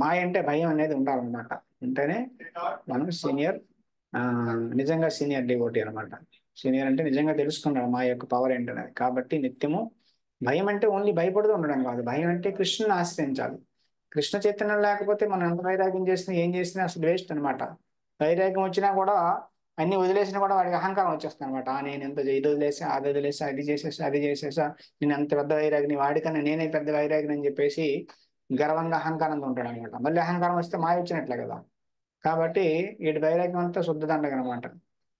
S1: మాయ అంటే భయం అనేది ఉండాలన్నమాట. ఉంటేనే మనం సీనియర్, ఆ నిజంగా సీనియర్ డివోటీ అనమాట. సీనియర్ అంటే నిజంగా తెలుసుకున్నాడు మా యొక్క పవర్ ఏంటనేది. కాబట్టి నిత్యము భయం అంటే ఓన్లీ భయపడుతూ ఉండడం కాదు. భయం అంటే కృష్ణుని ఆశ్రయించాలి. కృష్ణ చైతన్యం లేకపోతే మనం ఎంత వైరాగ్యం చేసినా ఏం చేసినా అసలు వేస్ట్ అనమాట. వైరాగ్యం వచ్చినా కూడా అన్ని వదిలేసినా కూడా వాడికి అహంకారం వచ్చేస్తుంది అనమాట. నేను ఎంత ఇది వదిలేసా, అది వదిలేసా, అది చేసేసా, నేను ఎంత పెద్ద వైరాగిని, వాడికన్నా నేనే పెద్ద వైరాగిని అని చెప్పేసి గర్వంగా అహంకారంతో ఉంటాడు అనమాట. మళ్ళీ అహంకారం వస్తే మాయ వచ్చినట్లే కదా. కాబట్టి వీటి వైరాగ్యం అంతా శుద్ధ దండగనమాట.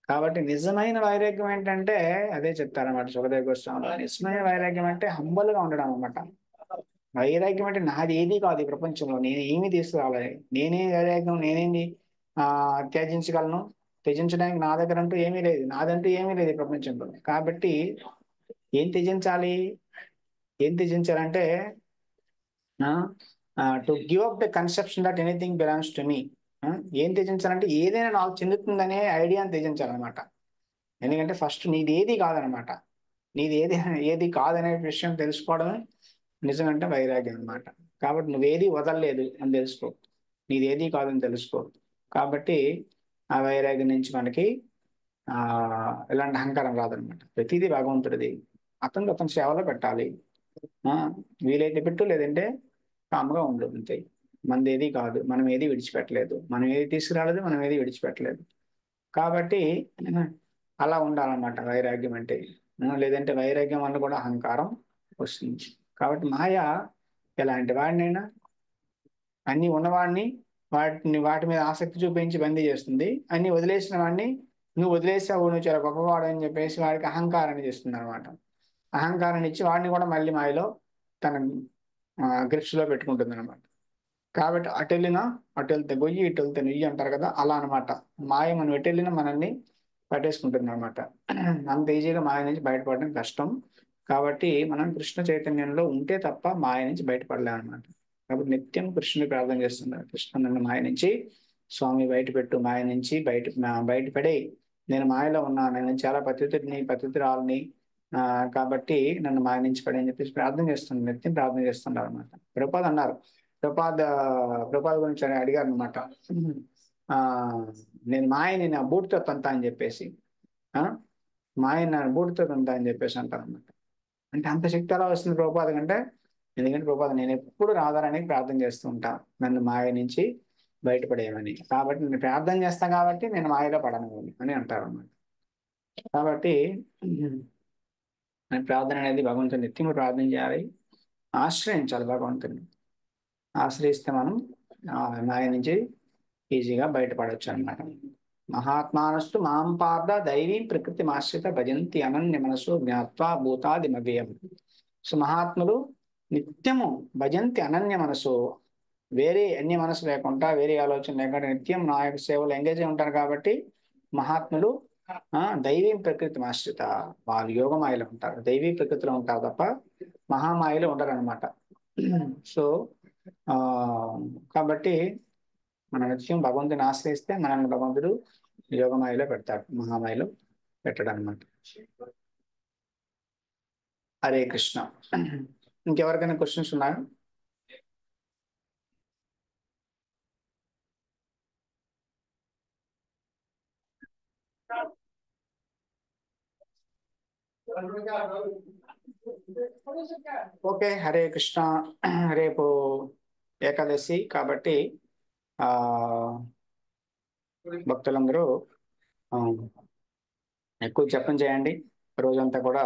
S1: కాబట్టి నిజమైన వైరాగ్యం ఏంటంటే అదే చెప్తారన్నమాట సుఖదేవ గోస్వామి. నిజమైన వైరాగ్యం అంటే హంబల్ గా ఉండడం అనమాట. వైరాగ్యం అంటే నాది ఏది కాదు ఈ ప్రపంచంలో, నేను ఏమీ తీసుకురావాలి, నేనే వైరాగ్యం, నేనేంది ఆ త్యజించగలను, త్యజించడానికి నా దగ్గర అంటూ ఏమీ లేదు, నాదంటూ ఏమీ లేదు ఈ ప్రపంచంలో. కాబట్టి ఏం త్యజించాలి, ఏం త్యజించాలంటే to give up the conception that anything belongs to me. ఏం త్యజించాలంటే ఏదైనా నాకు చెందుతుందనే ఐడియాని త్యజించాలన్నమాట. ఎందుకంటే ఫస్ట్ నీది ఏది కాదనమాట. నీది ఏది కాదనే విషయం తెలుసుకోవడమే నిజమంటే వైరాగ్యం అనమాట. కాబట్టి నువ్వేది వదలలేదు అని తెలుసుకో, నీది ఏది కాదని తెలుసుకో. కాబట్టి ఆ వైరాగ్యం నుంచి మనకి ఆ ఎలాంటి అహంకారం రాదనమాట. ప్రతిదీ భగవంతుడిది, అతని సేవలో పెట్టాలి. ఆ వీలైతే పెట్టు, లేదంటే కామ్గా ఉండు, అంతే. మనది ఏది కాదు, మనం ఏది విడిచిపెట్టలేదు, మనం ఏది తీసుకురాలేదు, మనం ఏది విడిచిపెట్టలేదు. కాబట్టి అలా ఉండాలన్నమాట వైరాగ్యం అంటే. లేదంటే వైరాగ్యం వల్ల కూడా అహంకారం వస్తుంది. కాబట్టి మాయ ఎలాంటి వాడినైనా, అన్ని ఉన్నవాడిని వాటి మీద ఆసక్తి చూపించి బందీ చేస్తుంది. అన్ని వదిలేసిన వాడిని నువ్వు వదిలేసావు, నువ్వు చాలా గొప్పవాడు అని చెప్పేసి వాడికి అహంకారాన్ని చేస్తుంది అనమాట. అహంకారాన్ని ఇచ్చి వాడిని కూడా మళ్ళీ మాయలో తన గ్రిప్స్ లో పెట్టుకుంటుంది అనమాట. కాబట్టి అటు వెళ్ళినా అటు వెళ్తే గొయ్యి, ఇటు వెళ్తే నుయ్యి అంటారు కదా, అలా అనమాట. మాయ మనం ఎటు వెళ్ళినా మనల్ని పట్టేసుకుంటుంది అనమాట. అంత ఈజీగా మాయ నుంచి బయటపడడం కష్టం. కాబట్టి మనం కృష్ణ చైతన్యంలో ఉంటే తప్ప మాయ నుంచి బయటపడలేం అనమాట. కాబట్టి నిత్యం కృష్ణుని ప్రార్థన చేస్తున్నారు. కృష్ణ నన్ను మాయ నుంచి స్వామి బయటపెట్టు, మాయ నుంచి బయటపడే, నేను మాయలో ఉన్నాను, నేను చాలా పతితురాలని, కాబట్టి నన్ను మాయ నుంచి పడే అని చెప్పేసి ప్రార్థన చేస్తున్నాను. నిత్యం ప్రార్థన చేస్తున్నారు అనమాట. ప్రభుపాద అన్నారు, ప్రభుపాద గురించి అడిగారు అనమాట. ఆ నేను మాయని నా బూటుతో తంతా అని చెప్పేసి, ఆ మాయని నా బూటుతో తంతా అని చెప్పేసి అంటారు అనమాట. అంటే అంత శక్తి ఎలా వస్తుంది ప్రభుపాద కంటే? ఎందుకంటే ప్రభుపాద నేను ఎప్పుడు రాధారానికి ప్రార్థన చేస్తూ ఉంటా, నన్ను మాయ నుంచి బయటపడేయమని. కాబట్టి నేను ప్రార్థన చేస్తా కాబట్టి నేను మాయలో పడను అని అంటారు అన్నమాట. కాబట్టి ప్రార్థన అనేది భగవంతుని నిత్యం ప్రార్థన చేయాలి, ఆశ్రయించాలి భగవంతుని. ఆశ్రయిస్తే మనం మాయ నుంచి ఈజీగా బయటపడవచ్చు అన్నమాట. మహాత్మానస్తు మాం పార్థ దైవీ ప్రకృతి ఆశ్రిత భజంతి అనన్య మనసు జ్ఞాత్వా భూతాదిమవ్యయం. సో మహాత్ములు నిత్యము భజంతి అనన్య మనసు, వేరే అన్య మనసు లేకుండా, వేరే ఆలోచన లేకుండా నిత్యం నా యొక్క సేవలో ఎంగేజ్ అయి ఉంటారు. కాబట్టి మహాత్ములు దైవీ ప్రకృతి ఆశ్రిత, వాళ్ళు యోగమాయలో ఉంటారు, దైవీ ప్రకృతిలో ఉంటారు తప్ప మహామాయలో ఉండరు అనమాట. సో ఆ కాబట్టి మన నిత్యం భగవంతుని ఆశ్రయిస్తే మనల్ని భగవంతుడు యోగమాయలో పెడతాడు, మహామాయలో పెట్టడం అనమాట. హరే కృష్ణ. ఇంకెవరికైనా క్వశ్చన్స్ ఉన్నాయా? ఓకే, హరే కృష్ణ. రేపు ఏకాదశి కాబట్టి ఆ భక్తులందరూ ఎక్కువ జపం చేయండి రోజంతా కూడా.